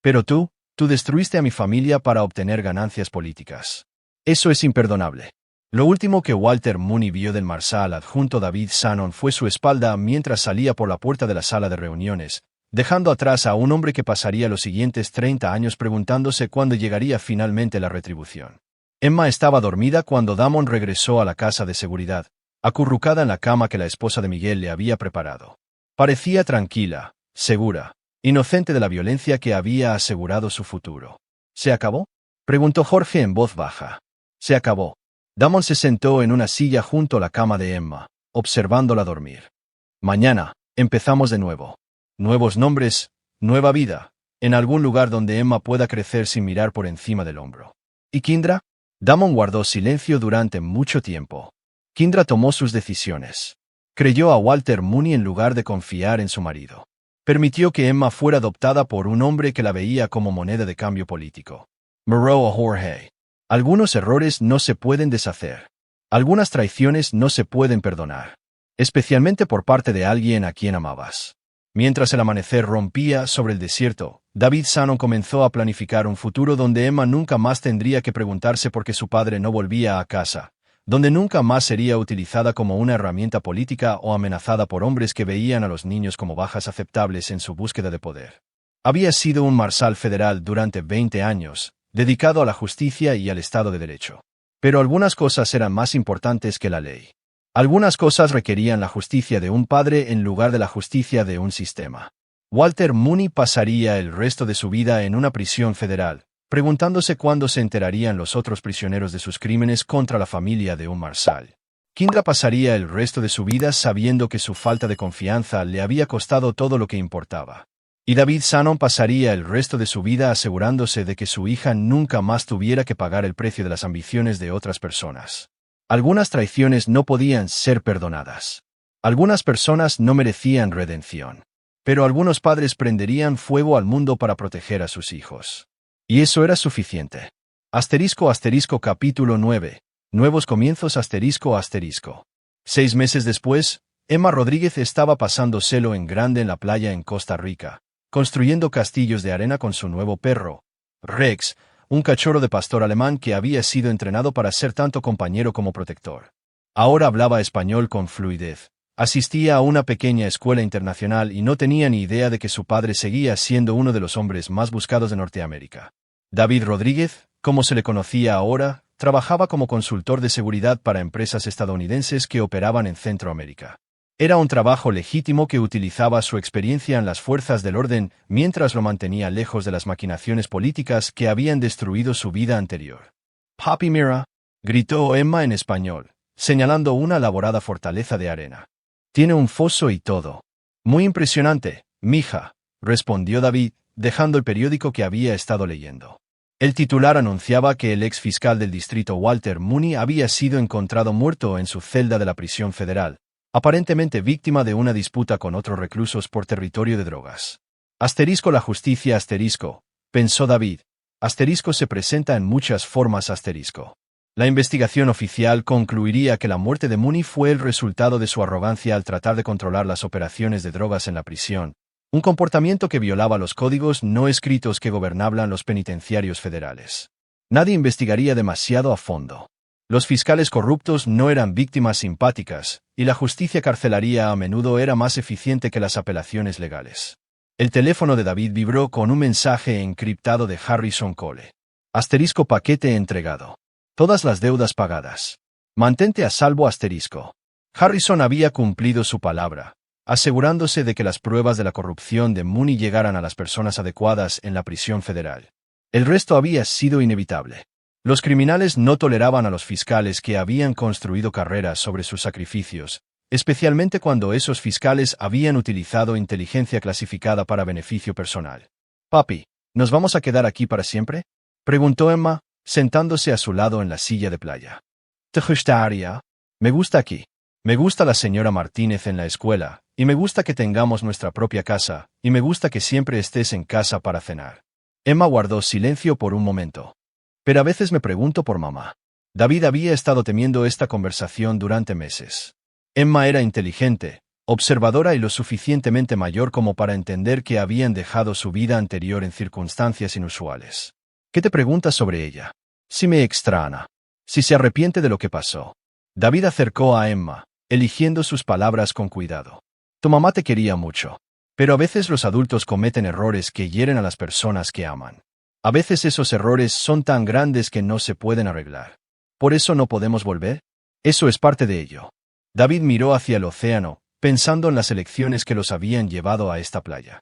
Pero tú destruiste a mi familia para obtener ganancias políticas. Eso es imperdonable. Lo último que Walter Mooney vio del marshal adjunto David Shannon fue su espalda mientras salía por la puerta de la sala de reuniones, dejando atrás a un hombre que pasaría los siguientes 30 años preguntándose cuándo llegaría finalmente la retribución. Emma estaba dormida cuando Damon regresó a la casa de seguridad, acurrucada en la cama que la esposa de Miguel le había preparado. Parecía tranquila, segura, inocente de la violencia que había asegurado su futuro. ¿Se acabó? Preguntó Jorge en voz baja. Se acabó. Damon se sentó en una silla junto a la cama de Emma, observándola dormir. Mañana, empezamos de nuevo. Nuevos nombres, nueva vida, en algún lugar donde Emma pueda crecer sin mirar por encima del hombro. ¿Y Kendra? Damon guardó silencio durante mucho tiempo. Kendra tomó sus decisiones. Creyó a Walter Mooney en lugar de confiar en su marido. Permitió que Emma fuera adoptada por un hombre que la veía como moneda de cambio político. Miró a Jorge. Algunos errores no se pueden deshacer. Algunas traiciones no se pueden perdonar. Especialmente por parte de alguien a quien amabas. Mientras el amanecer rompía sobre el desierto, David Shannon comenzó a planificar un futuro donde Emma nunca más tendría que preguntarse por qué su padre no volvía a casa, donde nunca más sería utilizada como una herramienta política o amenazada por hombres que veían a los niños como bajas aceptables en su búsqueda de poder. Había sido un marshal federal durante 20 años, dedicado a la justicia y al Estado de Derecho. Pero algunas cosas eran más importantes que la ley. Algunas cosas requerían la justicia de un padre en lugar de la justicia de un sistema. Walter Mooney pasaría el resto de su vida en una prisión federal, preguntándose cuándo se enterarían los otros prisioneros de sus crímenes contra la familia de un marshal. Kendra pasaría el resto de su vida sabiendo que su falta de confianza le había costado todo lo que importaba. Y David Shannon pasaría el resto de su vida asegurándose de que su hija nunca más tuviera que pagar el precio de las ambiciones de otras personas. Algunas traiciones no podían ser perdonadas. Algunas personas no merecían redención. Pero algunos padres prenderían fuego al mundo para proteger a sus hijos. Y eso era suficiente. Capítulo 9. Nuevos comienzos ***. 6 meses después, Emma Rodríguez estaba pasando celo en grande en la playa en Costa Rica, construyendo castillos de arena con su nuevo perro, Rex, un cachorro de pastor alemán que había sido entrenado para ser tanto compañero como protector. Ahora hablaba español con fluidez, asistía a una pequeña escuela internacional y no tenía ni idea de que su padre seguía siendo uno de los hombres más buscados de Norteamérica. David Rodríguez, como se le conocía ahora, trabajaba como consultor de seguridad para empresas estadounidenses que operaban en Centroamérica. Era un trabajo legítimo que utilizaba su experiencia en las fuerzas del orden mientras lo mantenía lejos de las maquinaciones políticas que habían destruido su vida anterior. «Papi, mira», gritó Emma en español, señalando una elaborada fortaleza de arena. «Tiene un foso y todo». «Muy impresionante, mija», respondió David, dejando el periódico que había estado leyendo. El titular anunciaba que el ex fiscal del distrito Walter Mooney había sido encontrado muerto en su celda de la prisión federal, aparentemente víctima de una disputa con otros reclusos por territorio de drogas. La justicia pensó David. Se presenta en muchas formas La investigación oficial concluiría que la muerte de Mooney fue el resultado de su arrogancia al tratar de controlar las operaciones de drogas en la prisión, un comportamiento que violaba los códigos no escritos que gobernaban los penitenciarios federales. Nadie investigaría demasiado a fondo. Los fiscales corruptos no eran víctimas simpáticas, y la justicia carcelaria a menudo era más eficiente que las apelaciones legales. El teléfono de David vibró con un mensaje encriptado de Harrison Cole. Paquete entregado. Todas las deudas pagadas. Mantente a salvo. Harrison había cumplido su palabra, asegurándose de que las pruebas de la corrupción de Mooney llegaran a las personas adecuadas en la prisión federal. El resto había sido inevitable. Los criminales no toleraban a los fiscales que habían construido carreras sobre sus sacrificios, especialmente cuando esos fiscales habían utilizado inteligencia clasificada para beneficio personal. «Papi, ¿nos vamos a quedar aquí para siempre?», preguntó Emma, sentándose a su lado en la silla de playa. «¿Te gustaría? Me gusta aquí. Me gusta la señora Martínez en la escuela, y me gusta que tengamos nuestra propia casa, y me gusta que siempre estés en casa para cenar». Emma guardó silencio por un momento. «Pero a veces me pregunto por mamá». David había estado temiendo esta conversación durante meses. Emma era inteligente, observadora y lo suficientemente mayor como para entender que habían dejado su vida anterior en circunstancias inusuales. «¿Qué te preguntas sobre ella? Si me extraña. Si se arrepiente de lo que pasó». David acercó a Emma, eligiendo sus palabras con cuidado. «Tu mamá te quería mucho. Pero a veces los adultos cometen errores que hieren a las personas que aman. A veces esos errores son tan grandes que no se pueden arreglar. ¿Por eso no podemos volver? Eso es parte de ello». David miró hacia el océano, pensando en las elecciones que los habían llevado a esta playa.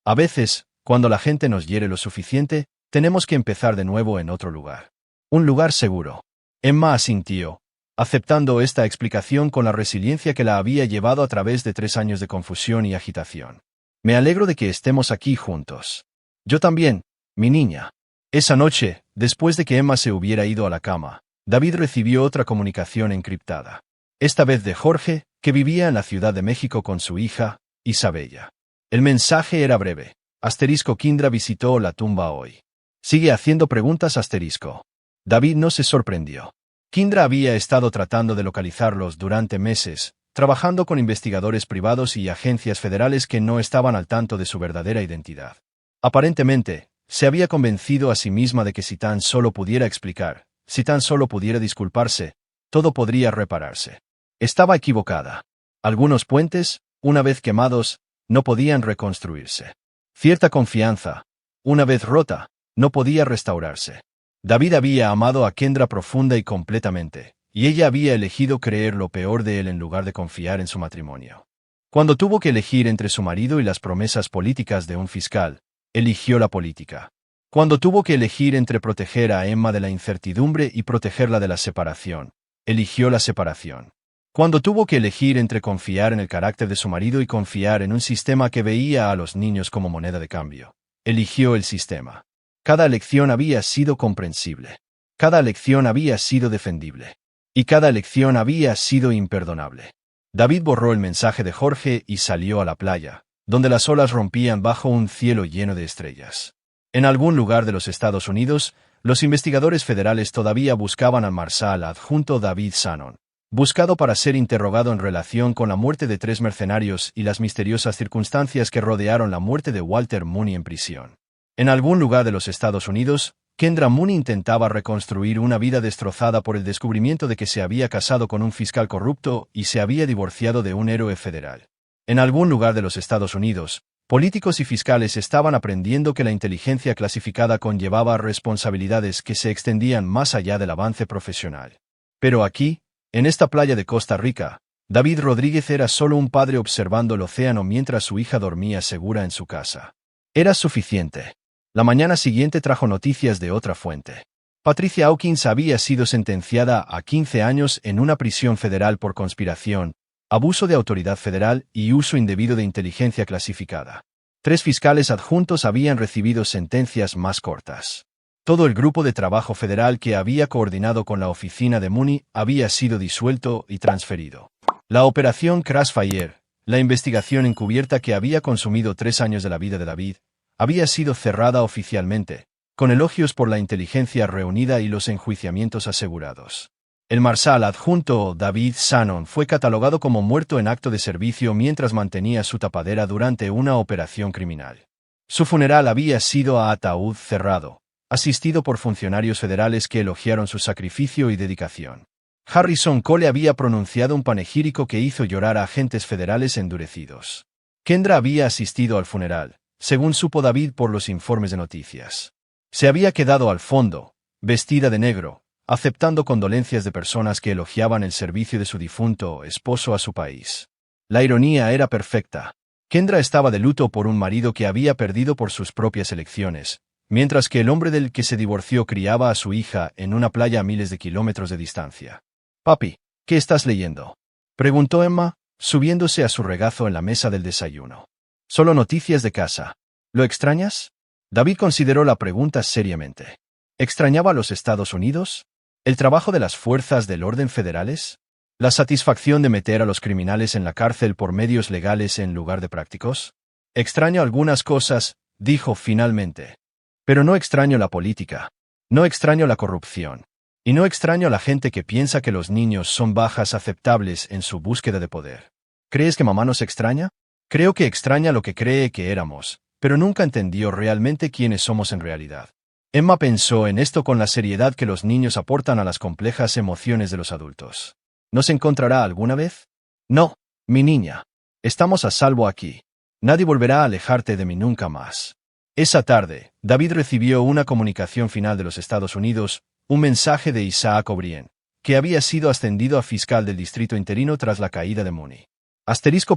A veces, cuando la gente nos hiere lo suficiente, tenemos que empezar de nuevo en otro lugar. Un lugar seguro. Emma asintió, aceptando esta explicación con la resiliencia que la había llevado a través de 3 años de confusión y agitación. «Me alegro de que estemos aquí juntos». «Yo también, mi niña». Esa noche, después de que Emma se hubiera ido a la cama, David recibió otra comunicación encriptada. Esta vez de Jorge, que vivía en la Ciudad de México con su hija, Isabella. El mensaje era breve. Kendra visitó la tumba hoy. Sigue haciendo preguntas. David no se sorprendió. Kendra había estado tratando de localizarlos durante meses, trabajando con investigadores privados y agencias federales que no estaban al tanto de su verdadera identidad. Aparentemente, se había convencido a sí misma de que si tan solo pudiera explicar, si tan solo pudiera disculparse, todo podría repararse. Estaba equivocada. Algunos puentes, una vez quemados, no podían reconstruirse. Cierta confianza, una vez rota, no podía restaurarse. David había amado a Kendra profunda y completamente, y ella había elegido creer lo peor de él en lugar de confiar en su matrimonio. Cuando tuvo que elegir entre su marido y las promesas políticas de un fiscal, eligió la política. Cuando tuvo que elegir entre proteger a Emma de la incertidumbre y protegerla de la separación, eligió la separación. Cuando tuvo que elegir entre confiar en el carácter de su marido y confiar en un sistema que veía a los niños como moneda de cambio, eligió el sistema. Cada elección había sido comprensible. Cada elección había sido defendible. Y cada elección había sido imperdonable. David borró el mensaje de Jorge y salió a la playa, donde las olas rompían bajo un cielo lleno de estrellas. En algún lugar de los Estados Unidos, los investigadores federales todavía buscaban al marshal adjunto David Shannon, buscado para ser interrogado en relación con la muerte de 3 mercenarios y las misteriosas circunstancias que rodearon la muerte de Walter Mooney en prisión. En algún lugar de los Estados Unidos, Kendra Mooney intentaba reconstruir una vida destrozada por el descubrimiento de que se había casado con un fiscal corrupto y se había divorciado de un héroe federal. En algún lugar de los Estados Unidos, políticos y fiscales estaban aprendiendo que la inteligencia clasificada conllevaba responsabilidades que se extendían más allá del avance profesional. Pero aquí, en esta playa de Costa Rica, David Rodríguez era solo un padre observando el océano mientras su hija dormía segura en su casa. Era suficiente. La mañana siguiente trajo noticias de otra fuente. Patricia Hawkins había sido sentenciada a 15 años en una prisión federal por conspiración, abuso de autoridad federal y uso indebido de inteligencia clasificada. 3 fiscales adjuntos habían recibido sentencias más cortas. Todo el grupo de trabajo federal que había coordinado con la oficina de Mooney había sido disuelto y transferido. La operación Crossfire, la investigación encubierta que había consumido 3 años de la vida de David, había sido cerrada oficialmente, con elogios por la inteligencia reunida y los enjuiciamientos asegurados. El marshal adjunto David Shannon fue catalogado como muerto en acto de servicio mientras mantenía su tapadera durante una operación criminal. Su funeral había sido a ataúd cerrado, asistido por funcionarios federales que elogiaron su sacrificio y dedicación. Harrison Cole había pronunciado un panegírico que hizo llorar a agentes federales endurecidos. Kendra había asistido al funeral, según supo David por los informes de noticias. Se había quedado al fondo, vestida de negro, aceptando condolencias de personas que elogiaban el servicio de su difunto esposo a su país. La ironía era perfecta. Kendra estaba de luto por un marido que había perdido por sus propias elecciones, mientras que el hombre del que se divorció criaba a su hija en una playa a miles de kilómetros de distancia. «Papi, ¿qué estás leyendo?», preguntó Emma, subiéndose a su regazo en la mesa del desayuno. «Solo noticias de casa. ¿Lo extrañas?». David consideró la pregunta seriamente. ¿Extrañaba a los Estados Unidos? ¿El trabajo de las fuerzas del orden federales? ¿La satisfacción de meter a los criminales en la cárcel por medios legales en lugar de prácticos? «Extraño algunas cosas», dijo finalmente. «Pero no extraño la política. No extraño la corrupción. Y no extraño a la gente que piensa que los niños son bajas aceptables en su búsqueda de poder. ¿Crees que mamá nos extraña? Creo que extraña lo que cree que éramos, pero nunca entendió realmente quiénes somos en realidad». Emma pensó en esto con la seriedad que los niños aportan a las complejas emociones de los adultos. ¿Nos encontrará alguna vez? No, mi niña. Estamos a salvo aquí. Nadie volverá a alejarte de mí nunca más. Esa tarde, David recibió una comunicación final de los Estados Unidos, un mensaje de Isaac O'Brien, que había sido ascendido a fiscal del distrito interino tras la caída de Mooney.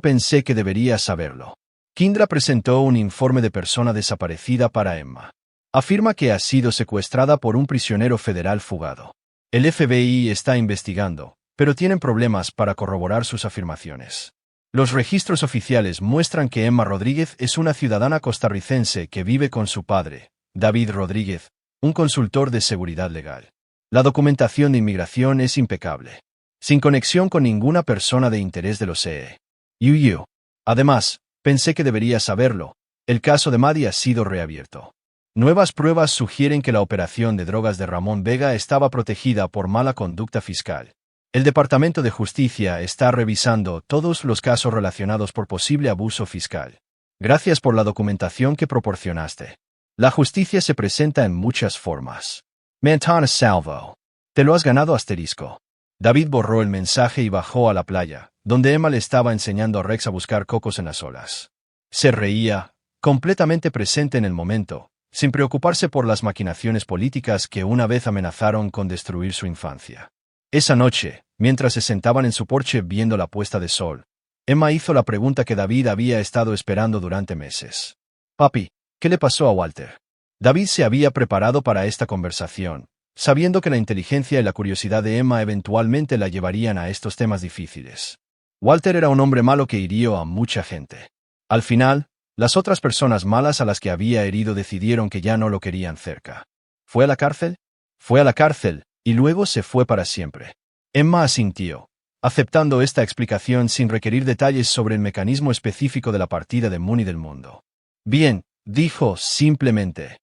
Pensé que debería saberlo. Kendra presentó un informe de persona desaparecida para Emma. Afirma que ha sido secuestrada por un prisionero federal fugado. El FBI está investigando, pero tienen problemas para corroborar sus afirmaciones. Los registros oficiales muestran que Emma Rodríguez es una ciudadana costarricense que vive con su padre, David Rodríguez, un consultor de seguridad legal. La documentación de inmigración es impecable, sin conexión con ninguna persona de interés de los EU. Además, pensé que debería saberlo, el caso de Maddie ha sido reabierto. Nuevas pruebas sugieren que la operación de drogas de Ramón Vega estaba protegida por mala conducta fiscal. El Departamento de Justicia está revisando todos los casos relacionados por posible abuso fiscal. Gracias por la documentación que proporcionaste. La justicia se presenta en muchas formas. Montana salvo. Te lo has ganado asterisco. David borró el mensaje y bajó a la playa, donde Emma le estaba enseñando a Rex a buscar cocos en las olas. Se reía, completamente presente en el momento, sin preocuparse por las maquinaciones políticas que una vez amenazaron con destruir su infancia. Esa noche, mientras se sentaban en su porche viendo la puesta de sol, Emma hizo la pregunta que David había estado esperando durante meses. «Papi, ¿qué le pasó a Walter?». David se había preparado para esta conversación, sabiendo que la inteligencia y la curiosidad de Emma eventualmente la llevarían a estos temas difíciles. Walter era un hombre malo que hirió a mucha gente. Al final, las otras personas malas a las que había herido decidieron que ya no lo querían cerca. ¿Fue a la cárcel? Fue a la cárcel, y luego se fue para siempre. Emma asintió, aceptando esta explicación sin requerir detalles sobre el mecanismo específico de la partida de Mooney del mundo. Bien, dijo simplemente.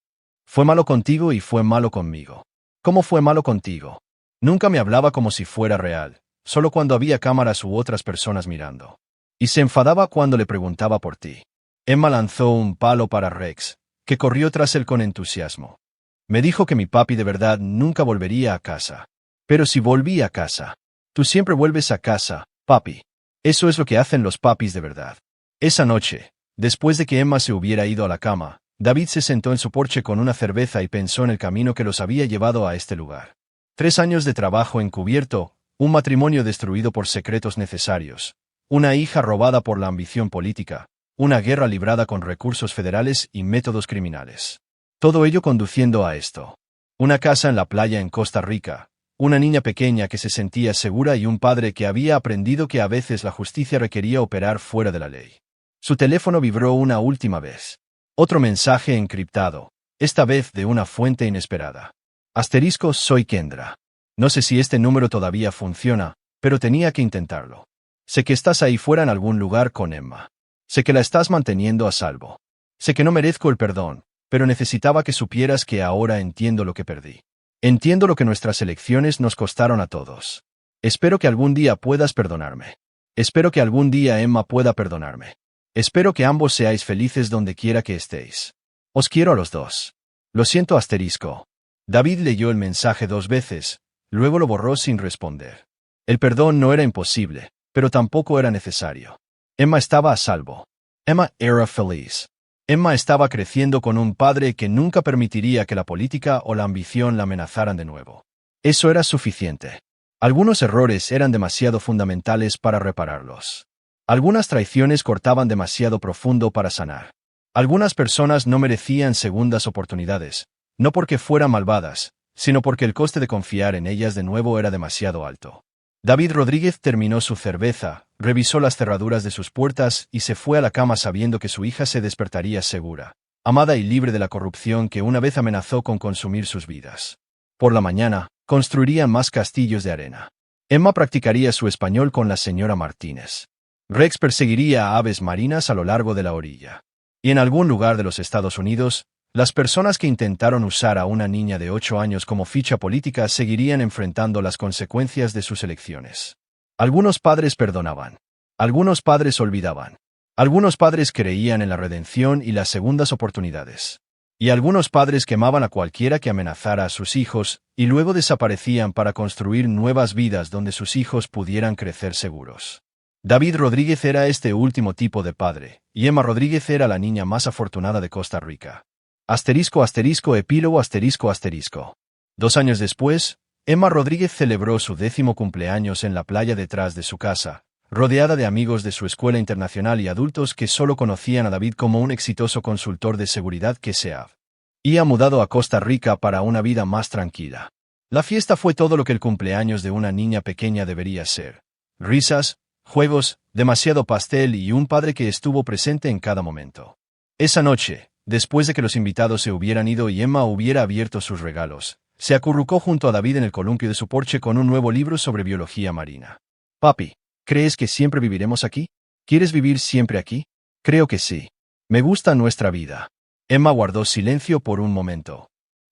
Fue malo contigo y fue malo conmigo. ¿Cómo fue malo contigo? Nunca me hablaba como si fuera real, solo cuando había cámaras u otras personas mirando. Y se enfadaba cuando le preguntaba por ti. Emma lanzó un palo para Rex, que corrió tras él con entusiasmo. Me dijo que mi papi de verdad nunca volvería a casa. Pero si volví a casa. Tú siempre vuelves a casa, papi. Eso es lo que hacen los papis de verdad. Esa noche, después de que Emma se hubiera ido a la cama, David se sentó en su porche con una cerveza y pensó en el camino que los había llevado a este lugar. 3 años de trabajo encubierto, un matrimonio destruido por secretos necesarios, una hija robada por la ambición política, una guerra librada con recursos federales y métodos criminales. Todo ello conduciendo a esto. Una casa en la playa en Costa Rica, una niña pequeña que se sentía segura y un padre que había aprendido que a veces la justicia requería operar fuera de la ley. Su teléfono vibró una última vez. Otro mensaje encriptado, esta vez de una fuente inesperada. Asterisco, soy Kendra. No sé si este número todavía funciona, pero tenía que intentarlo. Sé que estás ahí fuera en algún lugar con Emma. Sé que la estás manteniendo a salvo. Sé que no merezco el perdón, pero necesitaba que supieras que ahora entiendo lo que perdí. Entiendo lo que nuestras elecciones nos costaron a todos. Espero que algún día puedas perdonarme. Espero que algún día Emma pueda perdonarme. Espero que ambos seáis felices donde quiera que estéis. Os quiero a los dos. Lo siento, asterisco. David leyó el mensaje 2 veces, luego lo borró sin responder. El perdón no era imposible, pero tampoco era necesario. Emma estaba a salvo. Emma era feliz. Emma estaba creciendo con un padre que nunca permitiría que la política o la ambición la amenazaran de nuevo. Eso era suficiente. Algunos errores eran demasiado fundamentales para repararlos. Algunas traiciones cortaban demasiado profundo para sanar. Algunas personas no merecían segundas oportunidades, no porque fueran malvadas, sino porque el coste de confiar en ellas de nuevo era demasiado alto. David Rodríguez terminó su cerveza, revisó las cerraduras de sus puertas y se fue a la cama sabiendo que su hija se despertaría segura, amada y libre de la corrupción que una vez amenazó con consumir sus vidas. Por la mañana, construirían más castillos de arena. Emma practicaría su español con la señora Martínez. Rex perseguiría a aves marinas a lo largo de la orilla. Y en algún lugar de los Estados Unidos, las personas que intentaron usar a una niña de 8 años como ficha política seguirían enfrentando las consecuencias de sus elecciones. Algunos padres perdonaban. Algunos padres olvidaban. Algunos padres creían en la redención y las segundas oportunidades. Y algunos padres quemaban a cualquiera que amenazara a sus hijos, y luego desaparecían para construir nuevas vidas donde sus hijos pudieran crecer seguros. David Rodríguez era este último tipo de padre, y Emma Rodríguez era la niña más afortunada de Costa Rica. Asterisco asterisco epílogo asterisco asterisco. 2 años después, Emma Rodríguez celebró su 10º cumpleaños en la playa detrás de su casa, rodeada de amigos de su escuela internacional y adultos que solo conocían a David como un exitoso consultor de seguridad que se había mudado a Costa Rica para una vida más tranquila. La fiesta fue todo lo que el cumpleaños de una niña pequeña debería ser. Risas, juegos, demasiado pastel y un padre que estuvo presente en cada momento. Esa noche, después de que los invitados se hubieran ido y Emma hubiera abierto sus regalos, se acurrucó junto a David en el columpio de su porche con un nuevo libro sobre biología marina. Papi, ¿crees que siempre viviremos aquí? ¿Quieres vivir siempre aquí? Creo que sí. Me gusta nuestra vida. Emma guardó silencio por un momento.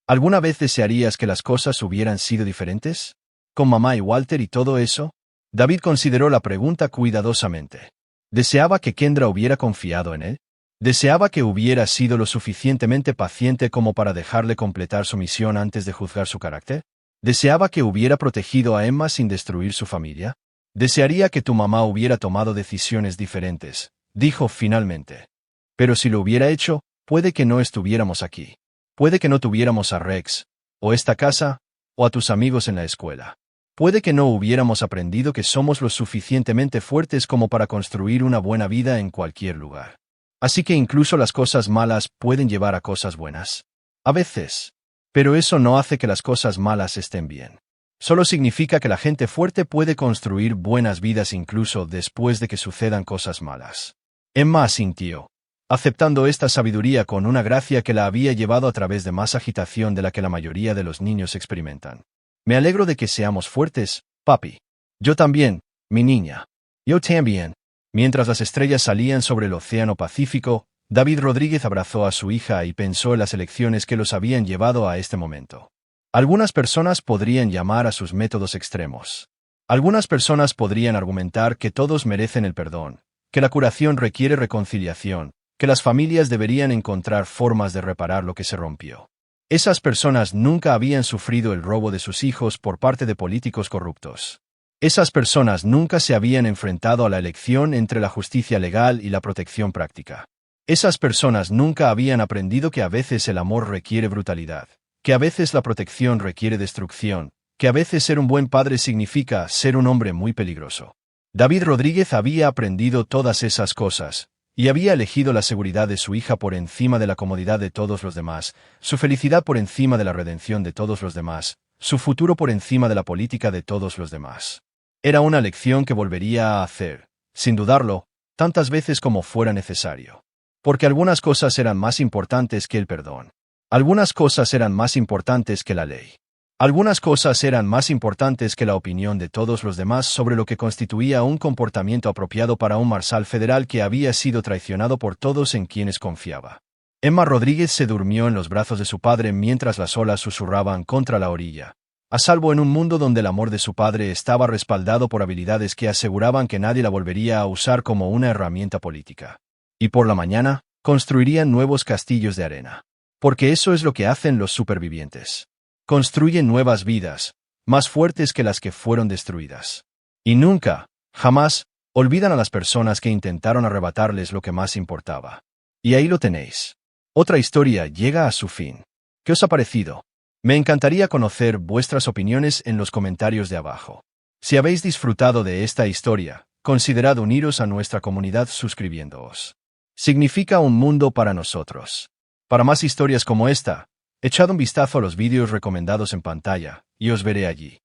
¿Alguna vez desearías que las cosas hubieran sido diferentes? ¿Con mamá y Walter y todo eso? David consideró la pregunta cuidadosamente. ¿Deseaba que Kendra hubiera confiado en él? ¿Deseaba que hubiera sido lo suficientemente paciente como para dejarle completar su misión antes de juzgar su carácter? ¿Deseaba que hubiera protegido a Emma sin destruir su familia? Desearía que tu mamá hubiera tomado decisiones diferentes, dijo finalmente. Pero si lo hubiera hecho, puede que no estuviéramos aquí. Puede que no tuviéramos a Rex, o esta casa, o a tus amigos en la escuela. Puede que no hubiéramos aprendido que somos lo suficientemente fuertes como para construir una buena vida en cualquier lugar. Así que incluso las cosas malas pueden llevar a cosas buenas. A veces. Pero eso no hace que las cosas malas estén bien. Solo significa que la gente fuerte puede construir buenas vidas incluso después de que sucedan cosas malas. Emma asintió, aceptando esta sabiduría con una gracia que la había llevado a través de más agitación de la que la mayoría de los niños experimentan. Me alegro de que seamos fuertes, papi. Yo también, mi niña. Yo también. Mientras las estrellas salían sobre el océano Pacífico, David Rodríguez abrazó a su hija y pensó en las elecciones que los habían llevado a este momento. Algunas personas podrían llamar a sus métodos extremos. Algunas personas podrían argumentar que todos merecen el perdón, que la curación requiere reconciliación, que las familias deberían encontrar formas de reparar lo que se rompió. Esas personas nunca habían sufrido el robo de sus hijos por parte de políticos corruptos. Esas personas nunca se habían enfrentado a la elección entre la justicia legal y la protección práctica. Esas personas nunca habían aprendido que a veces el amor requiere brutalidad, que a veces la protección requiere destrucción, que a veces ser un buen padre significa ser un hombre muy peligroso. David Rodríguez había aprendido todas esas cosas, y había elegido la seguridad de su hija por encima de la comodidad de todos los demás, su felicidad por encima de la redención de todos los demás, su futuro por encima de la política de todos los demás. Era una lección que volvería a hacer, sin dudarlo, tantas veces como fuera necesario. Porque algunas cosas eran más importantes que el perdón. Algunas cosas eran más importantes que la ley. Algunas cosas eran más importantes que la opinión de todos los demás sobre lo que constituía un comportamiento apropiado para un marshal federal que había sido traicionado por todos en quienes confiaba. Emma Rodríguez se durmió en los brazos de su padre mientras las olas susurraban contra la orilla, a salvo en un mundo donde el amor de su padre estaba respaldado por habilidades que aseguraban que nadie la volvería a usar como una herramienta política. Y por la mañana, construirían nuevos castillos de arena. Porque eso es lo que hacen los supervivientes. Construyen nuevas vidas, más fuertes que las que fueron destruidas. Y nunca, jamás, olvidan a las personas que intentaron arrebatarles lo que más importaba. Y ahí lo tenéis. Otra historia llega a su fin. ¿Qué os ha parecido? Me encantaría conocer vuestras opiniones en los comentarios de abajo. Si habéis disfrutado de esta historia, considerad uniros a nuestra comunidad suscribiéndoos. Significa un mundo para nosotros. Para más historias como esta, echad un vistazo a los vídeos recomendados en pantalla, y os veré allí.